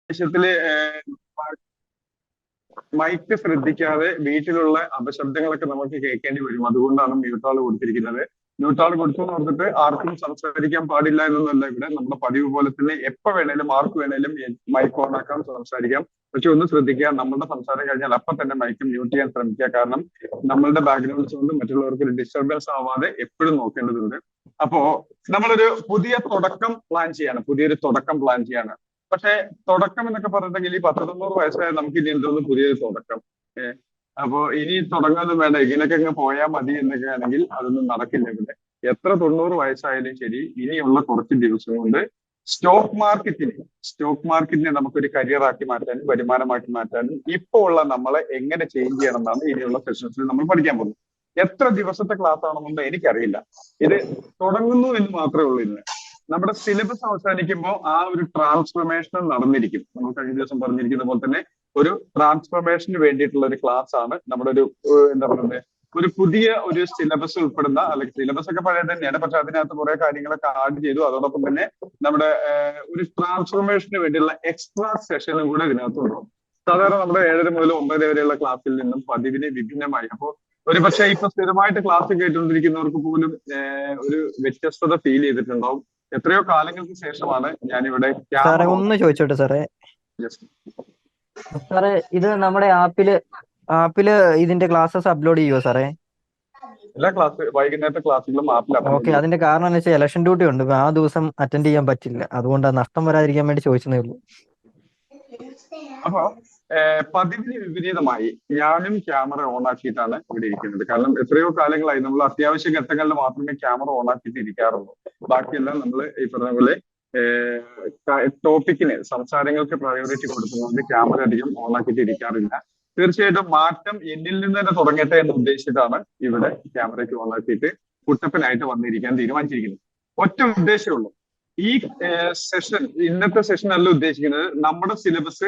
ദേശത്തില് mic ശ്രദ്ധിക്കാതെ വീട്ടിലുള്ള അപശബ്ദങ്ങളൊക്കെ നമുക്ക് കേൾക്കേണ്ടി വരും. അതുകൊണ്ടാണ് മ്യൂട്ടാൾ കൊടുത്തിരിക്കുന്നത്. മ്യൂട്ടാൾ കൊടുത്തു എന്ന് പറഞ്ഞിട്ട് ആർക്കും സംസാരിക്കാൻ പാടില്ല എന്നൊന്നല്ല ഇവിടെ. നമ്മുടെ പതിവ് പോലെ തന്നെ എപ്പോ വേണേലും ആർക്ക് വേണേലും മൈക്ക് ഓൺ ആക്കാം, സംസാരിക്കാം. പക്ഷെ ഒന്ന് ശ്രദ്ധിക്കുക, നമ്മുടെ സംസാരം കഴിഞ്ഞാൽ അപ്പൊ തന്നെ മൈക്ക് മ്യൂട്ട് ചെയ്യാൻ ശ്രമിക്കുക. കാരണം നമ്മളുടെ ബാക്ക്ഗ്രൗണ്ട് കൊണ്ട് മറ്റുള്ളവർക്ക് ഒരു ഡിസ്റ്റർബൻസ് ആവാതെ എപ്പോഴും നോക്കേണ്ടതുണ്ട്. അപ്പോ നമ്മളൊരു പുതിയൊരു തുടക്കം പ്ലാൻ ചെയ്യാണ്. പക്ഷെ തുടക്കം എന്നൊക്കെ പറഞ്ഞിട്ടുണ്ടെങ്കിൽ ഈ 10-90 വയസ്സായ നമുക്ക് ഇനി എന്തോന്ന് പുതിയൊരു തുടക്കം. അപ്പോ ഇനി തുടങ്ങാനും വേണ്ട, ഇങ്ങനെയൊക്കെ അങ്ങ് പോയാൽ മതി എന്നൊക്കെ ആണെങ്കിൽ അതൊന്നും നടക്കില്ല ഇവിടെ. എത്ര 90 വയസ്സായാലും ശരി, ഇനിയുള്ള കുറച്ച് ദിവസം കൊണ്ട് സ്റ്റോക്ക് മാർക്കറ്റിനെ നമുക്കൊരു കരിയർ ആക്കി മാറ്റാനും വരുമാനമാക്കി മാറ്റാനും ഇപ്പോ ഉള്ള നമ്മളെ എങ്ങനെ ചേഞ്ച് ചെയ്യണം എന്നാണ് ഇനിയുള്ള സെഷൻസിൽ നമ്മൾ പഠിക്കാൻ പോകുന്നത്. എത്ര ദിവസത്തെ ക്ലാസ് ആണെന്നുണ്ട് എനിക്കറിയില്ല. ഇത് തുടങ്ങുന്നു എന്ന് മാത്രമേ ഉള്ളൂ. ഇന്ന് നമ്മുടെ സിലബസ് അവസാനിക്കുമ്പോൾ ആ ഒരു ട്രാൻസ്ഫർമേഷൻ നടന്നിരിക്കും. നമ്മൾ കഴിഞ്ഞ ദിവസം പറഞ്ഞിരിക്കുന്ന പോലെ തന്നെ ഒരു ട്രാൻസ്ഫർമേഷന് വേണ്ടിയിട്ടുള്ള ഒരു ക്ലാസ് ആണ് നമ്മുടെ എന്താ പറയുന്നത്, ഒരു പുതിയ ഒരു സിലബസ് ഉൾപ്പെടുന്ന, അല്ലെങ്കിൽ സിലബസ് ഒക്കെ പഴയ തന്നെയാണ്, പക്ഷെ അതിനകത്ത് കുറെ കാര്യങ്ങളൊക്കെ ആഡ് ചെയ്തു. അതോടൊപ്പം തന്നെ നമ്മുടെ ഒരു ട്രാൻസ്ഫർമേഷന് വേണ്ടിയുള്ള എക്സ്ട്രാ സെഷനും കൂടെ ഇതിനകത്തുണ്ട്. സാധാരണ നമ്മുടെ 7:30 മുതൽ 9:00 വരെയുള്ള ക്ലാസ്സിൽ നിന്നും പതിവിന് വിഭിന്നമായി. അപ്പോൾ ഒരു പക്ഷേ ഇപ്പൊ സ്ഥിരമായിട്ട് ക്ലാസ് കേട്ടുകൊണ്ടിരിക്കുന്നവർക്ക് പോലും ഒരു വ്യത്യസ്തത ഫീൽ ചെയ്തിട്ടുണ്ടാവും. എത്രയോ കാലങ്ങൾക്ക് ശേഷമാണ് ഞാനിവിടെ സാറേ ക്യാമറ ഒന്ന് ചോദിച്ചോട്ടെ സാറേ. ജസ്റ്റ് സാറേ ഇത് നമ്മുടെ ആപ്പില് ഇതിന്റെ ക്ലാസ്സസ് അപ്ലോഡ് ചെയ്യുമോ സാറേ? എല്ലാ വൈകുന്നേരത്തെ ക്ലാസ്സുകളും ആപ്പിൽ അപ്ലോഡ് ഓക്കെ, ചെയ്യും. അതിന്റെ കാരണം എന്ന് വെച്ചാൽ ഇലക്ഷൻ ഡ്യൂട്ടി ഉണ്ട്, ആ ദിവസം അറ്റൻഡ് ചെയ്യാൻ പറ്റില്ല. അതുകൊണ്ട് നഷ്ടം വരാതിരിക്കാൻ വേണ്ടി ചോദിച്ചതേ ഉള്ളൂ. അപ്പൊ പതിവിന് വിപരീതമായി ഞാനും ക്യാമറ ഓൺ ആക്കിയിട്ടാണ് ഇവിടെ ഇരിക്കുന്നത്. കാരണം എത്രയോ കാലങ്ങളായി നമ്മൾ അത്യാവശ്യ ഘട്ടങ്ങളിൽ മാത്രമേ ക്യാമറ ഓൺ ആക്കിയിട്ട് ഇരിക്കാറുള്ളൂ. ബാക്കിയെല്ലാം നമ്മൾ ഈ പറഞ്ഞ പോലെ ടോപ്പിക്കിന്, സംസാരങ്ങൾക്ക് പ്രയോറിറ്റി കൊടുക്കുന്നതുകൊണ്ട് ക്യാമറ അധികം ഓൺ ആക്കിയിട്ട് ഇരിക്കാറില്ല. തീർച്ചയായിട്ടും മാറ്റം എന്നിൽ നിന്ന് തന്നെ തുടങ്ങട്ടെ എന്ന് ഉദ്ദേശിച്ചിട്ടാണ് ഇവിടെ ക്യാമറയ്ക്ക് ഓൺ ആക്കിയിട്ട് കുട്ടപ്പനായിട്ട് വന്നിരിക്കാൻ തീരുമാനിച്ചിരിക്കുന്നത്. ഒറ്റ ഉദ്ദേശമേ ഉള്ളൂ. ഈ ഇന്നത്തെ സെഷൻ അല്ല ഉദ്ദേശിക്കുന്നത്. നമ്മുടെ സിലബസ്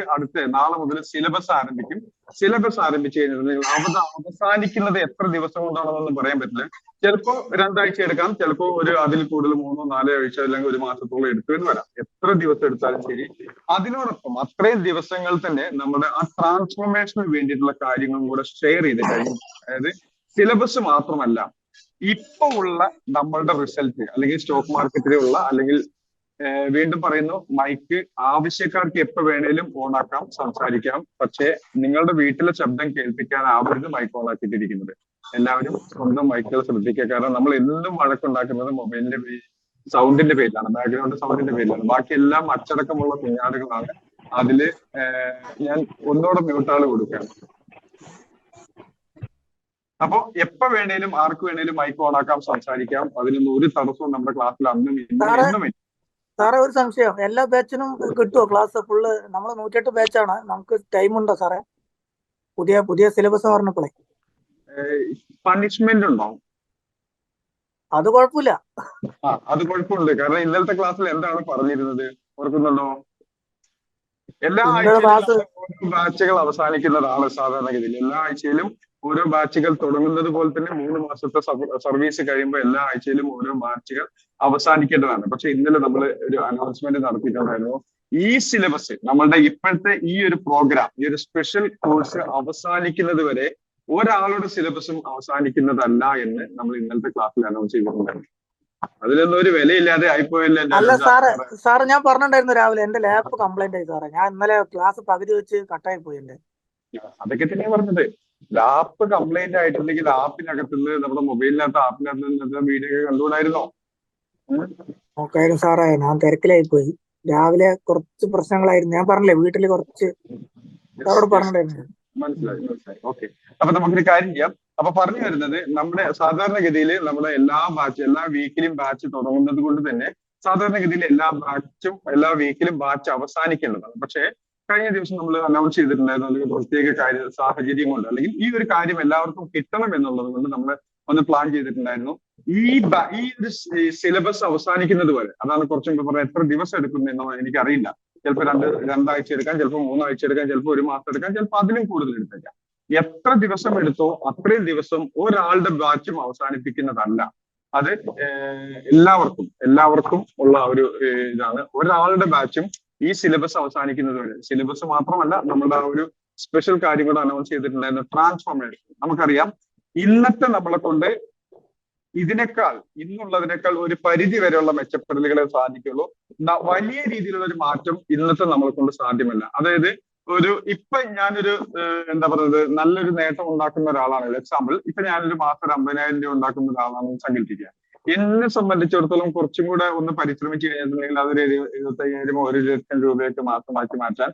നാളെ മുതൽ സിലബസ് ആരംഭിക്കും. സിലബസ് ആരംഭിച്ചു കഴിഞ്ഞിട്ടുണ്ടെങ്കിൽ അവസാനിക്കുന്നത് എത്ര ദിവസം കൊണ്ടാണെന്നൊന്നും പറയാൻ പറ്റില്ല. ചിലപ്പോ 2 ആഴ്ച എടുക്കാം, ചിലപ്പോ അതിൽ കൂടുതൽ 3-4 ആഴ്ച അല്ലെങ്കിൽ ഒരു മാസത്തോളം എടുത്തു എന്ന് വരാം. എത്ര ദിവസം എടുത്താലും ശരി, അതിനോടൊപ്പം അത്രയും ദിവസങ്ങൾ തന്നെ നമ്മുടെ ആ ട്രാൻസ്ഫോർമേഷന് വേണ്ടിയിട്ടുള്ള കാര്യങ്ങളും കൂടെ ഷെയർ ചെയ്ത് കഴിയും. അതായത് സിലബസ് മാത്രമല്ല, ഇപ്പൊ ഉള്ള നമ്മളുടെ റിസൾട്ട്, അല്ലെങ്കിൽ സ്റ്റോക്ക് മാർക്കറ്റിലുള്ള, അല്ലെങ്കിൽ വീണ്ടും പറയുന്നു, മൈക്ക് ആവശ്യക്കാർക്ക് എപ്പോ വേണേലും ഓണാക്കാം, സംസാരിക്കാം. പക്ഷേ നിങ്ങളുടെ വീട്ടിലെ ശബ്ദം കേൾപ്പിക്കാനാവരുത് മൈക്ക് ഓൺ ആക്കിയിട്ടിരിക്കുന്നത്. എല്ലാവരും സ്വന്തം മൈക്കുകൾ ശ്രദ്ധിക്കുക. കാരണം നമ്മൾ എന്നും വഴക്കുണ്ടാക്കുന്നത് മൊബൈലിന്റെ സൗണ്ടിന്റെ പേരിലാണ്, ബാക്ക്ഗ്രൗണ്ട് സൗണ്ടിന്റെ പേരിലാണ്. ബാക്കിയെല്ലാം അച്ചടക്കമുള്ള കുഞ്ഞാടുകളാണ്. അതില് ഞാൻ ഒന്നോടെ മ്യൂട്ടാള് കൊടുക്കുകയാണ്. അപ്പോ എപ്പോ വേണേലും ആർക്ക് വേണേലും മൈക്ക് ഓൺ ആക്കാം, സംസാരിക്കാം. അതിനൊന്നും ഒരു തടസ്സവും നമ്മുടെ ക്ലാസ്സിൽ അന്നും ഇന്നും സാറേ ഒരു സംശയം, എല്ലാ ബാച്ചിനും കിട്ടുമോ ക്ലാസ് ഫുള്ള്? നമ്മൾ 108 ബാച്ചാണ്, നമുക്ക് ടൈം ഉണ്ടോ സാറേ? പുതിയ സിലബസ് പറഞ്ഞപ്പോഴേ പണിഷ്മെന്റ് ഉണ്ടാവും. അത് കുഴപ്പമില്ല. അത് കുഴപ്പമുണ്ട്. കാരണം ഇന്നലത്തെ ക്ലാസ്സിൽ എന്താണ് പറഞ്ഞിരുന്നത് ഓർക്കുന്നുണ്ടോ? എല്ലാ ആഴ്ചയിലും ബാച്ചുകൾ അവസാനിക്കുന്നതാണ് സാധാരണഗതിയിൽ. എല്ലാ ആഴ്ചയിലും ഓരോ ബാച്ചുകൾ തുടങ്ങുന്നത് പോലെ തന്നെ 3 മാസത്തെ സർവീസ് കഴിയുമ്പോൾ എല്ലാ ആഴ്ചയിലും ഓരോ ബാച്ചുകൾ അവസാനിക്കേണ്ടതാണ്. പക്ഷെ ഇന്നലെ നമ്മൾ ഒരു അനൗൺസ്മെന്റ് നടത്തിയിട്ടുണ്ടായിരുന്നു. ഈ സിലബസ്, നമ്മളുടെ ഇപ്പോഴത്തെ ഈ ഒരു പ്രോഗ്രാം, ഈ ഒരു സ്പെഷ്യൽ കോഴ്സ് അവസാനിക്കുന്നത് വരെ ഒരാളുടെ സിലബസും അവസാനിക്കുന്നതല്ല എന്ന് നമ്മൾ ഇന്നലത്തെ ക്ലാസ്സിൽ അനൗൺസ് ചെയ്തിട്ടുണ്ടായിരുന്നു. അതിലൊന്നും ഒരു വിലയില്ലാതെ ആയിപ്പോയല്ലേ? അല്ല സാറ് ഞാൻ പറഞ്ഞിട്ടുണ്ടായിരുന്നു രാവിലെ എന്റെ ലാപ്പ് കംപ്ലൈന്റ് ആയി സാറേ. ഞാൻ ഇന്നലെ ക്ലാസ് പകുതി വെച്ച് കട്ടായി പോയി. അതൊക്കെ തന്നെയാ പറഞ്ഞത്. ലാപ്പ് കംപ്ലൈന്റ് ആയിട്ടുണ്ടെങ്കിൽ ആപ്പിനകത്തുനിന്ന്, നമ്മുടെ മൊബൈലിനകത്ത് ആപ്പിനകത്ത് വീഡിയോ ഒക്കെ കണ്ടുകൂടായിരുന്നോ? നോക്കായിരുന്നു സാറേ, ഞാൻ തിരക്കിലായി പോയി. രാവിലെ കുറച്ച് പ്രശ്നങ്ങളായിരുന്നു. ഞാൻ പറഞ്ഞില്ലേ, വീട്ടില് കുറച്ച് പറഞ്ഞിട്ടുണ്ടായിരുന്നു. മനസ്സിലായി. ഓക്കെ, അപ്പൊ നമുക്കൊരു കാര്യം ചെയ്യാം. അപ്പൊ പറഞ്ഞു വരുന്നത്, നമ്മുടെ സാധാരണഗതിയിൽ നമ്മുടെ എല്ലാ വീക്കിലും ബാച്ച് തുടങ്ങുന്നത് കൊണ്ട് തന്നെ സാധാരണഗതിയിൽ എല്ലാ വീക്കിലും ബാച്ച് അവസാനിക്കേണ്ടതാണ്. പക്ഷേ കഴിഞ്ഞ ദിവസം നമ്മൾ അനൗൺസ് ചെയ്തിട്ടുണ്ടായിരുന്നു, അല്ലെങ്കിൽ പ്രത്യേക സാഹചര്യം കൊണ്ട്, അല്ലെങ്കിൽ ഈ ഒരു കാര്യം എല്ലാവർക്കും കിട്ടണം എന്നുള്ളത് കൊണ്ട് നമ്മൾ ഒന്ന് പ്ലാൻ ചെയ്തിട്ടുണ്ടായിരുന്നു. ഈ ഒരു സിലബസ് അവസാനിക്കുന്നത് വരെ, അതാണ് കുറച്ചും കൂടെ പറഞ്ഞത്. എത്ര ദിവസം എടുക്കുന്നതെന്നോ എനിക്കറിയില്ല. ചിലപ്പോൾ രണ്ടാഴ്ച എടുക്കാം, ചിലപ്പോൾ 3 ആഴ്ച എടുക്കാം, ചിലപ്പോൾ 1 മാസം എടുക്കാം, ചിലപ്പോൾ അതിലും കൂടുതൽ എടുത്തേക്കാം. എത്ര ദിവസം എടുത്തോ അത്രയും ദിവസം ഒരാളുടെ ബാച്ചും അവസാനിപ്പിക്കുന്നതല്ല. അത് എല്ലാവർക്കും ഉള്ള ഒരു ഇതാണ്. ഒരാളുടെ ബാച്ചും ഈ സിലബസ് അവസാനിക്കുന്നത് വരെ. സിലബസ് മാത്രമല്ല, നമ്മുടെ ആ ഒരു സ്പെഷ്യൽ കാര്യം കൂടെ അനൗൺസ് ചെയ്തിട്ടുണ്ടായിരുന്ന ട്രാൻസ്ഫോർമേഷൻ. നമുക്കറിയാം ഇന്നത്തെ നമ്മളെ കൊണ്ട് ഇന്നുള്ളതിനേക്കാൾ ഒരു പരിധി വരെയുള്ള മെച്ചപ്പെടലുകളെ സാധിക്കുള്ളൂ. വലിയ രീതിയിലുള്ള ഒരു മാറ്റം ഇന്നത്തെ നമ്മളെ കൊണ്ട് സാധ്യമല്ല. അതായത് ഇപ്പൊ ഞാനൊരു എന്താ പറയുന്നത്, നല്ലൊരു നേട്ടം ഉണ്ടാക്കുന്ന ഒരാളാണ്. എക്സാമ്പിൾ, ഇപ്പൊ ഞാനൊരു മാസം ഒരു 50,000 രൂപ ഉണ്ടാക്കുന്ന ഒരാളാണെന്ന് സങ്കല്പിക്കുക. എന്നെ സംബന്ധിച്ചിടത്തോളം കുറച്ചും കൂടെ ഒന്ന് പരിശ്രമിച്ചു കഴിഞ്ഞിട്ടുണ്ടെങ്കിൽ അതൊരു 75,000 1 ലക്ഷം രൂപയൊക്കെ മാസമാക്കി മാറ്റാൻ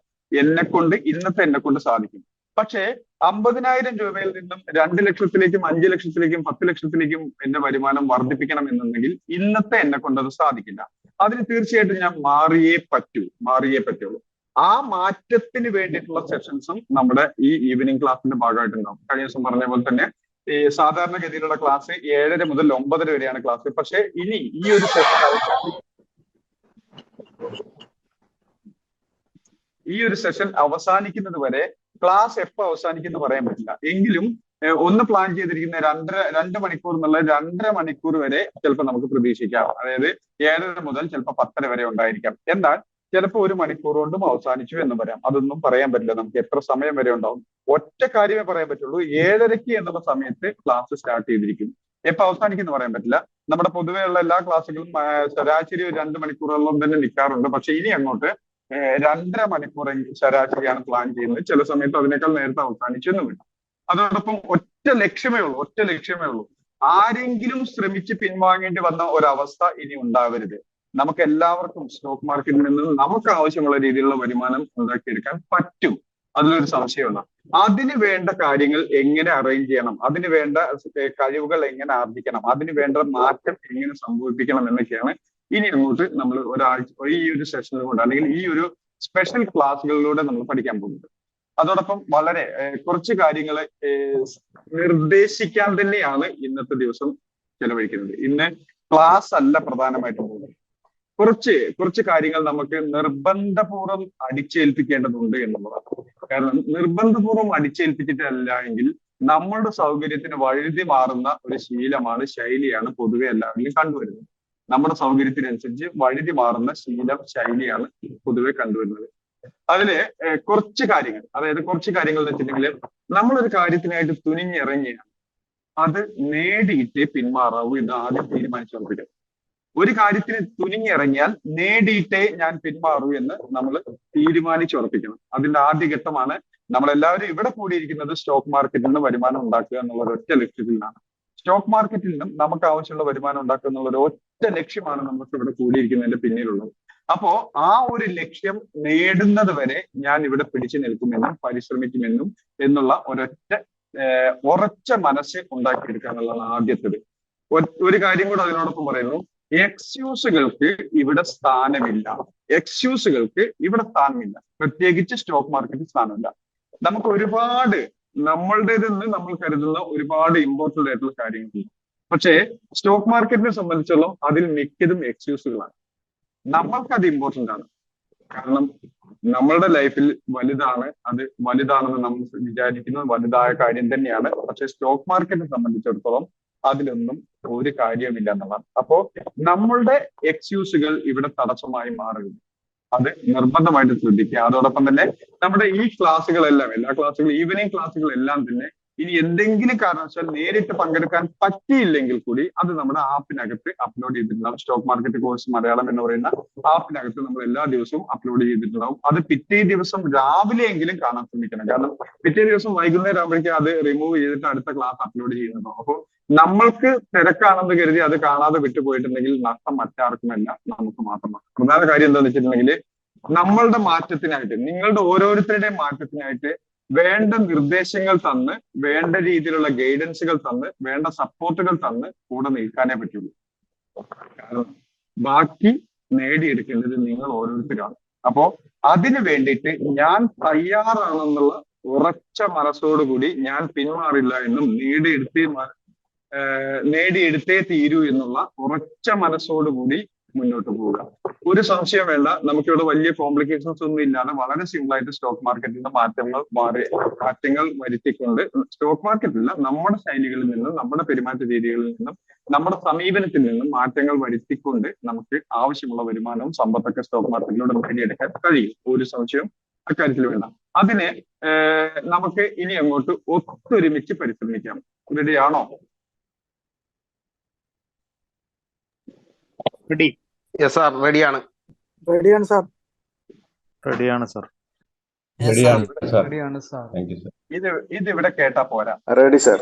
ഇന്നത്തെ എന്നെ കൊണ്ട് സാധിക്കും. പക്ഷേ 50,000 രൂപയിൽ നിന്നും 2 ലക്ഷത്തിലേക്കും 5 ലക്ഷത്തിലേക്കും 10 ലക്ഷത്തിലേക്കും എന്റെ വരുമാനം വർദ്ധിപ്പിക്കണം എന്നുണ്ടെങ്കിൽ ഇന്നത്തെ എന്നെ കൊണ്ട് അത് സാധിക്കില്ല. അതിന് തീർച്ചയായിട്ടും ഞാൻ മാറിയേ പറ്റുള്ളൂ. ആ മാറ്റത്തിന് വേണ്ടിയിട്ടുള്ള സെഷൻസും നമ്മുടെ ഈ ഈവനിങ് ക്ലാസ്സിന്റെ ഭാഗമായിട്ടുണ്ടാവും. കഴിഞ്ഞ ദിവസം പറഞ്ഞ പോലെ തന്നെ ഈ സാധാരണഗതിയിലുള്ള ക്ലാസ് 7:30 മുതൽ 9:30 വരെയാണ് ക്ലാസ്. പക്ഷെ ഇനി ഈ ഒരു സെഷൻ അവസാനിക്കുന്നത് വരെ ക്ലാസ് എപ്പോ അവസാനിക്കുന്നു പറയാൻ പറ്റില്ല. എങ്കിലും ഒന്ന് പ്ലാൻ ചെയ്തിരിക്കുന്ന 2 മണിക്കൂർ എന്നുള്ള 2.5 മണിക്കൂർ വരെ ചിലപ്പോൾ നമുക്ക് പ്രതീക്ഷിക്കാം. അതായത് 7:30 മുതൽ ചിലപ്പോൾ 10:30 വരെ ഉണ്ടായിരിക്കാം. എന്നാൽ ചിലപ്പോൾ 1 മണിക്കൂർ കൊണ്ടും അവസാനിച്ചു എന്ന് പറയാം. അതൊന്നും പറയാൻ പറ്റില്ല. നമുക്ക് എത്ര സമയം വരെ ഉണ്ടാവും. ഒറ്റ കാര്യമേ പറയാൻ പറ്റുള്ളൂ, 7:30 എന്നുള്ള സമയത്ത് ക്ലാസ് സ്റ്റാർട്ട് ചെയ്തിരിക്കും. എപ്പോ അവസാനിക്കുന്നു പറയാൻ പറ്റില്ല. നമ്മുടെ പൊതുവെയുള്ള എല്ലാ ക്ലാസ്സുകളും ശരാശരി 2 മണിക്കൂറോളം തന്നെ നിൽക്കാറുണ്ട്. പക്ഷെ ഇനി അങ്ങോട്ട് 2.5 മണിക്കൂർ ശരാശരിയാണ് പ്ലാൻ ചെയ്യുന്നത്. ചില സമയത്ത് അതിനേക്കാൾ നേരത്തെ അവസാനിച്ചു എന്ന് വരും. അതോടൊപ്പം ഒറ്റ ലക്ഷ്യമേ ഉള്ളൂ, ആരെങ്കിലും ശ്രമിച്ച് പിൻവാങ്ങേണ്ടി വന്ന ഒരവസ്ഥ ഇനി ഉണ്ടാവരുത്. നമുക്ക് എല്ലാവർക്കും സ്റ്റോക്ക് മാർക്കറ്റിൽ നിന്ന് നമുക്ക് ആവശ്യമുള്ള രീതിയിലുള്ള വരുമാനം ഉണ്ടാക്കിയെടുക്കാൻ പറ്റും. അതിലൊരു സംശയമുള്ള. അതിന് വേണ്ട കാര്യങ്ങൾ എങ്ങനെ അറേഞ്ച് ചെയ്യണം, അതിന് വേണ്ട കഴിവുകൾ എങ്ങനെ ആർജിക്കണം, അതിന് വേണ്ട മാറ്റം എങ്ങനെ സംഭവിപ്പിക്കണം എന്നൊക്കെയാണ് ഇനി അങ്ങോട്ട് നമ്മൾ ഈ ഒരു സെഷനിലൂടെ അല്ലെങ്കിൽ ഈ ഒരു സ്പെഷ്യൽ ക്ലാസ്സുകളിലൂടെ നമ്മൾ പഠിക്കാൻ പോകുന്നത്. അതോടൊപ്പം വളരെ കുറച്ച് കാര്യങ്ങൾ നിർദ്ദേശിക്കാൻ തന്നെയാണ് ഇന്നത്തെ ദിവസം ചെലവഴിക്കുന്നത്. ഇന്ന് ക്ലാസ് അല്ല പ്രധാനമായിട്ടും പോകുന്നത്. കുറച്ച് കാര്യങ്ങൾ നമുക്ക് നിർബന്ധപൂർവ്വം അടിച്ചേൽപ്പിക്കേണ്ടതുണ്ട് എന്നുള്ളതാണ്. കാരണം നിർബന്ധപൂർവ്വം അടിച്ചേൽപ്പിച്ചിട്ടല്ല എങ്കിൽ നമ്മളുടെ സൗകര്യത്തിന് വഴുതി മാറുന്ന ഒരു ശൈലിയാണ് പൊതുവെ എല്ലാവരിലും കണ്ടുവരുന്നത്. നമ്മുടെ സൗകര്യത്തിനനുസരിച്ച് വഴുതി മാറുന്ന ശൈലിയാണ് പൊതുവെ കണ്ടുവരുന്നത്. അതില് കുറച്ച് കാര്യങ്ങൾ എന്ന് വെച്ചിട്ടുണ്ടെങ്കിൽ, നമ്മളൊരു കാര്യത്തിനായിട്ട് തുനിഞ്ഞിറങ്ങിയാണ് അത് നേടിയിട്ടേ പിന്മാറാവൂ എന്ന് ആദ്യം തീരുമാനിച്ചുറപ്പിക്കണം. ഒരു കാര്യത്തിന് തുനിഞ്ഞിറങ്ങിയാൽ നേടിയിട്ടേ ഞാൻ പിന്മാറൂ എന്ന് നമ്മൾ തീരുമാനിച്ചുറപ്പിക്കണം. അതിന്റെ ആദ്യ ഘട്ടമാണ് നമ്മളെല്ലാവരും ഇവിടെ കൂടിയിരിക്കുന്നത് സ്റ്റോക്ക് മാർക്കറ്റിൽ നിന്ന് വരുമാനം ഉണ്ടാക്കുക എന്നുള്ള ഒരൊറ്റ ലക്ഷ്യത്തിലാണ്. സ്റ്റോക്ക് മാർക്കറ്റിൽ നിന്നും നമുക്ക് ആവശ്യമുള്ള വരുമാനം ഉണ്ടാക്കുക എന്നുള്ള ഒരു ഒറ്റ ലക്ഷ്യമാണ് നമുക്ക് ഇവിടെ കൂടിയിരിക്കുന്നതിന്റെ പിന്നിലുള്ളത്. അപ്പോ ആ ഒരു ലക്ഷ്യം നേടുന്നത് വരെ ഞാൻ ഇവിടെ പിടിച്ചു നിൽക്കുമെന്നും പരിശ്രമിക്കുമെന്നും എന്നുള്ള ഉറച്ച മനസ്സ് ഉണ്ടാക്കിയെടുക്കുക എന്നുള്ളതാണ് ആദ്യത്തേത്. ഒരു കാര്യം കൂടെ അതിനോടൊപ്പം പറയുന്നു, എക്സ്ക്യൂസുകൾക്ക് ഇവിടെ സ്ഥാനമില്ല. പ്രത്യേകിച്ച് സ്റ്റോക്ക് മാർക്കറ്റിൽ സ്ഥാനമില്ല. നമുക്ക് ഒരുപാട് നമ്മളുടേതെന്ന് നമ്മൾ കരുതുന്ന ഒരുപാട് ഇമ്പോർട്ടന്റ് ആയിട്ടുള്ള കാര്യങ്ങളുണ്ട്. പക്ഷേ സ്റ്റോക്ക് മാർക്കറ്റിനെ സംബന്ധിച്ചോളം അതിൽ മിക്കതും എക്സ്ക്യൂസുകളാണ്. നമ്മൾക്കത് ഇമ്പോർട്ടന്റ് ആണ്. കാരണം നമ്മളുടെ ലൈഫിൽ വലുതാണെന്ന് നമ്മൾ വിചാരിക്കുന്നത് വലുതായ കാര്യം തന്നെയാണ്. പക്ഷെ സ്റ്റോക്ക് മാർക്കറ്റിനെ സംബന്ധിച്ചിടത്തോളം അതിലൊന്നും ഒരു കാര്യമില്ല എന്നുള്ളതാണ്. അപ്പോ നമ്മളുടെ എക്സ്ക്യൂസുകൾ ഇവിടെ തടസ്സമായി മാറരുത്. അത് നിർബന്ധമായിട്ട് ശ്രദ്ധിക്കുക. അതോടൊപ്പം തന്നെ നമ്മുടെ ഈ ക്ലാസ്സുകളെല്ലാം, എല്ലാ ക്ലാസ്സുകളും, ഈവനിങ് ക്ലാസ്സുകളെല്ലാം തന്നെ ഇനി എന്തെങ്കിലും കാരണവശാൽ നേരിട്ട് പങ്കെടുക്കാൻ പറ്റിയില്ലെങ്കിൽ കൂടി അത് നമ്മുടെ ആപ്പിനകത്ത് അപ്ലോഡ് ചെയ്തിട്ടുണ്ടാവും. സ്റ്റോക്ക് മാർക്കറ്റ് കോഴ്സ് മലയാളം എന്ന് പറയുന്ന ആപ്പിനകത്ത് നമ്മൾ എല്ലാ ദിവസവും അപ്ലോഡ് ചെയ്തിട്ടുണ്ടാവും. അത് പിറ്റേ ദിവസം രാവിലെയെങ്കിലും കാണാൻ ശ്രമിക്കണം. കാരണം പിറ്റേ ദിവസം വൈകുന്നേരം ആകുമ്പോഴേക്കും അത് റിമൂവ് ചെയ്തിട്ട് അടുത്ത ക്ലാസ് അപ്ലോഡ് ചെയ്യുന്നുണ്ടാവും. അപ്പോൾ നമ്മൾക്ക് തിരക്കാണെന്ന് കരുതി അത് കാണാതെ വിട്ടുപോയിട്ടുണ്ടെങ്കിൽ നഷ്ടം മറ്റാർക്കുമല്ല, നമുക്ക് മാത്രമാണ്. പ്രധാന കാര്യം എന്താണെന്ന് വെച്ചിട്ടുണ്ടെങ്കിൽ, നമ്മളുടെ മാറ്റത്തിനായിട്ട്, നിങ്ങളുടെ ഓരോരുത്തരുടെയും മാറ്റത്തിനായിട്ട് വേണ്ട നിർദ്ദേശങ്ങൾ തന്ന്, വേണ്ട രീതിയിലുള്ള ഗൈഡൻസുകൾ തന്ന്, വേണ്ട സപ്പോർട്ടുകൾ തന്ന് കൂടെ നിൽക്കാനേ പറ്റുള്ളൂ. കാരണം ബാക്കി നേടിയെടുക്കേണ്ടത് നിങ്ങൾ ഓരോരുത്തരാണ്. അപ്പോ അതിനു വേണ്ടിയിട്ട് ഞാൻ തയ്യാറാണെന്നുള്ള ഉറച്ച മനസ്സോടുകൂടി ഞാൻ പിന്മാറില്ല എന്നും നേടിയെടുത്തേ തീരൂ എന്നുള്ള ഉറച്ച മനസ്സോടുകൂടി മുന്നോട്ട് പോവുക. ഒരു സംശയം വേണ്ട, നമുക്കിവിടെ വലിയ കോംപ്ലിക്കേഷൻസ് ഒന്നും ഇല്ലാതെ വളരെ സിമ്പിൾ ആയിട്ട് സ്റ്റോക്ക് മാർക്കറ്റിന്റെ മാറ്റങ്ങൾ വരുത്തിക്കൊണ്ട്, സ്റ്റോക്ക് മാർക്കറ്റില്ല, നമ്മുടെ ശൈലികളിൽ നിന്നും നമ്മുടെ പെരുമാറ്റ രീതികളിൽ നിന്നും നമ്മുടെ സമീപനത്തിൽ നിന്നും മാറ്റങ്ങൾ വരുത്തിക്കൊണ്ട് നമുക്ക് ആവശ്യമുള്ള വരുമാനവും സമ്പത്തൊക്കെ സ്റ്റോക്ക് മാർക്കറ്റിലൂടെ നേടിയെടുക്കാൻ കഴിയും. ഒരു സംശയം അക്കാര്യത്തിൽ വേണ്ട. അതിനെ നമുക്ക് ഇനി അങ്ങോട്ട് ഒത്തൊരുമിച്ച് പരിശ്രമിക്കാം. റെഡിയാണോ? റെഡി. യെസ് സാർ, റെഡിയാണ്. റെഡിയാണ് സാർ. റെഡിയാണ് സാർ. റെഡിയാണ് സാർ. ഇതിവിടെ കേട്ടാ പോരാ. Ready sir.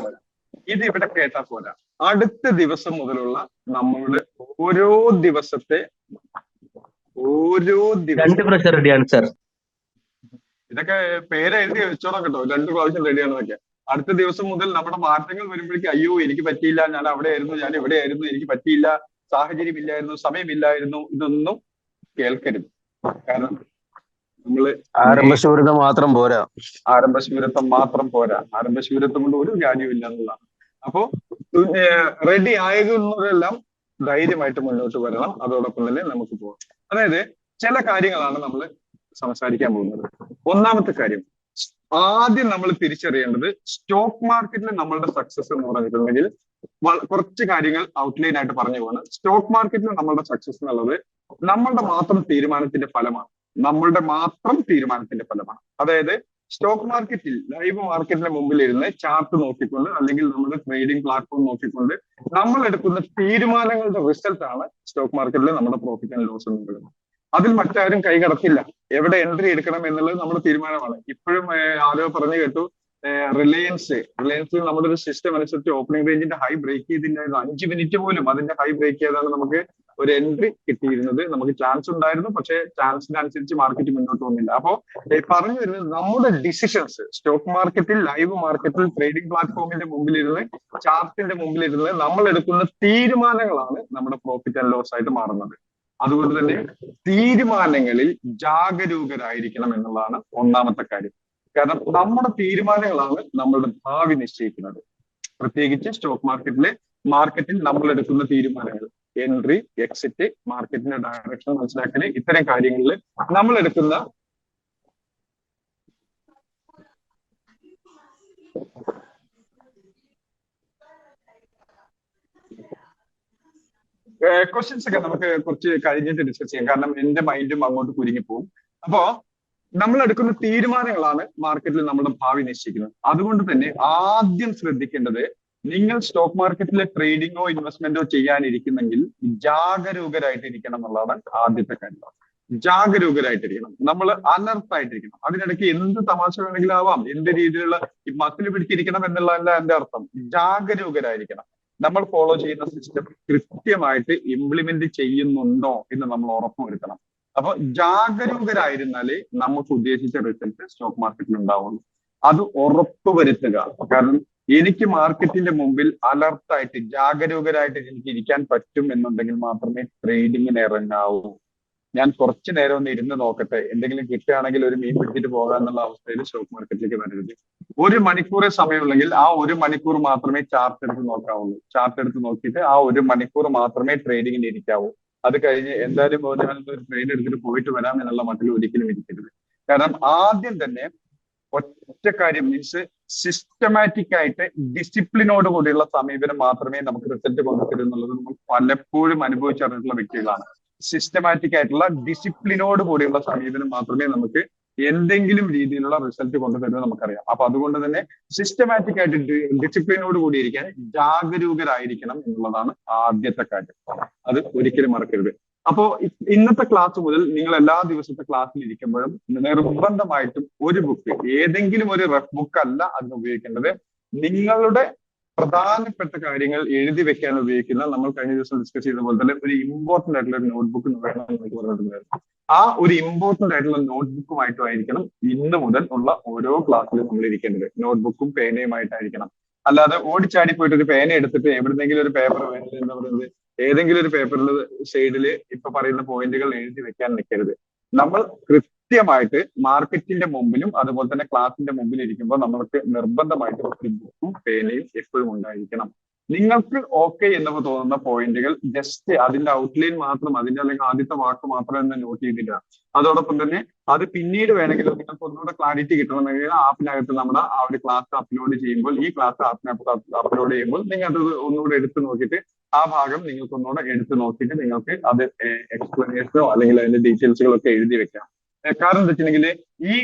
ഇതിവിടെ കേട്ടാ പോരാ. അടുത്ത ദിവസം മുതലുള്ള നമ്മളുടെ ഓരോ ദിവസത്തെ റെഡിയാണ് സാർ. ഇതൊക്കെ പേരെഴുതി വെച്ചോളാം കേട്ടോ, 2 പ്രാവശ്യം റെഡിയാണെന്നൊക്കെ. അടുത്ത ദിവസം മുതൽ നമ്മുടെ മാറ്റങ്ങൾ വരുമ്പോഴേക്കും അയ്യോ എനിക്ക് പറ്റിയില്ല, ഞാൻ അവിടെ ആയിരുന്നു, ഞാൻ ഇവിടെ ആയിരുന്നു, എനിക്ക് പറ്റിയില്ല, സാഹചര്യം ഇല്ലായിരുന്നു, സമയമില്ലായിരുന്നു, ഇതൊന്നും കേൾക്കരുത്. കാരണം നമ്മള് ആരംഭശൂരത മാത്രം പോരാ. ആരംഭശൂരത്വം മാത്രം പോരാ. ആരംഭശൂരത്വം കൊണ്ട് ഒരു കാര്യമില്ല എന്നുള്ളതാണ്. അപ്പോ റെഡി ആയതെല്ലാം ധൈര്യമായിട്ട് മുന്നോട്ട് വരണം. അതോടൊപ്പം തന്നെ നമുക്ക് പോകാം. അതായത് ചില കാര്യങ്ങളാണ് നമ്മൾ സംസാരിക്കാൻ പോകുന്നത്. ഒന്നാമത്തെ കാര്യം, ആദ്യം നമ്മൾ തിരിച്ചറിയേണ്ടത് സ്റ്റോക്ക് മാർക്കറ്റിൽ നമ്മളുടെ സക്സസ് എന്ന് പറഞ്ഞിട്ടുണ്ടെങ്കിൽ കുറച്ച് കാര്യങ്ങൾ ഔട്ട്ലൈൻ ആയിട്ട് പറഞ്ഞു പോകണം. സ്റ്റോക്ക് മാർക്കറ്റിൽ നമ്മളുടെ സക്സസ് എന്നുള്ളത് നമ്മളുടെ മാത്രം തീരുമാനത്തിന്റെ ഫലമാണ്. നമ്മളുടെ മാത്രം തീരുമാനത്തിന്റെ ഫലമാണ്. അതായത് സ്റ്റോക്ക് മാർക്കറ്റിൽ, ലൈവ് മാർക്കറ്റിന്റെ മുമ്പിൽ ഇരുന്ന് ചാർട്ട് നോക്കിക്കൊണ്ട് അല്ലെങ്കിൽ നമ്മുടെ ട്രേഡിംഗ് പ്ലാറ്റ്ഫോം നോക്കിക്കൊണ്ട് നമ്മൾ എടുക്കുന്ന തീരുമാനങ്ങളുടെ റിസൾട്ട് ആണ് സ്റ്റോക്ക് മാർക്കറ്റിൽ നമ്മുടെ പ്രോഫിറ്റ് ആൻഡ് ലോസ് എന്ന് പറയുന്നത്. അതിൽ മറ്റാരും കൈകടത്തില്ല. എവിടെ എൻട്രി എടുക്കണം എന്നുള്ളത് നമ്മുടെ തീരുമാനമാണ്. ഇപ്പോഴും ആരോ പറഞ്ഞു കേട്ടു, റിലയൻസിൽ നമ്മുടെ ഒരു സിസ്റ്റം അനുസരിച്ച് ഓപ്പണിംഗ് റേഞ്ചിന്റെ ഹൈ ബ്രേക്ക് ചെയ്തിട്ടുണ്ടായിരുന്നു. 5 മിനിറ്റ് പോലും അതിന്റെ ഹൈ ബ്രേക്ക് ചെയ്താണ് നമുക്ക് ഒരു എൻട്രി കിട്ടിയിരുന്നത്. നമുക്ക് ചാൻസ് ഉണ്ടായിരുന്നു, പക്ഷേ ചാൻസിനനുസരിച്ച് മാർക്കറ്റ് മുന്നോട്ട് വന്നില്ല. അപ്പോ പറഞ്ഞു വരുന്നത്, നമ്മുടെ ഡിസിഷൻസ് സ്റ്റോക്ക് മാർക്കറ്റിൽ, ലൈവ് മാർക്കറ്റിൽ, ട്രേഡിംഗ് പ്ലാറ്റ്ഫോമിന്റെ മുമ്പിലിരുന്ന്, ചാർട്ടിന്റെ മുമ്പിലിരുന്ന് നമ്മൾ എടുക്കുന്ന തീരുമാനങ്ങളാണ് നമ്മുടെ പ്രോഫിറ്റ് ആൻഡ് ലോസ് ആയിട്ട് മാറുന്നത്. അതുകൊണ്ട് തന്നെ തീരുമാനങ്ങളിൽ ജാഗരൂകരായിരിക്കണം എന്നുള്ളതാണ് ഒന്നാമത്തെ കാര്യം. കാരണം നമ്മുടെ തീരുമാനങ്ങളാണ് നമ്മളുടെ ഭാവി നിശ്ചയിക്കുന്നത്. പ്രത്യേകിച്ച് സ്റ്റോക്ക് മാർക്കറ്റിൽ നമ്മൾ എടുക്കുന്ന തീരുമാനങ്ങൾ, എൻട്രി, എക്സിറ്റ്, മാർക്കറ്റിന്റെ ഡയറക്ഷൻ മനസ്സിലാക്കല്, ഇത്തരം കാര്യങ്ങളിൽ നമ്മൾ എടുക്കുന്ന ക്വസ്റ്റ്യൻസ് ഒക്കെ നമുക്ക് കുറച്ച് കഴിഞ്ഞിട്ട് ഡിസ്കസ് ചെയ്യാം. കാരണം എന്റെ മൈൻഡും അങ്ങോട്ട് കുരുങ്ങിപ്പോവും. അപ്പോ നമ്മൾ എടുക്കുന്ന തീരുമാനങ്ങളാണ് മാർക്കറ്റിൽ നമ്മുടെ ഭാവി നിശ്ചയിക്കുന്നത്. അതുകൊണ്ട് തന്നെ ആദ്യം ശ്രദ്ധിക്കേണ്ടത്, നിങ്ങൾ സ്റ്റോക്ക് മാർക്കറ്റിലെ ട്രേഡിങ്ങോ ഇൻവെസ്റ്റ്മെന്റോ ചെയ്യാനിരിക്കുന്നെങ്കിൽ ജാഗരൂകരായിട്ടിരിക്കണം എന്നുള്ളതാണ് ആദ്യത്തെ കാര്യം. ജാഗരൂകരായിട്ടിരിക്കണം. നമ്മൾ അലർട്ടായിട്ടിരിക്കണം. അതിനിടയ്ക്ക് എന്ത് തമാശ വേണമെങ്കിലും ആവാം, എന്ത് രീതിയിലുള്ള മസിൽ പിടിച്ചിരിക്കണം എന്നുള്ളതല്ല എന്റെ അർത്ഥം. ജാഗരൂകരായിരിക്കണം. നമ്മൾ ഫോളോ ചെയ്യുന്ന സിസ്റ്റം കൃത്യമായിട്ട് ഇംപ്ലിമെന്റ് ചെയ്യുന്നുണ്ടോ എന്ന് നമ്മൾ ഉറപ്പുവരുത്തണം. അപ്പൊ ജാഗരൂകരായിരുന്നാലേ നമുക്ക് ഉദ്ദേശിച്ച റിസൾട്ട് സ്റ്റോക്ക് മാർക്കറ്റിൽ ഉണ്ടാവുള്ളൂ. അത് ഉറപ്പുവരുത്തുക. കാരണം എനിക്ക് മാർക്കറ്റിന്റെ മുമ്പിൽ അലർട്ടായിട്ട്, ജാഗരൂകരായിട്ട് എനിക്ക് ഇരിക്കാൻ പറ്റും എന്നുണ്ടെങ്കിൽ മാത്രമേ ട്രേഡിങ്ങിന് ഇറങ്ങാവൂ. ഞാൻ കുറച്ചു നേരം ഒന്ന് ഇരുന്ന് നോക്കട്ടെ, എന്തെങ്കിലും കിട്ടുകയാണെങ്കിൽ ഒരു മീൻ പിടിച്ചിട്ട് പോകാം എന്നുള്ള അവസ്ഥയിൽ സ്റ്റോക്ക് മാർക്കറ്റിലേക്ക് വരരുത്. 1 മണിക്കൂറേ സമയമുള്ളെങ്കിൽ ആ 1 മണിക്കൂർ മാത്രമേ ചാർട്ട് എടുത്ത് നോക്കാവുള്ളൂ. ചാർട്ട് എടുത്ത് നോക്കിയിട്ട് ആ 1 മണിക്കൂർ മാത്രമേ ട്രേഡിങ്ങിന് ഇരിക്കാവൂ. അത് കഴിഞ്ഞ് എന്തായാലും ഒരു ട്രേഡ് എടുത്തിട്ട് പോയിട്ട് വരാം എന്നുള്ള മട്ടിൽ ഒരിക്കലും ഇരിക്കരുത്. കാരണം ആദ്യം തന്നെ ഒറ്റ കാര്യം, മീൻസ് സിസ്റ്റമാറ്റിക് ആയിട്ട് ഡിസിപ്ലിനോട് കൂടിയുള്ള സമീപനം മാത്രമേ നമുക്ക് റിസൾട്ട് കൊണ്ടുതരൂ എന്നുള്ളത് നമ്മൾ പലപ്പോഴും അനുഭവിച്ചറിഞ്ഞിട്ടുള്ള വ്യക്തികളാണ്. സിസ്റ്റമാറ്റിക് ആയിട്ടുള്ള ഡിസിപ്ലിനോട് കൂടിയുള്ള സമീപനം മാത്രമേ നമുക്ക് എന്തെങ്കിലും രീതിയിലുള്ള റിസൾട്ട് കൊണ്ടുതരുമെന്ന് നമുക്കറിയാം. അപ്പൊ അതുകൊണ്ട് തന്നെ സിസ്റ്റമാറ്റിക് ആയിട്ട് ഡിസിപ്ലിനോട് കൂടിയിരിക്കാൻ ജാഗരൂകരായിരിക്കണം എന്നുള്ളതാണ് ആദ്യത്തെ കാര്യം. അത് ഒരിക്കലും മറക്കരുത്. അപ്പോ ഇന്നത്തെ ക്ലാസ് മുതൽ നിങ്ങൾ എല്ലാ ദിവസത്തെ ക്ലാസ്സിൽ ഇരിക്കുമ്പോഴും നിർബന്ധമായിട്ടും ഒരു ബുക്ക്, ഏതെങ്കിലും ഒരു റഫ് ബുക്ക് അല്ല അതിന് ഉപയോഗിക്കേണ്ടത്, നിങ്ങളുടെ പ്രധാനപ്പെട്ട കാര്യങ്ങൾ എഴുതി വെക്കാൻ ഉപയോഗിക്കുന്ന, നമ്മൾ കഴിഞ്ഞ ദിവസം ഡിസ്കസ് ചെയ്ത പോലെ തന്നെ ഒരു ഇമ്പോർട്ടന്റ് ആയിട്ടുള്ള ഒരു നോട്ട്ബുക്ക് വേണം എന്നൊക്കെ പറഞ്ഞിട്ടുണ്ടായിരുന്നു. ആ ഒരു ഇമ്പോർട്ടന്റ് ആയിട്ടുള്ള നോട്ട്ബുക്കുമായിട്ടായിരിക്കണം ഇന്ന് മുതൽ ഉള്ള ഓരോ ക്ലാസ്സിലും നമ്മൾ ഇരിക്കേണ്ടത്. നോട്ട്ബുക്കും പേനയുമായിട്ടായിരിക്കണം. അല്ലാതെ ഓടിച്ചാടി പോയിട്ട് ഒരു പേന എടുത്തിട്ട് എവിടെന്നെങ്കിലും ഒരു പേപ്പർ എന്താ പറയുന്നത്, ഏതെങ്കിലും ഒരു പേപ്പറിൽ സൈഡിൽ ഇപ്പൊ പറയുന്ന പോയിന്റുകൾ എഴുതി വെക്കാൻ നിൽക്കരുത്. നമ്മൾ കൃത്യമായിട്ട് മാർക്കറ്റിന്റെ മുമ്പിലും അതുപോലെ തന്നെ ക്ലാസിന്റെ മുമ്പിൽ ഇരിക്കുമ്പോൾ നമ്മൾക്ക് നിർബന്ധമായിട്ട് ഒരു ബുക്കും പേനയും എപ്പോഴും ഉണ്ടായിരിക്കണം. നിങ്ങൾക്ക് ഓക്കെ എന്ന് തോന്നുന്ന പോയിന്റുകൾ ജസ്റ്റ് അതിന്റെ ഔട്ട്ലൈൻ മാത്രം, അതിന്റെ അല്ലെങ്കിൽ ആദ്യത്തെ വാക്ക് മാത്രം തന്നെ നോട്ട് ചെയ്തില്ല. അതോടൊപ്പം തന്നെ അത് പിന്നീട് വേണമെങ്കിൽ നിങ്ങൾക്ക് ഒന്നുകൂടെ ക്ലാരിറ്റി കിട്ടണമെങ്കിൽ ആപ്പിനകത്ത് നമ്മുടെ ആ ഒരു ക്ലാസ് അപ്ലോഡ് ചെയ്യുമ്പോൾ, ഈ ക്ലാസ് ആപ്പിനകത്ത് അപ്ലോഡ് ചെയ്യുമ്പോൾ നിങ്ങൾ അത് ഒന്നുകൂടെ എടുത്തു നോക്കിയിട്ട് ആ ഭാഗം നിങ്ങൾക്ക് ഒന്നുകൂടെ എടുത്തു നോക്കിയിട്ട് നിങ്ങൾക്ക് അത് എക്സ്പ്ലനേഷനോ അല്ലെങ്കിൽ അതിന്റെ ഡീറ്റെയിൽസുകളൊക്കെ എഴുതി വെക്കാം. കാരണം എന്താ വെച്ചിട്ടുണ്ടെങ്കിൽ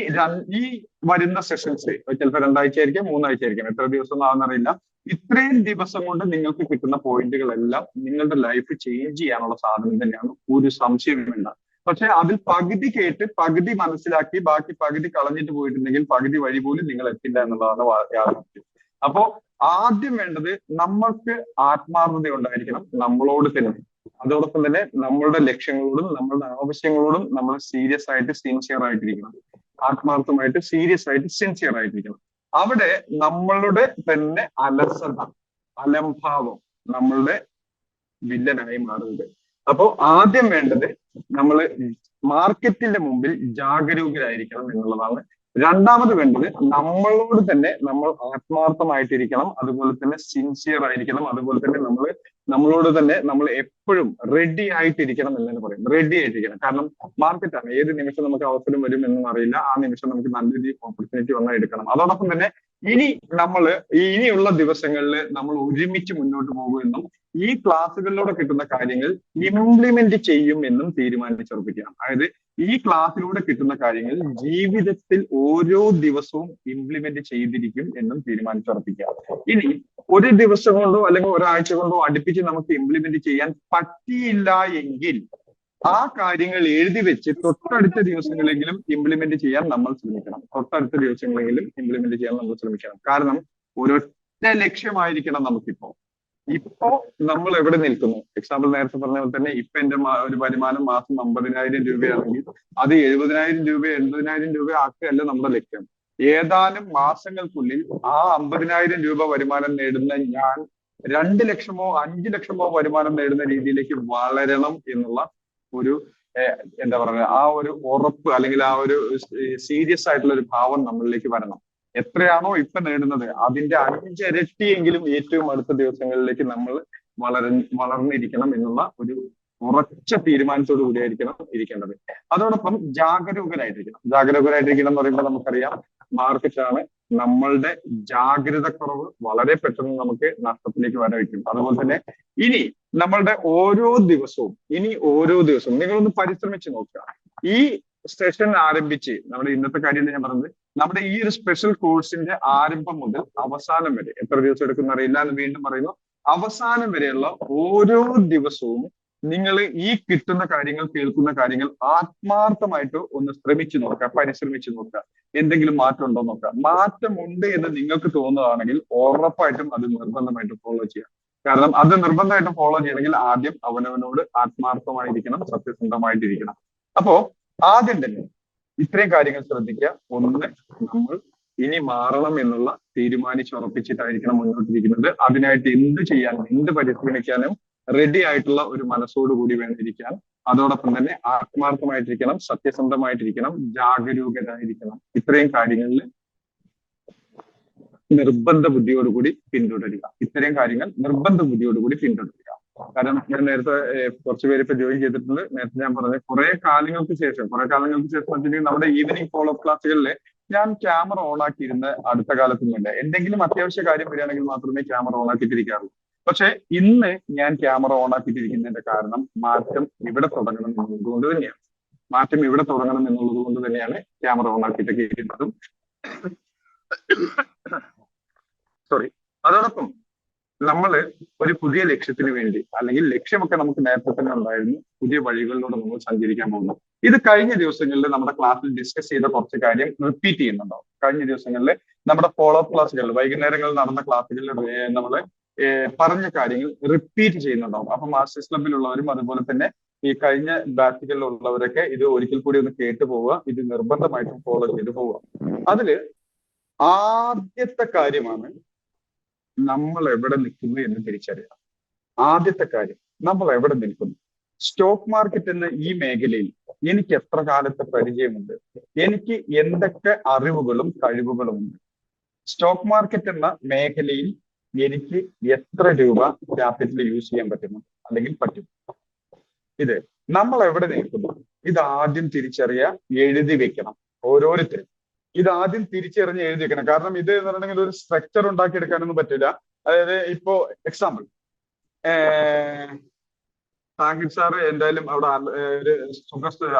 ഈ വരുന്ന സെഷൻസ് ചിലപ്പോൾ 2 ആഴ്ച ആയിരിക്കും, 3 ആഴ്ച ആയിരിക്കും, എത്ര ദിവസം ആണെന്നറിയില്ല. ഇത്രയും ദിവസം കൊണ്ട് നിങ്ങൾക്ക് കിട്ടുന്ന പോയിന്റുകളെല്ലാം നിങ്ങളുടെ ലൈഫ് ചേഞ്ച് ചെയ്യാനുള്ള സാധനം തന്നെയാണ്, ഒരു സംശയവും വേണ്ട. പക്ഷെ അതിൽ പകുതി കേട്ട് പകുതി മനസ്സിലാക്കി ബാക്കി പകുതി കളഞ്ഞിട്ട് പോയിട്ടുണ്ടെങ്കിൽ പകുതി വഴി പോലും നിങ്ങൾ എത്തില്ല എന്നുള്ളതാണ് യാഥാർത്ഥ്യം. അപ്പോ ആദ്യം വേണ്ടത് നമ്മൾക്ക് ആത്മാർത്ഥത ഉണ്ടായിരിക്കണം നമ്മളോട് തന്നെ. അതോടൊപ്പം തന്നെ നമ്മളുടെ ലക്ഷ്യങ്ങളോടും നമ്മളുടെ ആവശ്യങ്ങളോടും നമ്മൾ സീരിയസ് ആയിട്ട് സിൻസിയർ ആയിട്ടിരിക്കണം. ആത്മാർത്ഥമായിട്ട് സീരിയസ് ആയിട്ട് സിൻസിയർ ആയിട്ടിരിക്കണം. അവിടെ നമ്മളുടെ തന്നെ അലസത, അലംഭാവം നമ്മളുടെ വില്ലനായി മാറുന്നത്. അപ്പോ ആദ്യം വേണ്ടത് നമ്മൾ മാർക്കറ്റിന്റെ മുമ്പിൽ ജാഗരൂകരായിരിക്കണം എന്നുള്ളതാണ്. രണ്ടാമത് വേണ്ടത് നമ്മളോട് തന്നെ നമ്മൾ ആത്മാർത്ഥമായിട്ടിരിക്കണം, അതുപോലെ തന്നെ സിൻസിയർ ആയിരിക്കണം, അതുപോലെ തന്നെ നമ്മളോട് തന്നെ നമ്മൾ എപ്പോഴും റെഡി ആയിട്ടിരിക്കണം എന്ന് തന്നെ പറയും. റെഡി ആയിട്ടിരിക്കണം. കാരണം മാർക്കറ്റാണ്, ഏത് നിമിഷം നമുക്ക് അവസരം വരും എന്നും അറിയില്ല. ആ നിമിഷം നമുക്ക് നല്ലൊരു ഓപ്പർച്യൂണിറ്റി വന്നാൽ എടുക്കണം. അതോടൊപ്പം തന്നെ ഇനിയുള്ള ദിവസങ്ങളിൽ നമ്മൾ ഒരുമിച്ച് മുന്നോട്ട് പോകുമെന്നും ഈ ക്ലാസ്സുകളിലൂടെ കിട്ടുന്ന കാര്യങ്ങൾ ഇംപ്ലിമെന്റ് ചെയ്യും എന്നും തീരുമാനിച്ചുറപ്പിക്കുക. അതായത് ഈ ക്ലാസ്സിലൂടെ കിട്ടുന്ന കാര്യങ്ങൾ ജീവിതത്തിൽ ഓരോ ദിവസവും ഇംപ്ലിമെന്റ് ചെയ്തിരിക്കും എന്നും തീരുമാനിച്ചുറപ്പിക്കുക. ഇനി ഒരു ദിവസം കൊണ്ടോ അല്ലെങ്കിൽ ഒരാഴ്ച കൊണ്ടോ അടുപ്പിച്ച് നമുക്ക് ഇംപ്ലിമെന്റ് ചെയ്യാൻ പറ്റിയില്ല എങ്കിൽ ആ കാര്യങ്ങൾ എഴുതി വെച്ച് തൊട്ടടുത്ത ദിവസങ്ങളെങ്കിലും ഇംപ്ലിമെന്റ് ചെയ്യാൻ നമ്മൾ ശ്രമിക്കണം. തൊട്ടടുത്ത ദിവസങ്ങളെങ്കിലും ഇംപ്ലിമെന്റ് ചെയ്യാൻ നമ്മൾ ശ്രമിക്കണം. കാരണം ഒരൊറ്റ ലക്ഷ്യമായിരിക്കണം നമുക്കിപ്പോ. ഇപ്പോ നമ്മൾ എവിടെ നിൽക്കുന്നു? എക്സാമ്പിൾ നേരത്തെ പറഞ്ഞ പോലെ തന്നെ ഇപ്പൊ എന്റെ ഒരു വരുമാനം മാസം 50,000 രൂപയാണെങ്കിൽ അത് 70,000 രൂപ 80,000 രൂപ ആക്കുകയല്ല നമ്മുടെ ലക്ഷ്യം. ഏതാനും മാസങ്ങൾക്കുള്ളിൽ ആ 50,000 രൂപ വരുമാനം നേടുന്ന ഞാൻ 2 ലക്ഷമോ 5 ലക്ഷമോ വരുമാനം നേടുന്ന രീതിയിലേക്ക് വളരണം എന്നുള്ള ഒരു എന്താ പറയുക, ആ ഒരു ഉറപ്പ് അല്ലെങ്കിൽ ആ ഒരു സീരിയസ് ആയിട്ടുള്ള ഒരു ഭാവം നമ്മളിലേക്ക് വരണം. എത്രയാണോ ഇപ്പൊ നേടുന്നത് അതിന്റെ 5 ഇരട്ടിയെങ്കിലും ഏറ്റവും അടുത്ത ദിവസങ്ങളിലേക്ക് നമ്മൾ വളർന്നിരിക്കണം എന്നുള്ള ഒരു ഉറച്ച തീരുമാനത്തോടു കൂടിയായിരിക്കണം ഇരിക്കേണ്ടത്. അതോടൊപ്പം ജാഗരൂകരായിട്ടിരിക്കണം. ജാഗരൂകരായിട്ടിരിക്കണം എന്ന് പറയുമ്പോൾ നമുക്കറിയാം മാർക്കറ്റാണ്. നമ്മളുടെ ജാഗ്രത കുറവ് വളരെ പെട്ടെന്ന് നമുക്ക് നഷ്ടത്തിലേക്ക് വരവയ്ക്കും. അതുപോലെ തന്നെ ഇനി നമ്മളുടെ ഓരോ ദിവസവും നിങ്ങളൊന്ന് പരിശ്രമിച്ച് നോക്കുക. ഈ സെഷൻ ആരംഭിച്ച് നമ്മുടെ ഇന്നത്തെ കാര്യം ഞാൻ പറഞ്ഞത്, നമ്മുടെ ഈ ഒരു സ്പെഷ്യൽ കോഴ്സിന്റെ ആരംഭം മുതൽ അവസാനം വരെ എത്ര ദിവസം എടുക്കുന്ന അറിയില്ല എന്ന് വീണ്ടും പറയുന്നു. അവസാനം വരെയുള്ള ഓരോ ദിവസവും നിങ്ങൾ ഈ കിട്ടുന്ന കാര്യങ്ങൾ, കേൾക്കുന്ന കാര്യങ്ങൾ ആത്മാർത്ഥമായിട്ട് ഒന്ന് ശ്രമിച്ചു നോക്കുക, പരിശ്രമിച്ചു നോക്കുക. എന്തെങ്കിലും മാറ്റം ഉണ്ടോ നോക്കുക. മാറ്റമുണ്ട് എന്ന് നിങ്ങൾക്ക് തോന്നുകയാണെങ്കിൽ ഉറപ്പായിട്ടും അത് നിർബന്ധമായിട്ട് ഫോളോ ചെയ്യാം. കാരണം അത് നിർബന്ധമായിട്ട് ഫോളോ ചെയ്യണമെങ്കിൽ ആദ്യം അവനവനോട് ആത്മാർത്ഥമായിരിക്കണം, സത്യസന്ധമായിട്ടിരിക്കണം. അപ്പോ ആദ്യം തന്നെ ഇത്രയും കാര്യങ്ങൾ ശ്രദ്ധിക്കുക. ഒന്ന്, നമ്മൾ ഇനി മാറണം എന്നുള്ള തീരുമാനിച്ചുറപ്പിച്ചിട്ടായിരിക്കണം മുന്നോട്ടിരിക്കുന്നത്. അതിനായിട്ട് എന്ത് ചെയ്യാനും എന്ത് പരിശ്രമിക്കാനും റെഡി ആയിട്ടുള്ള ഒരു മനസ്സോട് കൂടി വേണ്ടിയിരിക്കാൻ. അതോടൊപ്പം തന്നെ ആത്മാർത്ഥമായിട്ടിരിക്കണം, സത്യസന്ധമായിട്ടിരിക്കണം, ജാഗരൂകരായിരിക്കണം. ഇത്രയും കാര്യങ്ങളിൽ നിർബന്ധ ബുദ്ധിയോടുകൂടി പിന്തുടരുക. ഇത്രയും കാര്യങ്ങൾ നിർബന്ധ ബുദ്ധിയോടുകൂടി പിന്തുടരുക. കാരണം ഞാൻ നേരത്തെ കുറച്ച് പേര് ഇപ്പൊ ജോയിൻ ചെയ്തിട്ടുണ്ട്. നേരത്തെ ഞാൻ പറഞ്ഞത് കുറെ കാലങ്ങൾക്ക് ശേഷം വെച്ചിട്ടുണ്ടെങ്കിൽ നമ്മുടെ ഈവനിങ് ഫോളോ ക്ലാസ്സുകളിൽ ഞാൻ ക്യാമറ ഓൺ ആക്കിയിരുന്ന അടുത്ത കാലത്തൊന്നുമില്ല. എന്തെങ്കിലും അത്യാവശ്യ കാര്യം വരികയാണെങ്കിൽ മാത്രമേ ക്യാമറ ഓൺ ആക്കിയിട്ടിരിക്കാറുള്ളൂ. പക്ഷെ ഇന്ന് ഞാൻ ക്യാമറ ഓൺ ആക്കിയിട്ടിരിക്കുന്നതിന്റെ കാരണം മാറ്റം ഇവിടെ തുടങ്ങണം എന്നുള്ളത് തന്നെയാണ്. ക്യാമറ ഓൺ ആക്കിയിട്ടൊക്കെ ഇരിക്കുന്നതും. അതോടൊപ്പം നമ്മൾ ഒരു പുതിയ ലക്ഷ്യത്തിന് വേണ്ടി, അല്ലെങ്കിൽ ലക്ഷ്യമൊക്കെ നമുക്ക് നേരത്തെ തന്നെ ഉണ്ടായിരുന്നു, പുതിയ വഴികളിലൂടെ നമ്മൾ സഞ്ചരിക്കാൻ പോകുന്നു. ഇത് കഴിഞ്ഞ ദിവസങ്ങളിൽ നമ്മുടെ ക്ലാസ്സിൽ ഡിസ്കസ് ചെയ്ത കുറച്ച് കാര്യം റിപ്പീറ്റ് ചെയ്യുന്നുണ്ടാവും. കഴിഞ്ഞ ദിവസങ്ങളിൽ നമ്മുടെ ഫോളോ അപ്പ് ക്ലാസ്സുകളിൽ വൈകുന്നേരങ്ങളിൽ നടന്ന ക്ലാസ്സുകളിൽ നമ്മൾ പറഞ്ഞ കാര്യങ്ങൾ റിപ്പീറ്റ് ചെയ്യുന്നുണ്ടാവും. അപ്പൊ മാസ്റ്റേഴ്സ് ക്ലബിലുള്ളവരും അതുപോലെ തന്നെ ഈ കഴിഞ്ഞ ബാച്ചുകളിലുള്ളവരൊക്കെ ഇത് ഒരിക്കൽ കൂടി ഒന്ന് കേട്ടു പോവുക. ഇത് നിർബന്ധമായിട്ടും ഫോളോ ചെയ്ത് പോവുക. അതില് ആദ്യത്തെ കാര്യമാണ് നമ്മൾ എവിടെ നിൽക്കുന്നു എന്ന് തിരിച്ചറിയാം. ആദ്യത്തെ കാര്യം, നമ്മൾ എവിടെ നിൽക്കുന്നു. സ്റ്റോക്ക് മാർക്കറ്റ് എന്ന ഈ മേഖലയിൽ എനിക്ക് എത്ര കാലത്തെ പരിചയമുണ്ട്, എനിക്ക് എന്തൊക്കെ അറിവുകളും കഴിവുകളും ഉണ്ട്. സ്റ്റോക്ക് മാർക്കറ്റ് എന്ന മേഖലയിൽ എനിക്ക് എത്ര രൂപ ക്യാപിറ്റൽ യൂസ് ചെയ്യാൻ പറ്റുന്നു അല്ലെങ്കിൽ പറ്റും. ഇത് നമ്മൾ എവിടെ നിൽക്കുന്നു ഇത് ആദ്യം എഴുതി വെക്കണം. ഓരോരുത്തരും ഇത് ആദ്യം തിരിച്ചറിഞ്ഞ് എഴുതി വെക്കണം. കാരണം ഇത് എന്ന് പറഞ്ഞിട്ടുണ്ടെങ്കിൽ ഒരു സ്ട്രക്ചർ ഉണ്ടാക്കിയെടുക്കാനൊന്നും പറ്റില്ല. അതായത് ഇപ്പോ എക്സാമ്പിൾ സാഹിബ് സാറ് എന്തായാലും അവിടെ ഒരു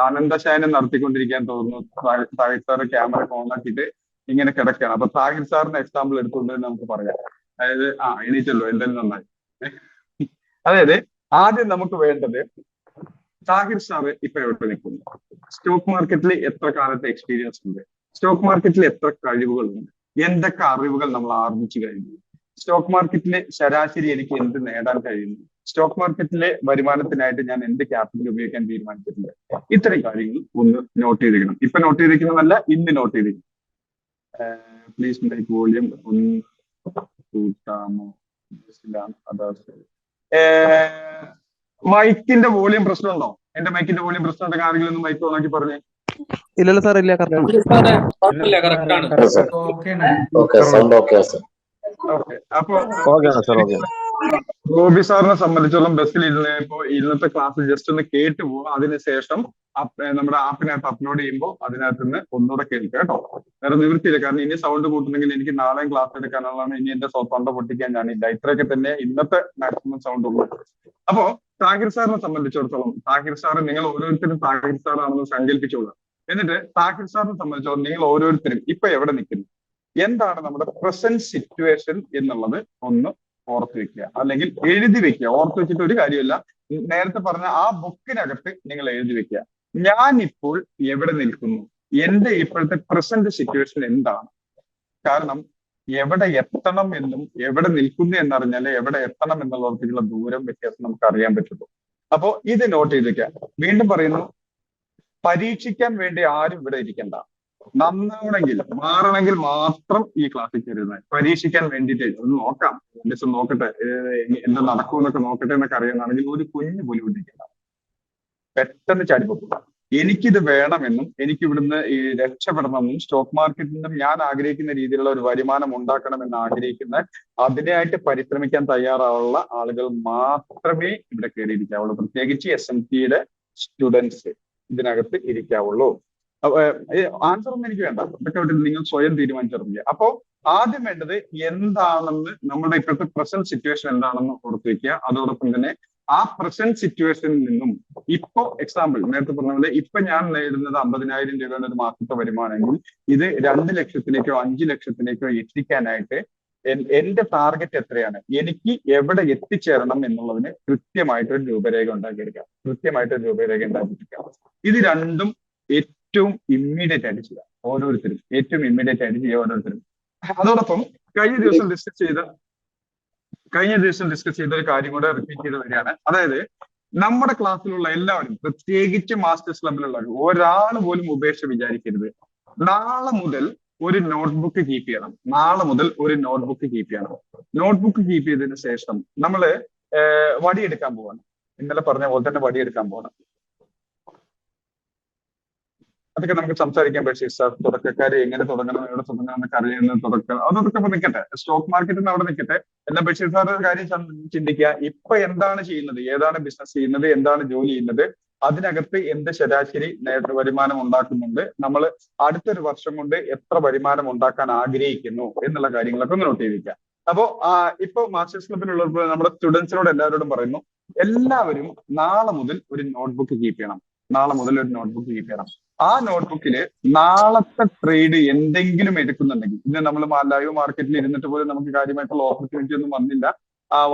അനന്തശയനം നടത്തിക്കൊണ്ടിരിക്കാൻ തോന്നുന്നു. സാഹിബ് സാറ് ക്യാമറ ഓൺ ആക്കിയിട്ട് ഇങ്ങനെ കിടക്കുകയാണ്. അപ്പൊ സാഹിബ് സാറിന്റെ എക്സാമ്പിൾ എടുത്തുകൊണ്ട് നമുക്ക് പറയാം. അതായത് എണീറ്റല്ലോ, എന്തായാലും നന്നായി. അതായത് ആദ്യം നമുക്ക് വേണ്ടത് സാഹിർ സാറ് ഇപ്പൊ എവിടെ നിൽക്കുന്നു, സ്റ്റോക്ക് മാർക്കറ്റിൽ എത്ര കാലത്തെ എക്സ്പീരിയൻസ് ഉണ്ട്, സ്റ്റോക്ക് മാർക്കറ്റിൽ എത്ര കഴിവുകളുണ്ട്, എന്തൊക്കെ അറിവുകൾ നമ്മൾ ആർജിച്ചു കഴിഞ്ഞു, സ്റ്റോക്ക് മാർക്കറ്റിലെ ശരാശരി എനിക്ക് എന്ത് നേടാൻ കഴിയുന്നു, സ്റ്റോക്ക് മാർക്കറ്റിലെ വരുമാനത്തിനായിട്ട് ഞാൻ എന്ത് ക്യാപിറ്റൽ ഉപയോഗിക്കാൻ തീരുമാനിച്ചിട്ടുണ്ട്. ഇത്തരം കാര്യങ്ങൾ ഒന്ന് നോട്ട് ചെയ്തിരിക്കണം. ഇപ്പൊ നോട്ട് ചെയ്തിരിക്കുന്നതല്ല, ഇന്ന് നോട്ട് ചെയ്തിരിക്കണം. പ്ലീസ് മൈക്ക് വോളിയം ഒന്ന് കൂട്ടാമോ? മൈക്കിന്റെ വോളിയം പ്രശ്നമുണ്ടോ? എന്റെ മൈക്കിന്റെ വോളിയം പ്രശ്നം ഉണ്ടെങ്കിൽ ആരെങ്കിലും ഒന്ന് മൈക്ക് ഓണാക്കി പറഞ്ഞേ. ഇല്ലല്ലോ സാർ, ഇല്ല, ഓക്കെ. അപ്പൊ ഗോപി സാറിനെ സംബന്ധിച്ചോളം ബസ്സിൽ ഇന്നത്തെ ക്ലാസ് ജസ്റ്റ് ഒന്ന് കേട്ടു പോവുക. അതിനുശേഷം നമ്മുടെ ആപ്പിനകത്ത് അപ്ലോഡ് ചെയ്യുമ്പോൾ അതിനകത്ത് നിന്ന് ഒന്നുകൂടെ കേൾക്കുക കേട്ടോ. വേറെ നിവൃത്തിയില്ല. കാരണം ഇനി സൗണ്ട് കൂട്ടുന്നെങ്കിൽ എനിക്ക് നാളെയും ക്ലാസ് എടുക്കാനുള്ളതാണ്. ഇനി എന്റെ തൊണ്ട പൊട്ടിക്കാൻ ഞാനില്ല. ഇത്രയൊക്കെ തന്നെ ഇന്നത്തെ മാക്സിമം സൗണ്ട് ഉള്ളൂ. അപ്പോ താഹിർ സാറിനെ സംബന്ധിച്ചിടത്തോളം, താഹിർ സാറ് നിങ്ങൾ ഓരോരുത്തരും താഹിർ സാറാണെന്ന് സങ്കല്പിച്ചോളൂ. എന്നിട്ട് താഹിർ സാറിനെ സംബന്ധിച്ചോളം നിങ്ങൾ ഓരോരുത്തരും ഇപ്പൊ എവിടെ നിൽക്കുന്നു, എന്താണ് നമ്മുടെ പ്രസന്റ് സിറ്റുവേഷൻ എന്നുള്ളത് ഒന്ന് ഓർത്ത് വെക്കുക, അല്ലെങ്കിൽ എഴുതി വെക്കുക. ഓർത്ത് വെച്ചിട്ട് ഒരു കാര്യമില്ല. നേരത്തെ പറഞ്ഞ ആ ബുക്കിനകത്ത് നിങ്ങൾ എഴുതി വെക്കുക. ഞാൻ ഇപ്പോൾ എവിടെ നിൽക്കുന്നു, എന്റെ ഇപ്പോഴത്തെ പ്രസന്റ് സിറ്റുവേഷൻ എന്താണ്. കാരണം എവിടെ എത്തണം എന്നും എവിടെ നിൽക്കുന്നു എന്നറിഞ്ഞാലേ എവിടെ എത്തണം എന്നുള്ളവർക്കുള്ള ദൂരം വ്യത്യാസം നമുക്ക് അറിയാൻ പറ്റുള്ളൂ. അപ്പോ ഇത് നോട്ട് ചെയ്ത് വെക്കുക. വീണ്ടും പറയുന്നു, പരീക്ഷിക്കാൻ വേണ്ടി ആരും ഇവിടെ ഇരിക്കണ്ട. നന്നാവണമെങ്കിൽ മാറണമെങ്കിൽ മാത്രം ഈ ക്ലാസ്സിൽ കയറുന്നത്. പരീക്ഷിക്കാൻ വേണ്ടിയിട്ട് ഒന്ന് നോക്കാം, ദിവസം നോക്കട്ടെ, എന്താ നടക്കുമെന്നൊക്കെ നോക്കട്ടെ എന്നൊക്കെ അറിയാനാണെങ്കിൽ ഒരു കുഞ്ഞു പോലും ഇരിക്കണ്ട. പെട്ടെന്ന് ചാടിപ്പോക്കുക. എനിക്കിത് വേണമെന്നും എനിക്ക് ഇവിടുന്ന് രക്ഷപ്പെടണമെന്നും സ്റ്റോക്ക് മാർക്കറ്റിൽ നിന്നും ഞാൻ ആഗ്രഹിക്കുന്ന രീതിയിലുള്ള ഒരു വരുമാനം ഉണ്ടാക്കണമെന്ന് ആഗ്രഹിക്കുന്ന, അതിനായിട്ട് പരിശ്രമിക്കാൻ തയ്യാറാവുള്ള ആളുകൾ മാത്രമേ ഇവിടെ കയറിയിരിക്കാവുള്ളൂ. പ്രത്യേകിച്ച് SMT-യുടെ സ്റ്റുഡൻസ് ഇതിനകത്ത് ഇരിക്കാവുള്ളൂ. ആൻസർ ഒന്നും എനിക്ക് വേണ്ട, ഇതൊക്കെ നിങ്ങൾ സ്വയം തീരുമാനിച്ചിറങ്ങില്ല. അപ്പോ ആദ്യം വേണ്ടത് എന്താണെന്ന്, നമ്മുടെ ഇപ്പോഴത്തെ പ്രസന്റ് സിറ്റുവേഷൻ എന്താണെന്ന് ഓർത്ത് വയ്ക്കുക. അതോടൊപ്പം തന്നെ ആ പ്രസന്റ് സിറ്റുവേഷനിൽ നിന്നും ഇപ്പോ എക്സാമ്പിൾ നേരത്തെ പറഞ്ഞ പോലെ ഇപ്പൊ ഞാൻ നേടുന്നത് 50,000 രൂപയുടെ ഒരു മാസത്തെ വരുമാനമെങ്കിൽ ഇത് 2 ലക്ഷത്തിലേക്കോ 5 ലക്ഷത്തിലേക്കോ എത്തിക്കാനായിട്ട് എന്റെ ടാർഗറ്റ് എത്രയാണ്, എനിക്ക് എവിടെ എത്തിച്ചേരണം എന്നുള്ളതിന് കൃത്യമായിട്ടൊരു രൂപരേഖ ഉണ്ടാക്കിയെടുക്കാം. ഇത് രണ്ടും ഏറ്റവും ഇമ്മീഡിയറ്റ് ആയിട്ട് ചെയ്യുക ഓരോരുത്തരും. ഏറ്റവും ഇമ്മീഡിയറ്റ് ആയിട്ട് ചെയ്യുക ഓരോരുത്തരും. അതോടൊപ്പം കഴിഞ്ഞ ദിവസം ഡിസ്കസ് ചെയ്ത ഒരു കാര്യം കൂടെ റിപ്പീറ്റ് ചെയ്ത് വരികയാണ്. അതായത് നമ്മുടെ ക്ലാസ്സിലുള്ള എല്ലാവരും, പ്രത്യേകിച്ച് മാസ്റ്റേഴ്സ് ക്ലബിലുള്ള ഒരാൾ പോലും ഉപേക്ഷ വിചാരിക്കരുത്. നാളെ മുതൽ ഒരു നോട്ട്ബുക്ക് കീപ്പ് ചെയ്യണം. നോട്ട്ബുക്ക് കീപ്പ് ചെയ്തതിനു ശേഷം നമ്മള് വടിയെടുക്കാൻ പോവാണ്. ഇന്നലെ പറഞ്ഞ പോലെ തന്നെ വടിയെടുക്കാൻ പോകണം. അതൊക്കെ നമുക്ക് സംസാരിക്കാൻ പറ്റും. സാർ, തുടക്കക്കാരെ എങ്ങനെ തുടങ്ങണം, എവിടെ തുടങ്ങണം എന്നൊക്കെ അറിയുന്നത് അതൊക്കെ ഇപ്പൊ നിൽക്കട്ടെ, സ്റ്റോക്ക് മാർക്കറ്റിൽ അവിടെ നിൽക്കട്ടെ. എല്ലാം ബഷീർ സാർ ഒരു കാര്യം ചിന്തിക്കുക. ഇപ്പൊ എന്താണ് ചെയ്യുന്നത്, ഏതാണ് ബിസിനസ് ചെയ്യുന്നത്, എന്താണ് ജോലി ചെയ്യുന്നത്, അതിനകത്ത് എന്ത് ശരാശരി വരുമാനം ഉണ്ടാക്കുന്നുണ്ട്, നമ്മൾ അടുത്തൊരു വർഷം കൊണ്ട് എത്ര വരുമാനം ഉണ്ടാക്കാൻ ആഗ്രഹിക്കുന്നു എന്നുള്ള കാര്യങ്ങളൊക്കെ ഒന്ന് നോട്ട് ചെയ്തിരിക്കുക. അപ്പോ ഇപ്പൊ മാസ്റ്റേഴ്സ് ക്ലബിലുള്ളപ്പോൾ നമ്മുടെ സ്റ്റുഡൻസിനോട് എല്ലാവരോടും പറയുന്നു, എല്ലാവരും നാളെ മുതൽ ഒരു നോട്ട്ബുക്ക് കീപ്പ് ചെയ്യണം. ആ നോട്ട്ബുക്കില് നാളത്തെ ട്രേഡ് എന്തെങ്കിലും എടുക്കുന്നുണ്ടെങ്കിൽ, ഇന്ന് നമ്മൾ ലൈവ് മാർക്കറ്റിൽ ഇരുന്നിട്ട് പോലും നമുക്ക് കാര്യമായിട്ടുള്ള ഓപ്പർച്യൂണിറ്റി ഒന്നും വന്നില്ല.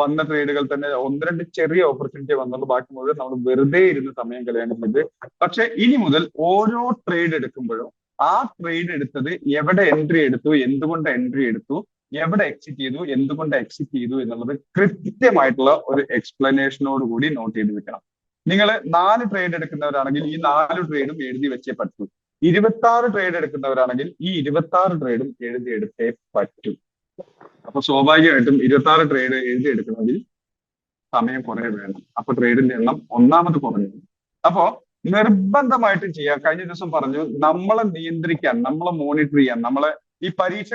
വന്ന ട്രേഡുകൾ തന്നെ 1-2 ചെറിയ ഓപ്പർച്യൂണിറ്റി വന്നുള്ളൂ. ബാക്കി മുഴുവൻ നമ്മൾ വെറുതെ ഇരുന്ന് സമയം കളയാണ് ചെയ്ത്. പക്ഷെ ഇനി മുതൽ ഓരോ ട്രേഡ് എടുക്കുമ്പോഴും ആ ട്രേഡ് എടുത്തത് എവിടെ എൻട്രി എടുത്തു, എന്തുകൊണ്ട് എൻട്രി എടുത്തു, എവിടെ എക്സിറ്റ് ചെയ്തു, എന്തുകൊണ്ട് എക്സിറ്റ് ചെയ്തു എന്നുള്ളത് കൃത്യമായിട്ടുള്ള ഒരു എക്സ്പ്ലനേഷനോട് കൂടി നോട്ട് ചെയ്ത് വെക്കണം. നിങ്ങൾ 4 ട്രേഡ് എടുക്കുന്നവരാണെങ്കിൽ ഈ 4 ട്രേഡും എഴുതി വെച്ചേ പറ്റൂ. 26 ട്രേഡ് എടുക്കുന്നവരാണെങ്കിൽ ഈ 26 ട്രേഡും എഴുതിയെടുത്തേ പറ്റൂ. അപ്പൊ സ്വാഭാവികമായിട്ടും 26 ട്രേഡ് എഴുതിയെടുക്കണമെങ്കിൽ സമയം കുറെ വേണം. അപ്പൊ ട്രേഡിന്റെ എണ്ണം ഒന്നാമത് കുറഞ്ഞു. അപ്പോ നിർബന്ധമായിട്ടും ചെയ്യാം. കഴിഞ്ഞ ദിവസം പറഞ്ഞു, നമ്മളെ നിയന്ത്രിക്കാൻ, നമ്മളെ മോണിറ്റർ ചെയ്യാൻ, നമ്മളെ ഈ പരീക്ഷ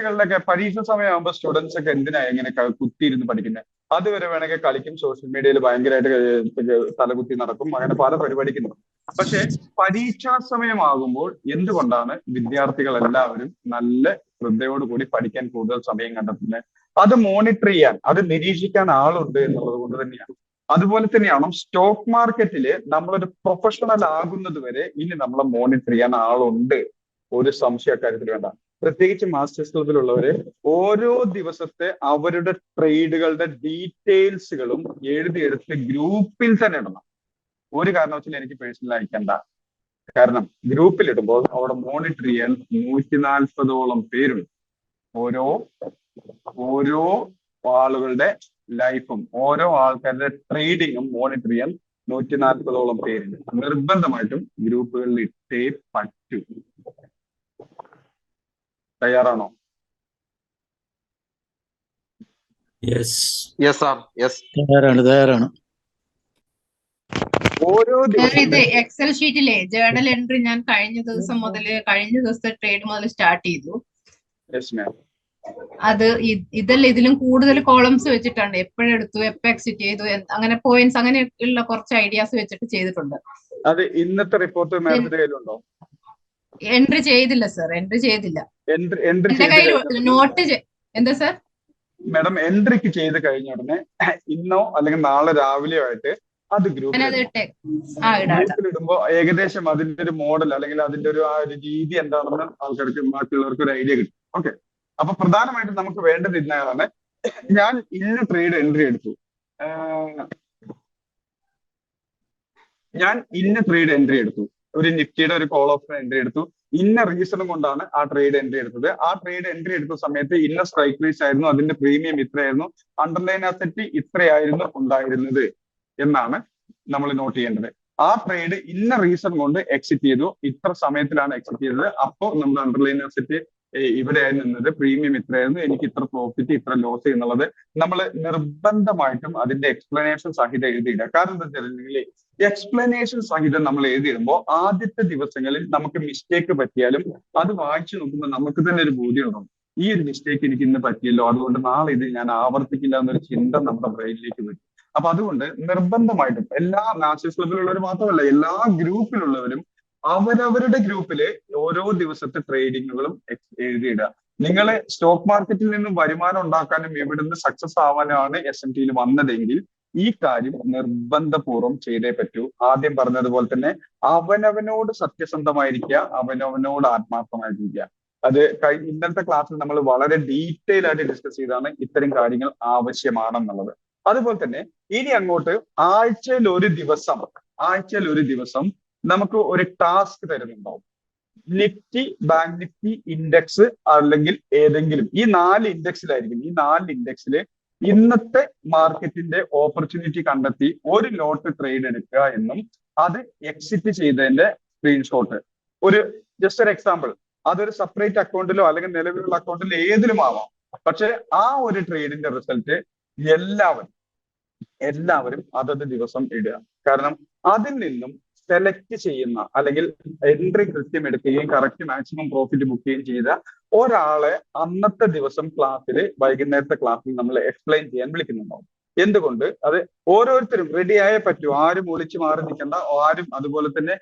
സമയമാകുമ്പോൾ സ്റ്റുഡൻസ് ഒക്കെ എന്തിനാ എങ്ങനെ കുത്തിയിരുന്ന് പഠിക്കുന്നത്? അതുവരെ വേണമെങ്കിൽ കളിക്കും, സോഷ്യൽ മീഡിയയിൽ ഭയങ്കരമായിട്ട് തലകുത്തി നടക്കും, അങ്ങനെ പല പരിപാടിക്കും നടക്കും. പക്ഷെ പരീക്ഷാ സമയമാകുമ്പോൾ എന്തുകൊണ്ടാണ് വിദ്യാർത്ഥികൾ എല്ലാവരും നല്ല ശ്രദ്ധയോടുകൂടി പഠിക്കാൻ കൂടുതൽ സമയം കണ്ടെത്തുന്നത്? അത് മോണിറ്റർ ചെയ്യാൻ, അത് നിരീക്ഷിക്കാൻ ആളുണ്ട് എന്നുള്ളത് കൊണ്ട് തന്നെയാണ്. അതുപോലെ തന്നെയാണ് സ്റ്റോക്ക് മാർക്കറ്റില് നമ്മളൊരു പ്രൊഫഷണൽ ആകുന്നത് വരെ ഇനി നമ്മളെ മോണിറ്റർ ചെയ്യാൻ ആളുണ്ട്. ഒരു സംശയ കാര്യത്തിൽ വേണ്ട. പ്രത്യേകിച്ച് മാസ്റ്റേഴ്സ് ക്ലബിലുള്ളവര് ഓരോ ദിവസത്തെ അവരുടെ ട്രേഡുകളുടെ ഡീറ്റെയിൽസുകളും എഴുതിയെടുത്ത് ഗ്രൂപ്പിൽ തന്നെ ഇടണം. ഒരു കാരണവശാലും എനിക്ക് പേഴ്സണൽ അയക്കണ്ട. കാരണം ഗ്രൂപ്പിൽ ഇടുമ്പോൾ അവിടെ മോണിറ്റർ ചെയ്യാൻ 140ഓളം പേരുണ്ട്. ഓരോ ആളുകളുടെ ലൈഫും ഓരോ ആൾക്കാരുടെ ട്രേഡിങ്ങും മോണിറ്റർ ചെയ്യാൻ 140ഓളം പേരുണ്ട്. നിർബന്ധമായിട്ടും ഗ്രൂപ്പുകളിൽ ഇട്ടേ പറ്റൂ. തയ്യാറാണോ? Yes sir, yes. തയ്യാറാണ്. ഓരോ ഇത് ദിവസം എക്സൽ ഷീറ്റിലെ ജേർണൽ എൻട്രി ഞാൻ കഴിഞ്ഞ ദിവസത്തെ ട്രേഡ് മുതൽ സ്റ്റാർട്ട് ചെയ്തു. Yes ma'am. അത് ഇതിലും കൂടുതൽ കോളംസ് വെച്ചിട്ടുണ്ട്. എപ്പോഴെടുത്തു, എപ്പോ എക്സിറ്റ് ചെയ്തു, അങ്ങനെ പോയിന്റ്സ്, അങ്ങനെയുള്ള കുറച്ച് ഐഡിയാസ് വെച്ചിട്ട് ചെയ്തിട്ടുണ്ട്. അത് ഇന്നത്തെ റിപ്പോർട്ട് മാഡത്തിന്റെ കയ്യിലുണ്ടോ? എൻട്രി ചെയ്തില്ല സർ, എൻട്രി ചെയ്തില്ല. എൻട്രി എന്റെ കയ്യിൽ നോട്ട് എന്താ സർ? മാഡം എൻട്രിക്ക് ചെയ്ത് കഴിഞ്ഞ ഉടനെ ഇന്നോ അല്ലെങ്കിൽ നാളെ രാവിലെയോ ആയിട്ട് അത് ഗ്രൂപ്പിലിടുമ്പോ ഏകദേശം അതിന്റെ ഒരു മോഡൽ അല്ലെങ്കിൽ അതിന്റെ ഒരു ആ ഒരു രീതി എന്താണെന്ന് ആൾക്കാർക്ക്, ബാക്കിയുള്ളവർക്ക് ഒരു ഐഡിയ കിട്ടും. ഓക്കെ. അപ്പൊ പ്രധാനമായിട്ടും നമുക്ക് വേണ്ടത് ഇന്നതാണ്. ഞാൻ ഇന്ന ട്രേഡ് എൻട്രി എടുത്തു, ഒരു നിഫ്റ്റിയുടെ ഒരു കോൾ ഓപ്ഷൻ എൻട്രി എടുത്തു. ഇന്ന റീസണും കൊണ്ടാണ് ആ ട്രേഡ് എൻട്രി എടുത്തത്. ആ ട്രേഡ് എൻട്രി എടുത്ത സമയത്ത് ഇന്ന സ്ട്രൈക്ക് പ്രൈസ് ആയിരുന്നു, അതിന്റെ പ്രീമിയം ഇത്രയായിരുന്നു, അണ്ടർലൈൻ അസറ്റ് ഇത്രയായിരുന്നു ഉണ്ടായിരുന്നത് എന്നാണ് നമ്മൾ നോട്ട് ചെയ്യേണ്ടത്. ആ ട്രേഡ് ഇന്ന റീസൺ കൊണ്ട് എക്സിറ്റ് ചെയ്തു, ഇത്ര സമയത്തിലാണ് എക്സിറ്റ് ചെയ്തത്, അപ്പോൾ നമ്മുടെ അണ്ടർലൈൻ അസറ്റ് ഇവിടെയായി നിന്നത്, പ്രീമിയം ഇത്രയായിരുന്നു, എനിക്ക് ഇത്ര പ്രോഫിറ്റ്, ഇത്ര ലോസ് എന്നുള്ളത് നമ്മൾ നിർബന്ധമായിട്ടും അതിന്റെ എക്സ്പ്ലനേഷൻ സഹിതം എഴുതിയിടുക. കാരണം എന്താ വെച്ചിട്ടുണ്ടെങ്കിൽ എക്സ്പ്ലനേഷൻ സഹിതം നമ്മൾ എഴുതിയിടുമ്പോൾ ആദ്യത്തെ ദിവസങ്ങളിൽ നമുക്ക് മിസ്റ്റേക്ക് പറ്റിയാലും അത് വായിച്ചു നോക്കുമ്പോൾ നമുക്ക് തന്നെ ഒരു ബോധ്യം ഉണ്ടാവും, ഈ ഒരു മിസ്റ്റേക്ക് എനിക്ക് ഇന്ന് പറ്റിയല്ലോ, അതുകൊണ്ട് നാളെ ഇത് ഞാൻ ആവർത്തിക്കില്ല എന്നൊരു ചിന്ത നമ്മുടെ ബ്രെയിനിലേക്ക് വരും. അപ്പൊ അതുകൊണ്ട് നിർബന്ധമായിട്ടും എല്ലാ മാസ്റ്റേഴ്സ് ക്ലബിലുള്ളവരും മാത്രമല്ല, എല്ലാ ഗ്രൂപ്പിലുള്ളവരും അവരവരുടെ ഗ്രൂപ്പില് ഓരോ ദിവസത്തെ ട്രേഡിങ്ങുകളും എഴുതിയിടുക. നിങ്ങളെ സ്റ്റോക്ക് മാർക്കറ്റിൽ നിന്നും വരുമാനം ഉണ്ടാക്കാനും ഇവിടുന്ന് സക്സസ് ആവാനാണ് SMT വന്നതെങ്കിൽ ഈ കാര്യം നിർബന്ധപൂർവ്വം ചെയ്തേ പറ്റൂ. ആദ്യം പറഞ്ഞതുപോലെ തന്നെ അവനവനോട് സത്യസന്ധമായിരിക്കുക, അവനവനോട് ആത്മാർത്ഥമായിരിക്കുക. അത് ഇന്നത്തെ ക്ലാസ്സിൽ നമ്മൾ വളരെ ഡീറ്റെയിൽ ആയിട്ട് ഡിസ്കസ് ചെയ്താണ് ഇത്തരം കാര്യങ്ങൾ ആവശ്യമാണെന്നുള്ളത്. അതുപോലെ തന്നെ ഇനി അങ്ങോട്ട് ആഴ്ചയിൽ ഒരു ദിവസം നമുക്ക് ഒരു ടാസ്ക് തരുന്നുണ്ടാവും. നിഫ്റ്റി, ബാങ്ക് നിഫ്റ്റി ഇൻഡെക്സ് അല്ലെങ്കിൽ ഏതെങ്കിലും ഈ 4 ഇൻഡെക്സിലായിരിക്കും. ഈ 4 ഇൻഡെക്സില് ഇന്നത്തെ മാർക്കറ്റിന്റെ ഓപ്പർച്യൂണിറ്റി കണ്ടെത്തി ഒരു ലോട്ട് ട്രേഡ് എടുക്കുക എന്നും അത് എക്സിറ്റ് ചെയ്തതിന്റെ സ്ക്രീൻഷോട്ട്, ജസ്റ്റ് ഒരു എക്സാമ്പിൾ, അതൊരു സെപ്പറേറ്റ് അക്കൗണ്ടിലോ അല്ലെങ്കിൽ നിലവിലുള്ള അക്കൗണ്ടിലോ ഏതിലും ആവാം. പക്ഷെ ആ ഒരു ട്രേഡിന്റെ റിസൾട്ട് എല്ലാവരും അതത് ദിവസം ഇടുക. കാരണം അതിൽ നിന്നും സെലക്ട് ചെയ്യുന്ന അല്ലെങ്കിൽ എൻട്രി കൃത്യം എടുക്കുകയും കറക്റ്റ് മാക്സിമം പ്രോഫിറ്റ് ബുക്ക് ചെയ്യുകയും ചെയ്ത ഒരാളെ അന്നത്തെ ദിവസം വൈകുന്നേരത്തെ ക്ലാസ്സിൽ നമ്മൾ എക്സ്പ്ലെയിൻ ചെയ്യാൻ വിളിക്കുന്നുണ്ടാവും. എന്തുകൊണ്ട്? അത് ഓരോരുത്തരും റെഡിയായേ പറ്റൂ. ആരും ഒളിച്ചു മാറി നിൽക്കേണ്ട. ആരും അതുപോലെ തന്നെ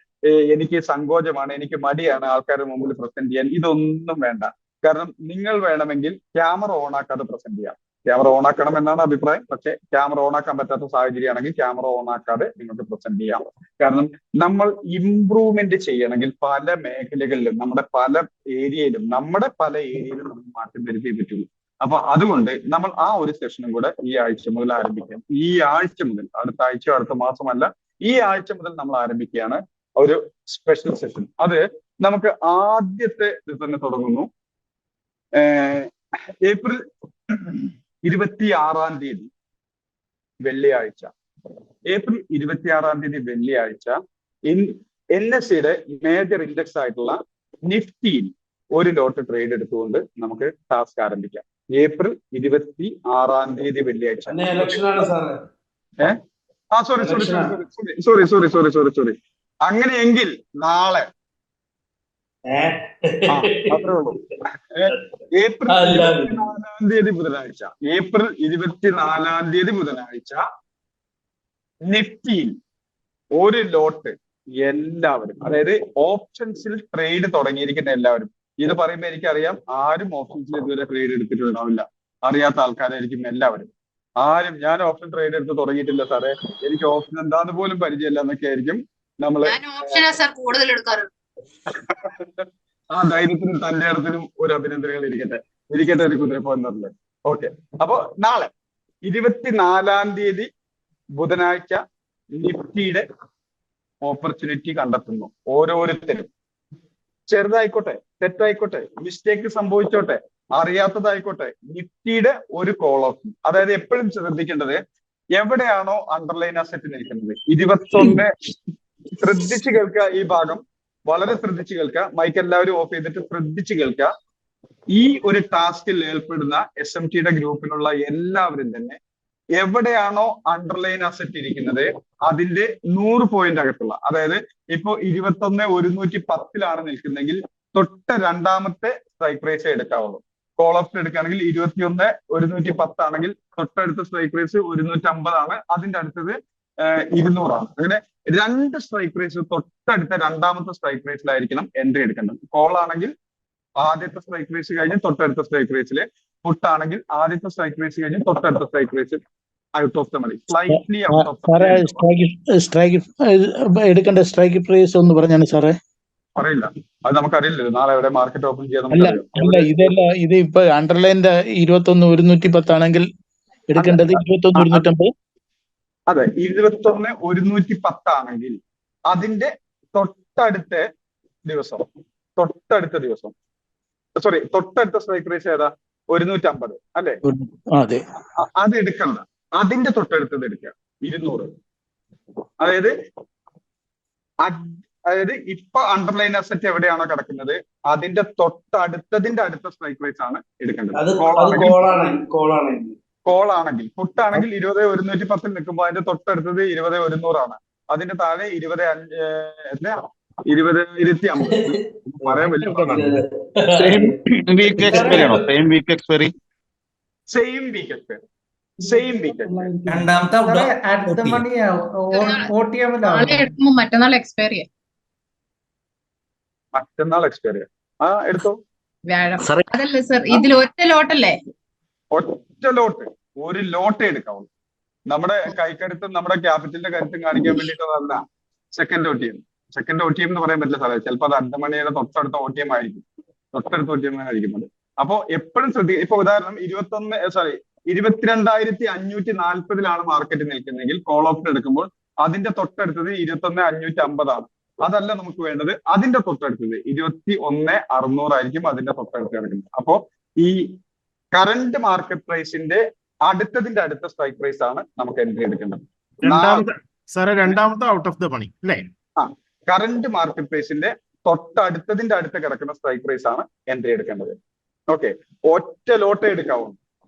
എനിക്ക് സങ്കോചമാണ്, എനിക്ക് മടിയാണ് ആൾക്കാരുടെ മുമ്പിൽ പ്രസന്റ് ചെയ്യാൻ, ഇതൊന്നും വേണ്ട. കാരണം നിങ്ങൾ വേണമെങ്കിൽ ക്യാമറ ഓൺ ആക്കാതെ പ്രസന്റ് ചെയ്യാം. ക്യാമറ ഓൺ ആക്കണം എന്നാണ് അഭിപ്രായം. പക്ഷെ ക്യാമറ ഓൺ ആക്കാൻ പറ്റാത്ത സാഹചര്യമാണെങ്കിൽ ക്യാമറ ഓൺ ആക്കാതെ നിങ്ങൾക്ക് പ്രസന്റ് ചെയ്യാം. കാരണം നമ്മൾ ഇംപ്രൂവ്മെന്റ് ചെയ്യണമെങ്കിൽ പല മേഖലകളിലും നമ്മുടെ പല ഏരിയയിലും നമുക്ക് മാറ്റം വരുത്തിയേ പറ്റുള്ളൂ. അപ്പൊ അതുകൊണ്ട് നമ്മൾ ആ ഒരു സെഷനും കൂടെ ഈ ആഴ്ച മുതൽ ആരംഭിക്കാം. ഈ ആഴ്ച മുതൽ, അടുത്ത ആഴ്ച അടുത്ത മാസമല്ല, ഈ ആഴ്ച മുതൽ നമ്മൾ ആരംഭിക്കുകയാണ് ഒരു സ്പെഷ്യൽ സെഷൻ. അത് നമുക്ക് ആദ്യത്തെ തന്നെ തുടങ്ങുന്നു. ഏപ്രിൽ 26-ാം തീയതി വെള്ളിയാഴ്ച, ഏപ്രിൽ 26-ാം തീയതി വെള്ളിയാഴ്ച NSEയുടെ മേജർ ഇൻഡെക്സ് ആയിട്ടുള്ള നിഫ്റ്റിയിൽ ഒരു ലോട്ട് ട്രേഡ് എടുത്തുകൊണ്ട് നമുക്ക് ടാസ്ക് ആരംഭിക്കാം. ഏപ്രിൽ 26-ാം തീയതി വെള്ളിയാഴ്ച. സോറി. അങ്ങനെയെങ്കിൽ നാളെ അത്രേ ഉള്ളൂ. ഏപ്രിൽ അല്ല. 24-ാം തീയതി ബുധനാഴ്ച, ഏപ്രിൽ 24-ാം തീയതി ബുധനാഴ്ച നിഫ്റ്റിയിൽ ഒരു ലോട്ട് എല്ലാവരും, അതായത് ഓപ്ഷൻസിൽ ട്രേഡ് തുടങ്ങിയിരിക്കുന്ന എല്ലാവരും, ഇത് പറയുമ്പോൾ എനിക്കറിയാം ആരും ഓപ്ഷൻസിൽ ഇതുവരെ ട്രേഡ് എടുത്തിട്ടുണ്ടാവില്ല, അറിയാത്ത ആൾക്കാരായിരിക്കും എല്ലാവരും. ആരും ഞാൻ ഓപ്ഷൻ ട്രേഡ് എടുത്ത് തുടങ്ങിയിട്ടില്ല സാറേ, എനിക്ക് ഓപ്ഷൻ എന്താന്ന് പോലും പരിചയമില്ല എന്നൊക്കെ ആയിരിക്കും നമ്മള്. ഞാൻ ഓപ്ഷനാ സാർ കൂടുതൽ എടുക്കാറുണ്ട്. ആ ധൈര്യത്തിനും തന്റെ ഇടത്തിനും ഒരു അഭിനന്ദനങ്ങൾ ഇരിക്കട്ടെ ഒരു കുതിരപ്പോന്നുള്ളത്. ഓക്കെ, അപ്പൊ നാളെ 24-ാം തീയതി ബുധനാഴ്ച നിഫ്റ്റിയുടെ ഓപ്പർച്യൂണിറ്റി കണ്ടെത്തുന്നു. ഓരോരുത്തരും ചെറുതായിക്കോട്ടെ, തെറ്റായിക്കോട്ടെ, മിസ്റ്റേക്ക് സംഭവിച്ചോട്ടെ, അറിയാത്തതായിക്കോട്ടെ, നിഫ്റ്റിയുടെ ഒരു കോൾ ഓപ്ഷൻ. അതായത് എപ്പോഴും ശ്രദ്ധിക്കേണ്ടത് എവിടെയാണോ അണ്ടർലൈൻ അസറ്റ് നിൽക്കുന്നത് 21, ശ്രദ്ധിച്ചു കേൾക്കുക, ഈ ഭാഗം വളരെ ശ്രദ്ധിച്ചു കേൾക്കുക, മൈക്ക് എല്ലാവരും ഓഫ് ചെയ്തിട്ട് ശ്രദ്ധിച്ചു കേൾക്കുക. ഈ ഒരു ടാസ്കിൽ ഏർപ്പെടുന്ന SMTയുടെ ഗ്രൂപ്പിലുള്ള എല്ലാവരും തന്നെ എവിടെയാണോ അണ്ടർലൈൻ അസറ്റ് ഇരിക്കുന്നത് അതിന്റെ 100 പോയിന്റ് അകത്തുള്ള, അതായത് ഇപ്പോ 21,110 നിൽക്കുന്നെങ്കിൽ തൊട്ട് രണ്ടാമത്തെ സ്ട്രൈക്ക് പ്രൈസ് എടുക്കാവുള്ളൂ. കോൾ ഓപ്ഷൻ എടുക്കുകയാണെങ്കിൽ 21,110 ആണെങ്കിൽ തൊട്ടടുത്ത സ്ട്രൈക്ക് പ്രൈസ് 150 അതിന്റെ അടുത്തത് 200 അങ്ങനെ 2 സ്ട്രൈക്ക് പ്രൈസ് തൊട്ടടുത്ത രണ്ടാമത്തെ സ്ട്രൈക്ക് പ്രൈസിലായിരിക്കണം എൻട്രി എടുക്കേണ്ടത്. കോൾ ആണെങ്കിൽ ആദ്യത്തെ സ്ട്രൈക്ക് പ്രൈസ് കഴിഞ്ഞ് തൊട്ടടുത്ത സ്ട്രൈക്ക് പ്രൈസില്, പുട്ട് ആണെങ്കിൽ ആദ്യത്തെ സ്ട്രൈക്ക് പ്രൈസ് കഴിഞ്ഞ് തൊട്ടടുത്ത സ്ട്രൈക്ക് പ്രൈസിൽ out of the money, slightly out of strike എടുക്കേണ്ട സ്ട്രൈക്ക് പ്രൈസ് ഒന്ന് പറഞ്ഞാണ് സാറേ. പറയില്ല, അത് നമുക്കറിയില്ലല്ലോ. നാളെ എവിടെ മാർക്കറ്റ് ഓപ്പൺ ചെയ്യാൻ അല്ല ഇതല്ല, ഇത് ഇപ്പൊ അണ്ടർലൈൻ്റെ 21,110 ആണെങ്കിൽ എടുക്കേണ്ടത് 21,150. അതെ, 21,110 ആണെങ്കിൽ അതിന്റെ തൊട്ടടുത്ത ദിവസം സോറി തൊട്ടടുത്ത സ്ട്രൈക്ക് പ്രൈസ് ഏതാ? 150 അല്ലെ? അതെ, അത് എടുക്കണ്ട, അതിന്റെ തൊട്ടടുത്തത് എടുക്കുക 200. അതായത് ഇപ്പൊ അണ്ടർലൈൻ അസറ്റ് എവിടെയാണോ കിടക്കുന്നത് അതിന്റെ തൊട്ടടുത്തതിന്റെ അടുത്ത സ്ട്രൈക്ക് പ്രൈസ് ആണ് എടുക്കേണ്ടത്. കോൾ ആണെങ്കിൽ, പുട്ടാണെങ്കിൽ 20,110 നിൽക്കുമ്പോൾ അതിന്റെ തൊട്ടടുത്തത് 20,100 അതിന്റെ താഴെ 20,250 പറയാൻ വലിയ സെയിം വീക്ക് എക്സ്പയറി ആണോ? Same week expiry. രണ്ടാമത്തെ അടുത്ത നാളെ എടുക്കുമ്പോ മറ്റന്നാൾ എക്സ്പയർ ചെയ്യാം. മറ്റന്നാൾ എക്സ്പയറി എടുത്തോ. വ്യാഴം അതല്ലേ സർ, ഇതിൽ ഒറ്റ ലോട്ടല്ലേ? ഒറ്റ ലോട്ട്, ഒരു ലോട്ടേ എടുക്കാവുള്ളൂ. നമ്മുടെ കൈക്കരുത്തും നമ്മുടെ ക്യാപിറ്റലിന്റെ കരുത്തും കാണിക്കാൻ വേണ്ടിയിട്ടതല്ല സെക്കൻഡ് OTM. സെക്കൻഡ് OTM എന്ന് പറയാൻ പറ്റില്ല സാറേ, ചിലപ്പോൾ അത് അണ്ടമണിയുടെ തൊട്ടടുത്ത OTM ആയിരിക്കും, ആയിരിക്കുന്നത്. അപ്പോ എപ്പോഴും ശ്രദ്ധിക്കുക. ഇപ്പൊ ഉദാഹരണം 22,540 മാർക്കറ്റ് നിൽക്കുന്നെങ്കിൽ കോൾ ഓപ്ഷൻ എടുക്കുമ്പോൾ അതിന്റെ തൊട്ടടുത്തത് 21,550 അതല്ല നമുക്ക് വേണ്ടത്, അതിന്റെ തൊട്ടടുത്തത് 21,600 ആയിരിക്കും അതിന്റെ തൊട്ടടുത്ത് കിടക്കുന്നത്. അപ്പോ ഈ കറന്റ് മാർക്കറ്റ് പ്രൈസിന്റെ അടുത്തതിന്റെ അടുത്ത സ്ട്രൈക്ക് പ്രൈസ് ആണ് നമുക്ക് എൻട്രി എടുക്കേണ്ടത്. രണ്ടാമത്തെ ഔട്ട് ഓഫ് ദ മണി അല്ലേ? കറന്റ് മാർക്കറ്റ് പ്രൈസിന്റെ തൊട്ടടുത്തതിന്റെ അടുത്ത് കിടക്കുന്ന സ്ട്രൈക്ക് പ്രൈസ് ആണ് എൻട്രി എടുക്കേണ്ടത്. ഓക്കെ, ഒറ്റ ലോട്ടേ എടുക്കാവുള്ളൂ.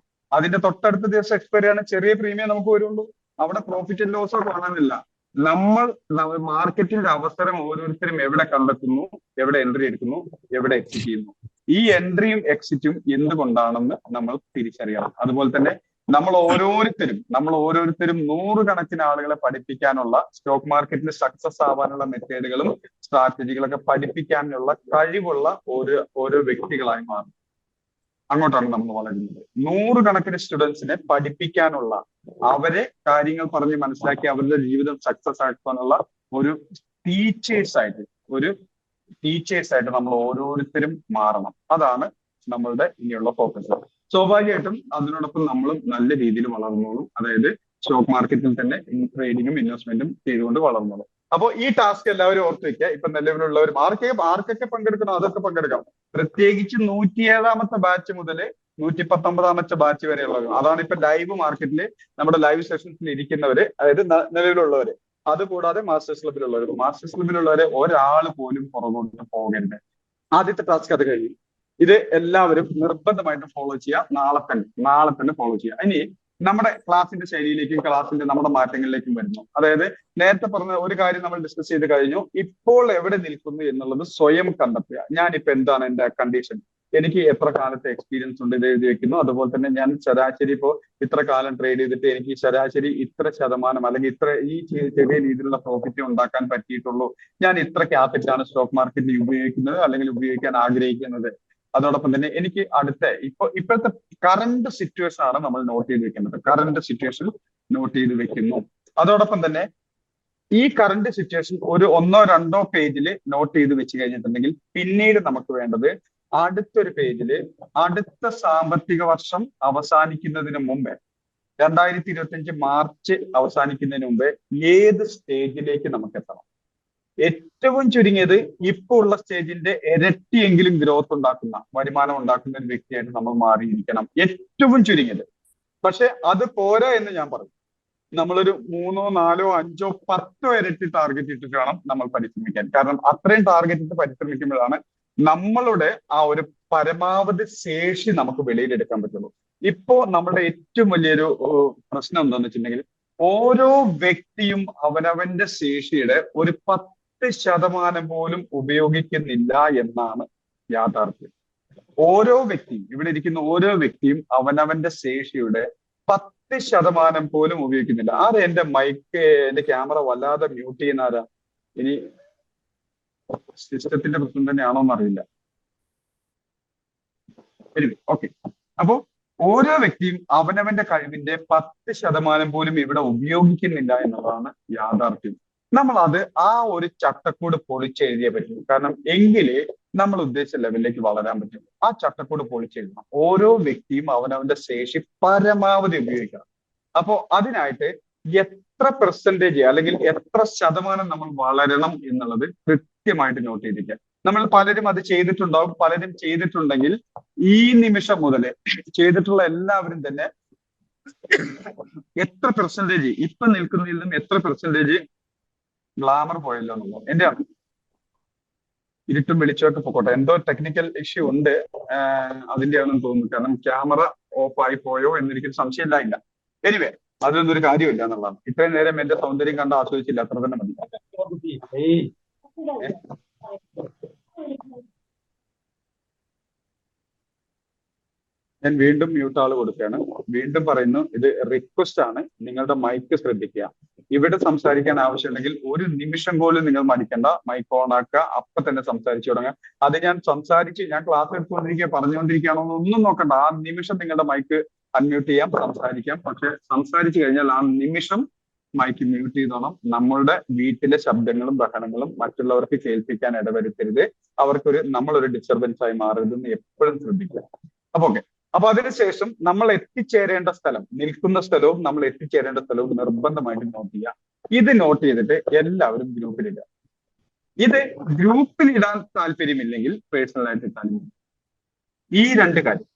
അതിന്റെ തൊട്ടടുത്ത ദിവസം എക്സ്പയറി ആണ്, ചെറിയ പ്രീമിയം നമുക്ക് വരുള്ളൂ. അവിടെ പ്രോഫിറ്റ് ആൻഡ് ലോസോ കാണാനില്ല. നമ്മൾ മാർക്കറ്റിന്റെ അവസരം ഓരോരുത്തരും എവിടെ കണ്ടെത്തുന്നു, എവിടെ എൻട്രി എടുക്കുന്നു, എവിടെ എക്സിറ്റ് ചെയ്യുന്നു. ഈ എൻട്രിയും എക്സിറ്റും എന്തുകൊണ്ടാണെന്ന് നമ്മൾ തിരിച്ചറിയണം. അതുപോലെ തന്നെ നമ്മൾ ഓരോരുത്തരും 100 കണക്കിന് ആളുകളെ പഠിപ്പിക്കാനുള്ള, സ്റ്റോക്ക് മാർക്കറ്റിൽ സക്സസ് ആവാനുള്ള മെത്തേഡുകളും സ്ട്രാറ്റജികളൊക്കെ പഠിപ്പിക്കാനുള്ള കഴിവുള്ള ഓരോ വ്യക്തികളായി മാറും. അങ്ങോട്ടാണ് നമ്മൾ വളരുന്നത്. 100 കണക്കിന് സ്റ്റുഡൻസിനെ പഠിപ്പിക്കാനുള്ള, അവരെ കാര്യങ്ങൾ പറഞ്ഞ് മനസ്സിലാക്കി അവരുടെ ജീവിതം സക്സസ് ആക്കാനുള്ള ഒരു ടീച്ചേഴ്സ് ആയിട്ട് നമ്മൾ ഓരോരുത്തരും മാറണം. അതാണ് നമ്മളുടെ ഇനിയുള്ള ഫോക്കസ്. സ്വാഭാവികമായിട്ടും അതിനോടൊപ്പം നമ്മളും നല്ല രീതിയിൽ വളർന്നോളും. അതായത് സ്റ്റോക്ക് മാർക്കറ്റിൽ തന്നെ ട്രേഡിങ്ങും ഇൻവെസ്റ്റ്മെന്റും ചെയ്തുകൊണ്ട് വളർന്നോളും. അപ്പോൾ ഈ ടാസ്ക് എല്ലാവരും ഓർത്ത് വെക്കുക. ഇപ്പൊ നിലവിലുള്ളവർ ആർക്കൊക്കെ പങ്കെടുക്കണോ അതൊക്കെ പങ്കെടുക്കാം. പ്രത്യേകിച്ച് 107ാമത്തെ ബാച്ച് മുതൽ 119ാമത്തെ ബാച്ച് വരെയുള്ളവർ, അതാണ് ഇപ്പൊ ലൈവ് മാർക്കറ്റിൽ നമ്മുടെ ലൈവ് സെഷൻസിൽ ഇരിക്കുന്നവര്, അതായത് നിലവിലുള്ളവര്. അതുകൂടാതെ മാസ്റ്റേഴ്സ് ക്ലബിലുള്ളവരെ ഒരാൾ പോലും പുറകോട്ട് പോകരുത്. ആദ്യത്തെ ടാസ്ക് അത് കഴിയും. ഇത് എല്ലാവരും നിർബന്ധമായിട്ട് ഫോളോ ചെയ്യുക. നാളെ തന്നെ ഫോളോ ചെയ്യുക. ഇനി നമ്മുടെ ക്ലാസിന്റെ ശൈലിയിലേക്കും ക്ലാസിന്റെ നമ്മുടെ മാറ്റങ്ങളിലേക്കും വരുന്നു. അതായത് നേരത്തെ പറഞ്ഞ ഒരു കാര്യം നമ്മൾ ഡിസ്കസ് ചെയ്ത് കഴിഞ്ഞു. ഇപ്പോൾ എവിടെ നിൽക്കുന്നു എന്നുള്ളത് സ്വയം കണ്ടെത്തുക. ഞാനിപ്പോ എന്താണ് എന്റെ കണ്ടീഷൻ, എനിക്ക് എത്ര കാലത്തെ എക്സ്പീരിയൻസ് ഉണ്ട്, ഇത് എഴുതി വെക്കുന്നു. അതുപോലെ തന്നെ ഞാൻ ശരാശരി ഇപ്പോ ഇത്ര കാലം ട്രേഡ് ചെയ്തിട്ട് എനിക്ക് ശരാശരി ഇത്ര ശതമാനം അല്ലെങ്കിൽ ഇത്ര ഈ ചെറിയ രീതിയിലുള്ള പ്രോഫിറ്റ് ഉണ്ടാക്കാൻ പറ്റിയിട്ടുള്ളൂ, ഞാൻ ഇത്ര ക്യാപിറ്റലാണ് സ്റ്റോക്ക് മാർക്കറ്റിൽ ഉപയോഗിക്കുന്നത് അല്ലെങ്കിൽ ഉപയോഗിക്കാൻ ആഗ്രഹിക്കുന്നത്. അതോടൊപ്പം തന്നെ എനിക്ക് ഇപ്പോഴത്തെ കറണ്ട് സിറ്റുവേഷൻ ആണ് നമ്മൾ നോട്ട് ചെയ്ത് വെക്കേണ്ടത്. കറണ്ട് സിറ്റുവേഷൻ നോട്ട് ചെയ്ത് വെക്കുന്നു. അതോടൊപ്പം തന്നെ ഈ കറണ്ട് സിറ്റുവേഷൻ ഒരു 1-2 പേജിൽ നോട്ട് ചെയ്ത് വെച്ച് കഴിഞ്ഞിട്ടുണ്ടെങ്കിൽ പിന്നീട് നമുക്ക് വേണ്ടത് അടുത്തൊരു പേജില് അടുത്ത സാമ്പത്തിക വർഷം അവസാനിക്കുന്നതിന് മുമ്പേ 2025 മാർച്ച് അവസാനിക്കുന്നതിന് മുമ്പേ ഏത് സ്റ്റേജിലേക്ക് നമുക്ക് എത്തണം. ഏറ്റവും ചുരുങ്ങിയത് ഇപ്പോൾ ഉള്ള സ്റ്റേജിന്റെ ഇരട്ടിയെങ്കിലും ഗ്രോത്ത് ഉണ്ടാക്കുന്ന, വരുമാനം ഉണ്ടാക്കുന്ന ഒരു വ്യക്തിയായിട്ട് നമ്മൾ മാറിയിരിക്കണം, ഏറ്റവും ചുരുങ്ങിയത്. പക്ഷെ അത് പോരാ എന്ന് ഞാൻ പറയും. നമ്മളൊരു 3, 4, 5, 10 ഇരട്ടി ടാർഗറ്റ് ഇട്ടിട്ട് വേണം നമ്മൾ പരിശ്രമിക്കാൻ. കാരണം അത്രയും ടാർഗറ്റ് ഇട്ട് പരിശ്രമിക്കുമ്പോഴാണ് നമ്മളുടെ ആ ഒരു പരമാവധി ശേഷി നമുക്ക് വെളിയിലെടുക്കാൻ പറ്റുള്ളൂ. ഇപ്പോ നമ്മുടെ ഏറ്റവും വലിയൊരു പ്രശ്നം എന്താണെന്ന് വെച്ചിട്ടുണ്ടെങ്കിൽ ഓരോ വ്യക്തിയും അവനവന്റെ ശേഷിയുടെ ഒരു 10% പോലും ഉപയോഗിക്കുന്നില്ല എന്നാണ് യാഥാർത്ഥ്യം. ഓരോ വ്യക്തിയും, ഇവിടെ ഇരിക്കുന്ന ഓരോ വ്യക്തിയും അവനവന്റെ ശേഷിയുടെ 10% പോലും ഉപയോഗിക്കുന്നില്ല. ആരാ എന്റെ എന്റെ ക്യാമറ വല്ലാതെ മ്യൂട്ട് ചെയ്യുന്ന ആരാ? ഇനി സിസ്റ്റത്തിന്റെ പ്രശ്നം തന്നെയാണോ എന്നറിയില്ല. ഓക്കെ. അപ്പോ ഓരോ വ്യക്തിയും അവനവന്റെ കഴിവിന്റെ 10% പോലും ഇവിടെ ഉപയോഗിക്കുന്നില്ല എന്നുള്ളതാണ് യാഥാർത്ഥ്യം. നമ്മൾ അത് ആ ഒരു ചട്ടക്കൂട് പൊളിച്ചെഴുതിയേ പറ്റും. കാരണം എങ്കിലേ നമ്മൾ ഉദ്ദേശിച്ച ലെവലിലേക്ക് വളരാൻ പറ്റും. ആ ചട്ടക്കൂട് പൊളിച്ചെഴുതണം. ഓരോ വ്യക്തിയും അവനവന്റെ ശേഷി പരമാവധി ഉപയോഗിക്കണം. അപ്പോ അതിനായിട്ട് എത്ര പെർസെന്റേജ് അല്ലെങ്കിൽ എത്ര ശതമാനം നമ്മൾ വളരണം എന്നുള്ളത് കൃത്യമായിട്ട് നോട്ട് ചെയ്തിരിക്കുക. നമ്മൾ പലരും അത് ചെയ്തിട്ടുണ്ടാവും. പലരും ചെയ്തിട്ടുണ്ടെങ്കിൽ ഈ നിമിഷം മുതൽ ചെയ്തിട്ടുള്ള എല്ലാവരും തന്നെ എത്ര പെർസെന്റേജ് ഇപ്പൊ നിൽക്കുന്നതിൽ നിന്നും എത്ര പെർസെന്റേജ് ഗ്ലാമർ പോയല്ലോ എന്നുള്ളത് എന്റെ ആണ്. ഇരുട്ടും വെളിച്ചമൊക്കെ പൊക്കോട്ടെ, എന്തോ ടെക്നിക്കൽ ഇഷ്യൂ ഉണ്ട്, അതിന്റെയാണെന്ന് തോന്നുന്നു. കാരണം ക്യാമറ ഓഫ് ആയി പോയോ എന്നെനിക്കൊരു സംശയം ഇല്ല. എനിവേ, അതൊന്നും ഒരു കാര്യമില്ല എന്നുള്ളതാണ്. ഇത്രയും നേരം എന്റെ സൗന്ദര്യം കണ്ട് ആസ്വദിച്ചില്ല, അത്ര തന്നെ മതി. ഞാൻ വീണ്ടും മ്യൂട്ട് ആള് കൊടുക്കുകയാണ്. വീണ്ടും പറയുന്നു, ഇത് റിക്വസ്റ്റ് ആണ്, നിങ്ങളുടെ മൈക്ക് ശ്രദ്ധിക്കുക. ഇവിടെ സംസാരിക്കാൻ ആവശ്യമുണ്ടെങ്കിൽ ഒരു നിമിഷം പോലും നിങ്ങൾ മടിക്കണ്ട, മൈക്ക് ഓൺ ആക്കുക, അപ്പൊ തന്നെ സംസാരിച്ചു തുടങ്ങുക. അത് ഞാൻ ക്ലാസ് എടുത്തുകൊണ്ടിരിക്കുക പറഞ്ഞുകൊണ്ടിരിക്കുകയാണോ എന്നൊന്നും നോക്കണ്ട. ആ നിമിഷം നിങ്ങളുടെ മൈക്ക് അൺമ്യൂട്ട് ചെയ്യാം, സംസാരിക്കാം. പക്ഷെ സംസാരിച്ചു കഴിഞ്ഞാൽ ആ നിമിഷം മൈക്ക് മ്യൂട്ട് ചെയ്തോണം. നമ്മളുടെ വീട്ടിലെ ശബ്ദങ്ങളും ബഹളങ്ങളും മറ്റുള്ളവർക്ക് കേൾപ്പിക്കാൻ ഇടവരുത്തരുത്. നമ്മളൊരു ഡിസ്റ്റർബൻസ് ആയി മാറരുതെന്ന് എപ്പോഴും ശ്രദ്ധിക്കുക. അപ്പൊ അതിനുശേഷം നമ്മൾ എത്തിച്ചേരേണ്ട സ്ഥലം, നിൽക്കുന്ന സ്ഥലവും നമ്മൾ എത്തിച്ചേരേണ്ട സ്ഥലവും നിർബന്ധമായിട്ട് നോട്ട് ചെയ്യുക. ഇത് നോട്ട് ചെയ്തിട്ട് എല്ലാവരും ഗ്രൂപ്പിലിടുക. ഇത് ഗ്രൂപ്പിലിടാൻ താല്പര്യമില്ലെങ്കിൽ പേഴ്സണലായിട്ട് ഇട്ടാലും മതി. ഈ 2 കാര്യം,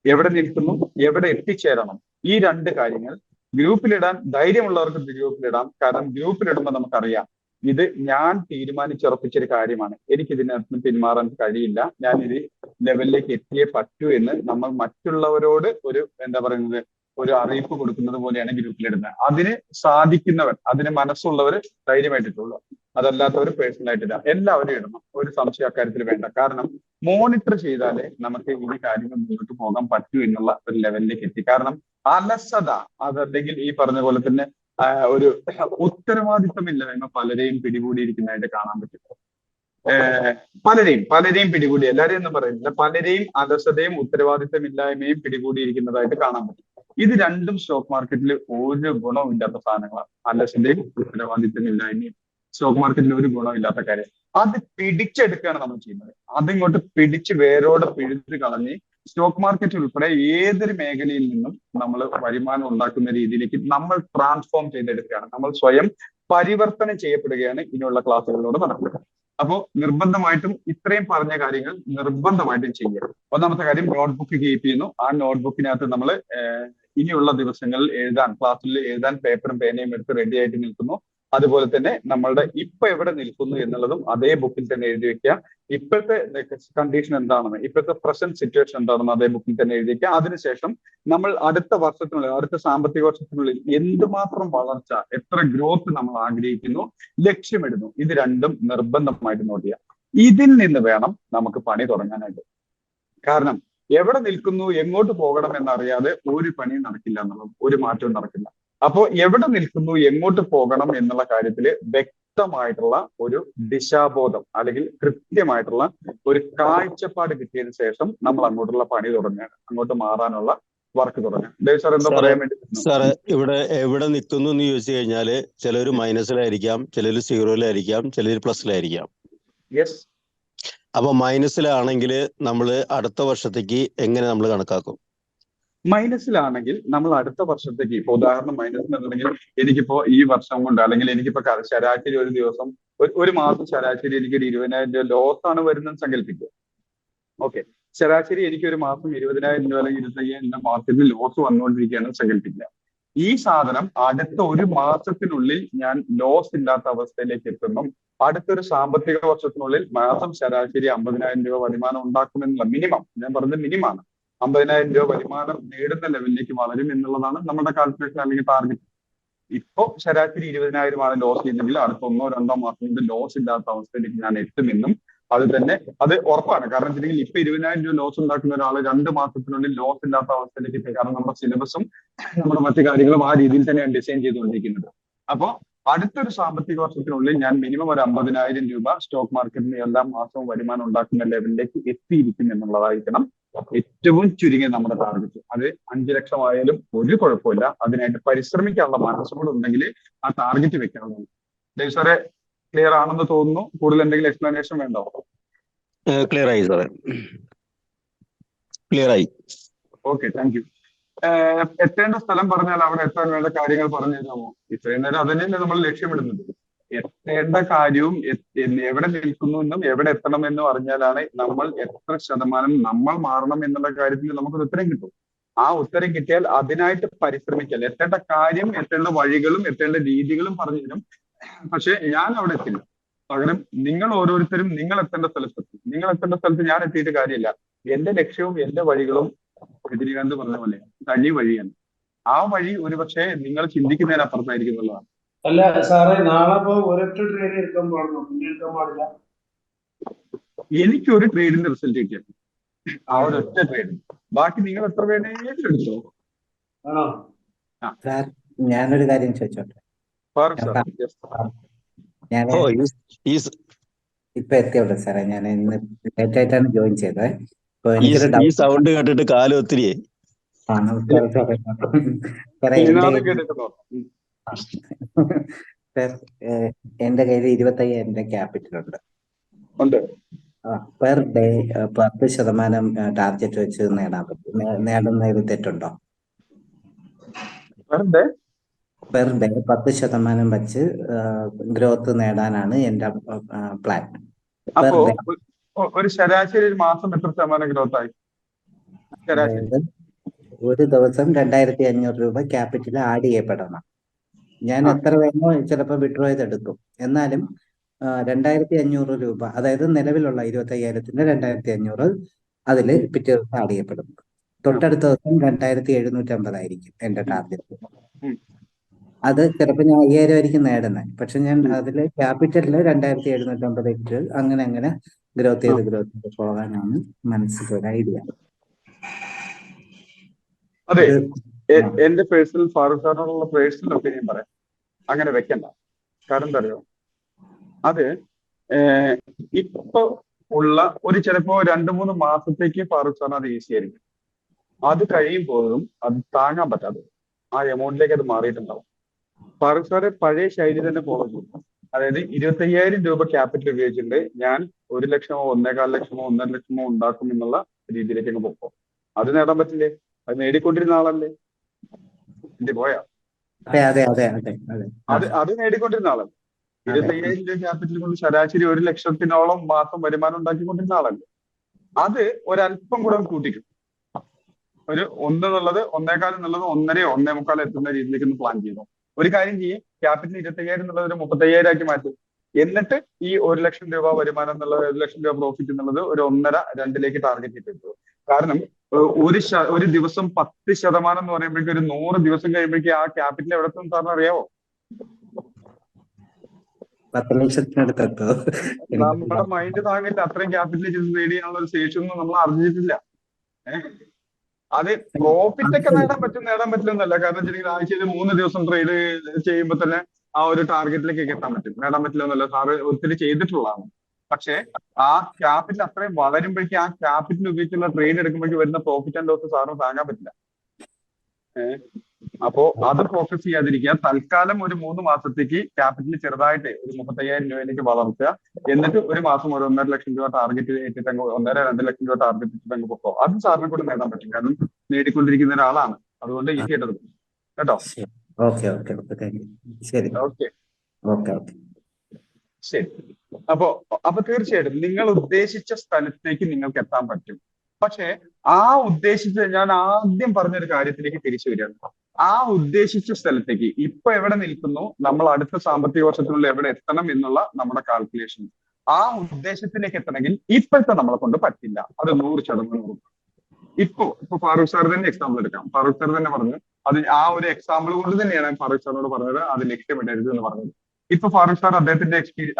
എവിടെ നിൽക്കുന്നു, എവിടെ എത്തിച്ചേരണം, ഈ 2 കാര്യങ്ങൾ ഗ്രൂപ്പിലിടാൻ ധൈര്യമുള്ളവർക്ക് ഗ്രൂപ്പിലിടാം. കാരണം ഗ്രൂപ്പിലിടുമ്പോൾ നമുക്കറിയാം ഇത് ഞാൻ തീരുമാനിച്ചുറപ്പിച്ചൊരു കാര്യമാണ്, എനിക്ക് ഇതിനകത്ത് പിന്മാറാൻ കഴിയില്ല, ഞാൻ ഇത് ലെവലിലേക്ക് എത്തിയേ പറ്റൂ എന്ന് നമ്മൾ മറ്റുള്ളവരോട് ഒരു അറിയിപ്പ് കൊടുക്കുന്നത് പോലെയാണ് ഗ്രൂപ്പിലിടുന്നത്. അതിന് സാധിക്കുന്നവർ, അതിന് മനസ്സുള്ളവർ ധൈര്യമായിട്ടിട്ടുള്ളൂ. അതല്ലാത്തവർ പേഴ്സണലായിട്ട് ഇടാം. എല്ലാവരും ഇടണം, ഒരു സംശയം അക്കാര്യത്തിൽ വേണ്ട. കാരണം മോണിറ്റർ ചെയ്താലേ നമുക്ക് ഈ കാര്യങ്ങൾ മുന്നോട്ട് പോകാൻ പറ്റൂ എന്നുള്ള ഒരു ലെവലിലേക്ക് എത്തി. കാരണം അലസത, അതല്ലെങ്കിൽ ഈ പറഞ്ഞ പോലെ തന്നെ ഒരു ഉത്തരവാദിത്തമില്ലായ്മ പലരെയും പിടികൂടിയിരിക്കുന്നതായിട്ട് കാണാൻ പറ്റും. പലരെയും പിടികൂടി, എല്ലാവരെയും ഒന്നും പറയുന്നില്ല, പലരെയും അലസതയും ഉത്തരവാദിത്തമില്ലായ്മയും പിടികൂടിയിരിക്കുന്നതായിട്ട് കാണാൻ പറ്റും. ഇത് രണ്ടും സ്റ്റോക്ക് മാർക്കറ്റിൽ ഒരു ഗുണവും ഇല്ലാത്ത സാധനങ്ങളാണ്. അലസതയും ഉത്തരവാദിത്തമില്ലായ്മയും സ്റ്റോക്ക് മാർക്കറ്റിൽ ഒരു ഗുണമില്ലാത്ത കാര്യം. അത് പിടിച്ചെടുക്കുകയാണ് നമ്മൾ ചെയ്യുന്നത്. അതിങ്ങോട്ട് പിടിച്ച് വേരോടെ പിഴുത് കളഞ്ഞ് സ്റ്റോക്ക് മാർക്കറ്റ് ഉൾപ്പെടെ ഏതൊരു മേഖലയിൽ നിന്നും നമ്മൾ വരുമാനം ഉണ്ടാക്കുന്ന രീതിയിലേക്ക് നമ്മൾ ട്രാൻസ്ഫോം ചെയ്തെടുക്കുകയാണ്. നമ്മൾ സ്വയം പരിവർത്തനം ചെയ്യപ്പെടുകയാണ് ഇനിയുള്ള ക്ലാസ്സുകളിലൂടെ നടക്കുക. അപ്പോൾ നിർബന്ധമായിട്ടും ഇത്രയും പറഞ്ഞ കാര്യങ്ങൾ നിർബന്ധമായിട്ടും ചെയ്യുക. ഒന്നാമത്തെ കാര്യം, നോട്ട്ബുക്ക് കീപ്പ് ചെയ്യുന്നു. ആ നോട്ട്ബുക്കിനകത്ത് നമ്മൾ ഇനിയുള്ള ദിവസങ്ങളിൽ ക്ലാസ്സിൽ എഴുതാൻ പേപ്പറും പേനയും എടുത്ത് റെഡി ആയിട്ട് നിൽക്കുന്നു. അതുപോലെ തന്നെ നമ്മളുടെ ഇപ്പൊ എവിടെ നിൽക്കുന്നു എന്നുള്ളതും അതേ ബുക്കിൽ തന്നെ എഴുതി വെക്കുക. ഇപ്പോഴത്തെ കണ്ടീഷൻ എന്താണെന്ന്, ഇപ്പോഴത്തെ പ്രസന്റ് സിറ്റുവേഷൻ എന്താണെന്ന് അതേ ബുക്കിൽ തന്നെ എഴുതി വെക്കുക. അതിനുശേഷം നമ്മൾ അടുത്ത വർഷത്തിനുള്ളിൽ, അടുത്ത സാമ്പത്തിക വർഷത്തിനുള്ളിൽ എന്തുമാത്രം വളർച്ച, എത്ര ഗ്രോത്ത് നമ്മൾ ആഗ്രഹിക്കുന്നു, ലക്ഷ്യമിടുന്നു, ഇത് രണ്ടും നിർബന്ധമായിട്ട് നോട്ട് ചെയ്യുക. ഇതിൽ നിന്ന് വേണം നമുക്ക് പണി തുടങ്ങാനായിട്ട്. കാരണം എവിടെ നിൽക്കുന്നു, എങ്ങോട്ട് പോകണം എന്നറിയാതെ ഒരു പണിയും നടക്കില്ല എന്നുള്ളത്, ഒരു മാറ്റവും നടക്കില്ല. അപ്പോ എവിടെ നിൽക്കുന്നു, എങ്ങോട്ട് പോകണം എന്നുള്ള കാര്യത്തിൽ വ്യക്തമായിട്ടുള്ള ഒരു ദിശാബോധം അല്ലെങ്കിൽ കൃത്യമായിട്ടുള്ള ഒരു കാഴ്ചപ്പാട് കിട്ടിയതിനു ശേഷം നമ്മൾ അങ്ങോട്ടുള്ള പണി തുടങ്ങുകയാണ്, അങ്ങോട്ട് മാറാനുള്ള വർക്ക് തുടങ്ങുക. ദേവ് സാർ എന്താ പറയാൻ വേണ്ടി? സാറ് ഇവിടെ എവിടെ നിൽക്കുന്നു എന്ന് ചോദിച്ചു കഴിഞ്ഞാല് ചിലർ മൈനസിലായിരിക്കാം, ചിലർ സീറോയിലായിരിക്കാം, ചിലർ പ്ലസിലായിരിക്കാം. യെസ്. അപ്പൊ മൈനസിലാണെങ്കിൽ നമ്മൾ അടുത്ത വർഷത്തേക്ക് എങ്ങനെ നമ്മൾ കണക്കാക്കും? മൈനസിലാണെങ്കിൽ നമ്മൾ അടുത്ത വർഷത്തേക്ക്, ഇപ്പൊ ഉദാഹരണം മൈനസിലുണ്ടെങ്കിൽ എനിക്കിപ്പോ ഈ വർഷം കൊണ്ട്, അല്ലെങ്കിൽ എനിക്കിപ്പോ ശരാശരി ഒരു ദിവസം, ഒരു മാസം ശരാശരി എനിക്ക് ഒരു 20,000 രൂപ ലോസ് ആണ് വരുന്നത് സങ്കല്പിക്കുക. ഓക്കെ, ശരാശരി എനിക്ക് ഒരു മാസം 20,000 രൂപ അല്ലെങ്കിൽ 25,000 രൂപ മാസത്തിൽ ലോസ് വന്നുകൊണ്ടിരിക്കുകയാണെന്ന് സങ്കല്പിക്കുക. ഈ സാധനം അടുത്ത ഒരു മാസത്തിനുള്ളിൽ ഞാൻ ലോസ് ഇല്ലാത്ത അവസ്ഥയിലേക്ക് എത്തുമ്പം അടുത്തൊരു സാമ്പത്തിക വർഷത്തിനുള്ളിൽ മാസം ശരാശരി 50,000 രൂപ വരുമാനം ഉണ്ടാക്കുമെന്നുള്ള മിനിമം, ഞാൻ പറഞ്ഞത് മിനിമമാണ്, 50,000 രൂപ വരുമാനം നേടുന്ന ലെവലിലേക്ക് വളരും എന്നുള്ളതാണ് നമ്മുടെ കാൽക്കുലേഷൻ അല്ലെങ്കിൽ ടാർഗറ്റ്. ഇപ്പോ ശരാശരി 20,000 ലോസ് ചെയ്യുന്നെങ്കിൽ അടുത്ത 1-2 മാസം കൊണ്ട് ലോസ് ഇല്ലാത്ത അവസ്ഥയിലേക്ക് ഞാൻ എത്തുമെന്നും അത് ഉറപ്പാണ്. കാരണം വെച്ചിട്ടുണ്ടെങ്കിൽ ഇപ്പൊ 20,000 രൂപ ലോസ് ഉണ്ടാക്കുന്ന ഒരാൾ 2 മാസത്തിനുള്ളിൽ ലോസ് ഇല്ലാത്ത അവസ്ഥയിലേക്ക് എത്തും. കാരണം നമ്മുടെ സിലബസും നമ്മുടെ മറ്റു കാര്യങ്ങളും ആ രീതിയിൽ തന്നെയാണ് ഡിസൈൻ ചെയ്തുകൊണ്ടിരിക്കുന്നത്. അപ്പോ അടുത്തൊരു സാമ്പത്തിക വർഷത്തിനുള്ളിൽ ഞാൻ മിനിമം ഒരു 50,000 രൂപ സ്റ്റോക്ക് മാർക്കറ്റിന് എല്ലാ മാസവും വരുമാനം ഉണ്ടാക്കുന്ന ലെവലിലേക്ക് എത്തിയിരിക്കും എന്നുള്ളതായിരിക്കണം ഏറ്റവും ചുരുങ്ങിയ നമ്മുടെ ടാർഗറ്റ്. അത് 5 ലക്ഷം ആയാലും ഒരു കുഴപ്പമില്ല, അതിനായിട്ട് പരിശ്രമിക്കാനുള്ള മനസ്സുകൂടെ ഉണ്ടെങ്കിൽ ആ ടാർഗറ്റ് വെക്കാവുന്നതാണ്. ദേവ് സാറെ ക്ലിയർ ആണെന്ന് തോന്നുന്നു. കൂടുതൽ എന്തെങ്കിലും എക്സ്പ്ലനേഷൻ വേണ്ടോ? ക്ലിയർ ആയി സാറേ, ക്ലിയർ ആയി. Okay, thank you. എത്തേണ്ട സ്ഥലം പറഞ്ഞാൽ അവിടെ എത്താൻ വേണ്ട കാര്യങ്ങൾ പറഞ്ഞു തരാമോ? ഇത്രയും നേരം അതന്നെയല്ലേ നമ്മൾ ലക്ഷ്യമിടുന്നത്. എത്തേണ്ട കാര്യവും എവിടെ നിൽക്കുന്നു എന്നും എവിടെ എത്തണമെന്നും അറിഞ്ഞാലാണ് നമ്മൾ എത്ര ശതമാനം നമ്മൾ മാറണം എന്നുള്ള കാര്യത്തിൽ നമുക്കൊരു ഉത്തരം കിട്ടും. ആ ഉത്തരം കിട്ടിയാൽ അതിനായിട്ട് പരിശ്രമിക്കൽ. എത്തേണ്ട കാര്യം, എത്തേണ്ട വഴികളും എത്തേണ്ട രീതികളും പറഞ്ഞു തരും. പക്ഷെ ഞാൻ അവിടെ എത്തില്ല. പകരം നിങ്ങൾ ഓരോരുത്തരും നിങ്ങൾ എത്തേണ്ട സ്ഥലത്തെത്തും. നിങ്ങൾ എത്തേണ്ട സ്ഥലത്ത് ഞാൻ എത്തിയിട്ട് കാര്യമില്ല. എന്റെ ലക്ഷ്യവും എന്റെ വഴികളും രജനീകാന്ത് പറഞ്ഞ പോലെ തനി വഴിയാണ്. ആ വഴി ഒരുപക്ഷെ നിങ്ങൾ ചിന്തിക്കുന്നതിനപ്പുറത്തായിരിക്കും എന്നുള്ളതാണ്. അല്ല സാറേ, നാളെ ഒരൊറ്റ ട്രേഡ് എടുക്കാൻ പാടുള്ളൂ, പിന്നെ എടുക്കാൻ പാടില്ല? എനിക്കൊരു ട്രേഡിന്റെ റിസൾട്ട് കിട്ടിയത് ആ ഒരൊറ്റ ട്രേഡ്. ബാക്കി നിങ്ങൾ എത്ര വേണേലും എടുത്തോ. ആണോ? സാർ, ഞാനൊരു കാര്യം ചോദിച്ചോട്ടെ? ഞാൻ ഇപ്പൊ എത്തിയോട്ടെ സാറേ. ഞാൻ ഇന്ന് ലേറ്റ് ആയിട്ടാണ് ജോയിൻ ചെയ്തത്. അപ്പൊ എനിക്കൊരു ഈ സൗണ്ട് കേട്ടിട്ട് കാലം ഒത്തിരി എന്റെ കയ്യിൽ 25,000 ക്യാപിറ്റൽ ഉണ്ട്. പെർ ഡേ 10% ടാർഗറ്റ് വെച്ച് നേടാൻ പറ്റും. നേടുന്നതിൽ തെറ്റുണ്ടോ? പെർ ഡേ 10% വെച്ച് ഗ്രോത്ത് നേടാനാണ് എന്റെ പ്ലാൻ. അപ്പോ ഒരു ശരാശരി ഒരു മാസം എത്ര ശതമാനം ഗ്രോത്ത് ആയി? ഒരു ദിവസം 2,500 രൂപ ക്യാപിറ്റൽ ആഡ് ചെയ്യപ്പെടണം. ഞാൻ എത്ര വേണോ ചിലപ്പോൾ വിഡ്രോ ചെയ്തെടുക്കും. എന്നാലും 2,500 രൂപ, അതായത് നിലവിലുള്ള 25,000ന്റെ 2,500 അതില് പിറ്റേ ദിവസം ആഡ് ചെയ്യപ്പെടും. തൊട്ടടുത്ത ദിവസം 2,750 ആയിരിക്കും എന്റെ ടാർഗറ്റ്. അത് ചിലപ്പോൾ ഞാൻ 5,000 ആയിരിക്കും നേടുന്നത്. പക്ഷെ ഞാൻ അതില് ക്യാപിറ്റലില് 2,750 ഇട്ട് അങ്ങനെ ഗ്രോത്ത് ചെയ്ത് പോകാനാണ് മനസ്സിലൊരു ഐഡിയ. അതെ, എന്റെ പേഴ്സണൽ ഫാറൂഖ് സാറിനോടുള്ള പേഴ്സണൽ ഒപ്പീനിയൻ പറയാം. അങ്ങനെ വെക്കണ്ട. കാരണം എന്താ അറിയോ, അത് ഇപ്പൊ ഉള്ള ഒരു ചിലപ്പോ 2-3 മാസത്തേക്ക് ഫാറൂഖ് സാറിന് അത് ഈസി ആയിരിക്കും. അത് കഴിയുമ്പോഴും അത് താങ്ങാൻ പറ്റാതെ ആ എമൗണ്ടിലേക്ക് അത് മാറിയിട്ടുണ്ടാവും. ഫാറൂഖ് സാറ് പഴയ ശൈലി തന്നെ ഫോളോ ചെയ്യും. അതായത് 25,000 രൂപ ക്യാപിറ്റൽ ഉപയോഗിച്ചിട്ടുണ്ട് ഞാൻ 1 ലക്ഷമോ 1.25 ലക്ഷമോ 1.5 ലക്ഷമോ ഉണ്ടാക്കും എന്നുള്ള രീതിയിലേക്ക് അങ്ങ് പോകും. അത് നേടാൻ പറ്റില്ലേ? അത് നേടിക്കൊണ്ടിരുന്ന ആളല്ലേ? പോയാ അത് നേടിക്കൊണ്ടിരുന്ന ആളല്ലേ? 25,000 രൂപ ക്യാപിറ്റൽ കൊണ്ട് ശരാശരി 1 ലക്ഷത്തിനോളം മാസം വരുമാനം ഉണ്ടാക്കിക്കൊണ്ടിരുന്ന ആളല്ലേ? അത് ഒരല്പം കൂടെ കൂട്ടിക്കും. ഒരു 1 എന്നുള്ളത് 1.25 എന്നുള്ളത് 1.5 1.25 എത്തുന്ന രീതിയിലേക്ക് ഒന്ന് പ്ലാൻ ചെയ്തു. ഒരു കാര്യം ചെയ്യേ, ക്യാപിറ്റൽ 25,000 എന്നുള്ളത് ഒരു 30,000 ആക്കി മാറ്റും. എന്നിട്ട് ഈ 1 ലക്ഷം രൂപ വരുമാനം എന്നുള്ളത്, 1 ലക്ഷം രൂപ പ്രോഫിറ്റ് എന്നുള്ളത് ഒരു 1.5-2 ടാർഗറ്റ് ചെയ്തിട്ടു. കാരണം ഒരു ദിവസം 10% എന്ന് പറയുമ്പോഴേക്കും ഒരു 100 ദിവസം കഴിയുമ്പോഴേക്കും ആ ക്യാപിറ്റൽ എവിടെ എത്തും സാറിന് അറിയാവോ? 10 ലക്ഷത്തിനടുത്തെത്തോ? നമ്മുടെ മൈൻഡ് താങ്ങില്ല. അത്രയും ക്യാപിറ്റൽ ട്രേഡ് ചെയ്യാനുള്ള ഒരു ശേഷിയൊന്നും നമ്മൾ അറിഞ്ഞിട്ടില്ല. അത് പ്രോഫിറ്റ് ഒക്കെ നേടാൻ പറ്റില്ലെന്നല്ല. കാരണം വെച്ചിട്ടുണ്ടെങ്കിൽ ആഴ്ചയിൽ 3 ദിവസം ട്രേഡ് ചെയ്യുമ്പോൾ തന്നെ ആ ഒരു ടാർഗറ്റിലേക്ക് എത്താൻ പറ്റും. നേടാൻ പറ്റില്ലെന്നല്ല, സാറ് ഒത്തിരി ചെയ്തിട്ടുള്ളതാണ്. പക്ഷെ ആ ക്യാപിറ്റൽ അത്രയും വളരുമ്പോഴേക്കും ആ ക്യാപിറ്റൽ ഉപയോഗിച്ചുള്ള ട്രേഡ് എടുക്കുമ്പോഴേക്കും വരുന്ന പ്രോഫിറ്റ് ആൻഡ് ലോസ് സാറിന് താങ്ങാൻ പറ്റില്ല. അപ്പോ അത് ഫോക്കസ് ചെയ്യാതിരിക്കുക. തൽക്കാലം ഒരു 3 മാസത്തേക്ക് ക്യാപിറ്റൽ ചെറുതായിട്ട് ഒരു 35,000 രൂപയിലേക്ക് വളർത്തുക. എന്നിട്ട് ഒരു മാസം ഒരു 1.5 ലക്ഷം രൂപ ടാർഗറ്റ് ഇട്ടിട്ട് 1.5-2 ലക്ഷം രൂപ ടാർഗറ്റ് ഇട്ടിട്ട് അങ്ങ് പൊക്കോ. അത് സാറിനെ കൂടെ നേടാൻ പറ്റും. കാരണം നേടിക്കൊണ്ടിരിക്കുന്ന ഒരാളാണ്. അതുകൊണ്ട് ഈസി ആയിട്ട് എടുക്കും കേട്ടോ. Okay okay okay thank you. ശരി ഓക്കെ ഓക്കെ ഓക്കെ ശരി. അപ്പൊ തീർച്ചയായിട്ടും നിങ്ങൾ ഉദ്ദേശിച്ച സ്ഥലത്തേക്ക് നിങ്ങൾക്ക് എത്താൻ പറ്റും. പക്ഷെ ആ ഉദ്ദേശിച്ച, ഞാൻ ആദ്യം പറഞ്ഞൊരു കാര്യത്തിലേക്ക് തിരിച്ചു വരികയാണ്. ആ ഉദ്ദേശിച്ച സ്ഥലത്തേക്ക് ഇപ്പൊ എവിടെ നിൽക്കുന്നു, നമ്മൾ അടുത്ത സാമ്പത്തിക വർഷത്തിനുള്ളിൽ എവിടെ എത്തണം എന്നുള്ള നമ്മുടെ കാൽക്കുലേഷൻ, ആ ഉദ്ദേശത്തിലേക്ക് എത്തണമെങ്കിൽ ഇപ്പോഴത്തെ നമ്മളെ കൊണ്ട് പറ്റില്ല. അത് 100%. ഇപ്പൊ ഫാറൂഖ് സാർ തന്നെ എക്സാമ്പിൾ എടുക്കാം. ഫാറൂഖ് സാർ തന്നെ പറഞ്ഞു, അത് ആ ഒരു എക്സാമ്പിൾ കൊണ്ട് തന്നെയാണ് ഫാറൂഖ് സാറിനോട് പറഞ്ഞത് അത് ലക്ഷ്യമിടരുത് എന്ന് പറഞ്ഞത്. ഇപ്പൊ ഫാറൂഖ് സാർ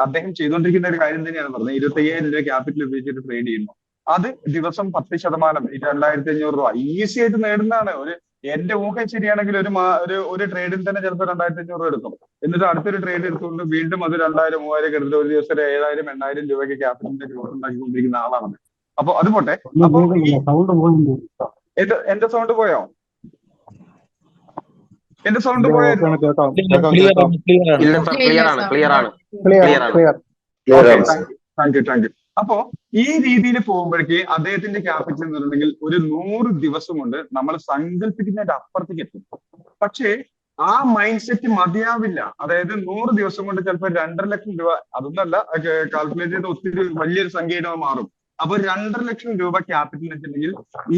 അദ്ദേഹം ചെയ്തുകൊണ്ടിരിക്കുന്ന ഒരു കാര്യം തന്നെയാണ് പറഞ്ഞത്. 25,000 രൂപ ക്യാപിറ്റൽ ഉപയോഗിച്ചിട്ട് ട്രേഡ് ചെയ്യുന്നു. അത് ദിവസം 10%, 2,500 രൂപ ഈസി ആയിട്ട് നേടുന്നതാണ്. എന്റെ ഊഹം ശരിയാണെങ്കിൽ ഒരു ട്രേഡിൽ തന്നെ ചിലപ്പോൾ 2,500 രൂപ എടുക്കും. എന്നിട്ട് അടുത്തൊരു ട്രേഡ് എടുത്തുകൊണ്ട് വീണ്ടും അത് 2,000, 3,000 എടുത്തിട്ട് ഒരു ദിവസം 7,000, 8,000 രൂപയ്ക്ക് ക്യാപിറ്റലിന്റെ ഗ്രോത്ത് ഉണ്ടാക്കിക്കൊണ്ടിരിക്കുന്ന ആളാണ്. അപ്പൊ അത് പോട്ടെ. അപ്പൊ എന്റെ സൗണ്ട് പോയോ? എന്റെ സൗണ്ട് പോയോ? Thank you. അപ്പോ ഈ രീതിയിൽ പോകുമ്പോഴേക്ക് അദ്ദേഹത്തിന്റെ ക്യാപിറ്റൽ എന്ന് പറഞ്ഞിട്ടുണ്ടെങ്കിൽ ഒരു 100 ദിവസം കൊണ്ട് നമ്മൾ സങ്കല്പിക്കുന്നതിന്റെ അപ്പുറത്തേക്ക് എത്തും. പക്ഷേ ആ മൈൻഡ് സെറ്റ് മതിയാവില്ല. അതായത് 100 ദിവസം കൊണ്ട് ചിലപ്പോൾ 2.5 ലക്ഷം രൂപ, അതൊന്നല്ല കാൽക്കുലേറ്റ് ചെയ്ത് ഒത്തിരി വലിയൊരു സംഖ്യയായിട്ട് മാറും. അപ്പൊ 2.5 ലക്ഷം രൂപ ക്യാപിറ്റൽ വെച്ചിട്ടുണ്ടെങ്കിൽ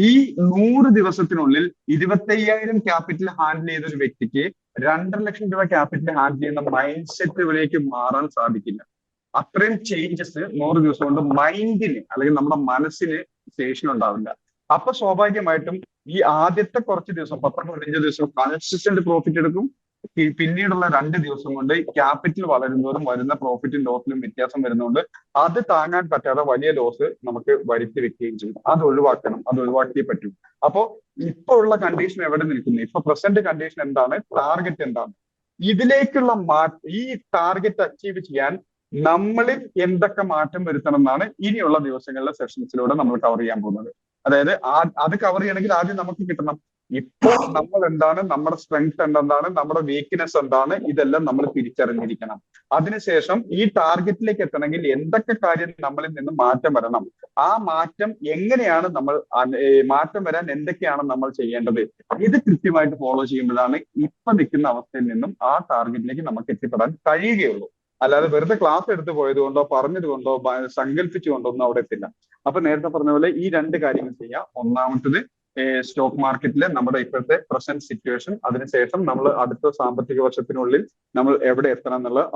ഈ 100 ദിവസത്തിനുള്ളിൽ 25,000 ക്യാപിറ്റൽ ഹാൻഡിൽ ചെയ്ത ഒരു വ്യക്തിക്ക് 2.5 ലക്ഷം രൂപ ക്യാപിറ്റൽ ഹാൻഡിൽ ചെയ്യുന്ന മൈൻഡ് സെറ്റുകളിലേക്ക് മാറാൻ സാധിക്കില്ല. അത്രയും ചേഞ്ചസ് 100 ദിവസം കൊണ്ട് മൈൻഡിന് അല്ലെങ്കിൽ നമ്മുടെ മനസ്സിന് ശേഷി ഉണ്ടാവില്ല. അപ്പൊ സ്വാഭാവികമായിട്ടും ഈ ആദ്യത്തെ കുറച്ച് ദിവസം 10-15 ദിവസം കൺസിസ്റ്റന്റ് പ്രോഫിറ്റ് എടുക്കും. പിന്നീടുള്ള 2 ദിവസം കൊണ്ട് ക്യാപിറ്റൽ വളരുന്നതോറും വരുന്ന പ്രോഫിറ്റും ലോസിലും വ്യത്യാസം വരുന്നതുകൊണ്ട് അത് താങ്ങാൻ പറ്റാതെ വലിയ ലോസ് നമുക്ക് വരുത്തി വെക്കുകയും ചെയ്യും. അത് ഒഴിവാക്കിയേ പറ്റൂ. അപ്പോ ഇപ്പൊ ഉള്ള കണ്ടീഷൻ എവിടെ നിൽക്കുന്നു, ഇപ്പൊ പ്രസന്റ് കണ്ടീഷൻ എന്താണ്, ടാർഗറ്റ് എന്താണ്, ഇതിലേക്കുള്ള ഈ ടാർഗറ്റ് അച്ചീവ് ചെയ്യാൻ നമ്മളിൽ എന്തൊക്കെ മാറ്റം വരുത്തണം എന്നാണ് ഇനിയുള്ള ദിവസങ്ങളിലെ സെഷൻസിലൂടെ നമ്മൾ കവർ ചെയ്യാൻ പോകുന്നത്. അതായത് അത് കവർ ചെയ്യണമെങ്കിൽ ആദ്യം നമുക്ക് കിട്ടണം ഇപ്പോൾ നമ്മൾ എന്താണ്, നമ്മുടെ സ്ട്രെങ്ത് എന്താണ്, നമ്മുടെ വീക്ക്നെസ് എന്താണ്, ഇതെല്ലാം നമ്മൾ തിരിച്ചറിഞ്ഞിരിക്കണം. അതിനുശേഷം ഈ ടാർഗറ്റിലേക്ക് എത്തണമെങ്കിൽ എന്തൊക്കെ കാര്യം നമ്മളിൽ നിന്ന് മാറ്റം വരണം, ആ മാറ്റം എങ്ങനെയാണ് മാറ്റം വരാൻ എന്തൊക്കെയാണ് നമ്മൾ ചെയ്യേണ്ടത്, ഇത് കൃത്യമായിട്ട് ഫോളോ ചെയ്യുമ്പോഴാണ് ഇപ്പൊ നിൽക്കുന്ന അവസ്ഥയിൽ നിന്നും ആ ടാർഗറ്റിലേക്ക് നമുക്ക് എത്തിപ്പെടാൻ കഴിയുകയുള്ളൂ. അല്ലാതെ വെറുതെ ക്ലാസ് എടുത്തു പോയത് കൊണ്ടോ പറഞ്ഞത് കൊണ്ടോ സങ്കല്പിച്ചുകൊണ്ടോ ഒന്നും അവിടെ എത്തില്ല. അപ്പൊ നേരത്തെ പറഞ്ഞ പോലെ ഈ 2 കാര്യങ്ങൾ ചെയ്യാം. ഒന്നാമത്തത് സ്റ്റോക്ക് മാർക്കറ്റിലെ നമ്മുടെ ഇപ്പോഴത്തെ പ്രസന്റ് സിറ്റുവേഷൻ, അതിനുശേഷം നമ്മൾ അടുത്ത സാമ്പത്തിക വർഷത്തിനുള്ളിൽ നമ്മൾ എവിടെ എത്തണം എന്നുള്ളത്.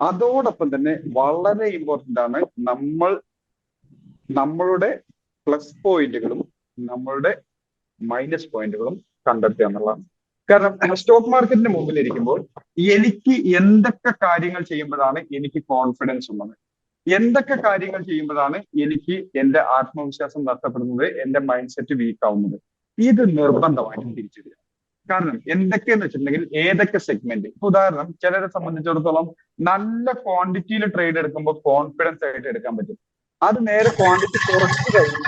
അതോടൊപ്പം തന്നെ വളരെ ഇമ്പോർട്ടന്റ് ആണ് നമ്മളുടെ പ്ലസ് പോയിന്റുകളും നമ്മളുടെ മൈനസ് പോയിന്റുകളും കണ്ടെത്തുക എന്നുള്ളതാണ്. കാരണം സ്റ്റോക്ക് മാർക്കറ്റിന്റെ മുമ്പിൽ ഇരിക്കുമ്പോൾ എനിക്ക് എന്തൊക്കെ കാര്യങ്ങൾ ചെയ്യുമ്പോഴാണ് എനിക്ക് കോൺഫിഡൻസ് ഉള്ളത്, എന്തൊക്കെ കാര്യങ്ങൾ ചെയ്യുമ്പോഴാണ് എനിക്ക് എന്റെ ആത്മവിശ്വാസം നഷ്ടപ്പെടുന്നത്, എന്റെ മൈൻഡ് സെറ്റ് വീക്ക് ആവുന്നത്, ഇത് നിർബന്ധമായിട്ടും തിരിച്ചറിയുക. കാരണം എന്തൊക്കെയെന്ന് വെച്ചിട്ടുണ്ടെങ്കിൽ ഏതൊക്കെ സെഗ്മെന്റ്, ഉദാഹരണം ചിലരെ സംബന്ധിച്ചിടത്തോളം നല്ല ക്വാണ്ടിറ്റിയിൽ ട്രേഡ് എടുക്കുമ്പോൾ കോൺഫിഡൻസ് ആയിട്ട് എടുക്കാൻ പറ്റും. അത് നേരെ ക്വാണ്ടിറ്റി കുറച്ച് കഴിഞ്ഞു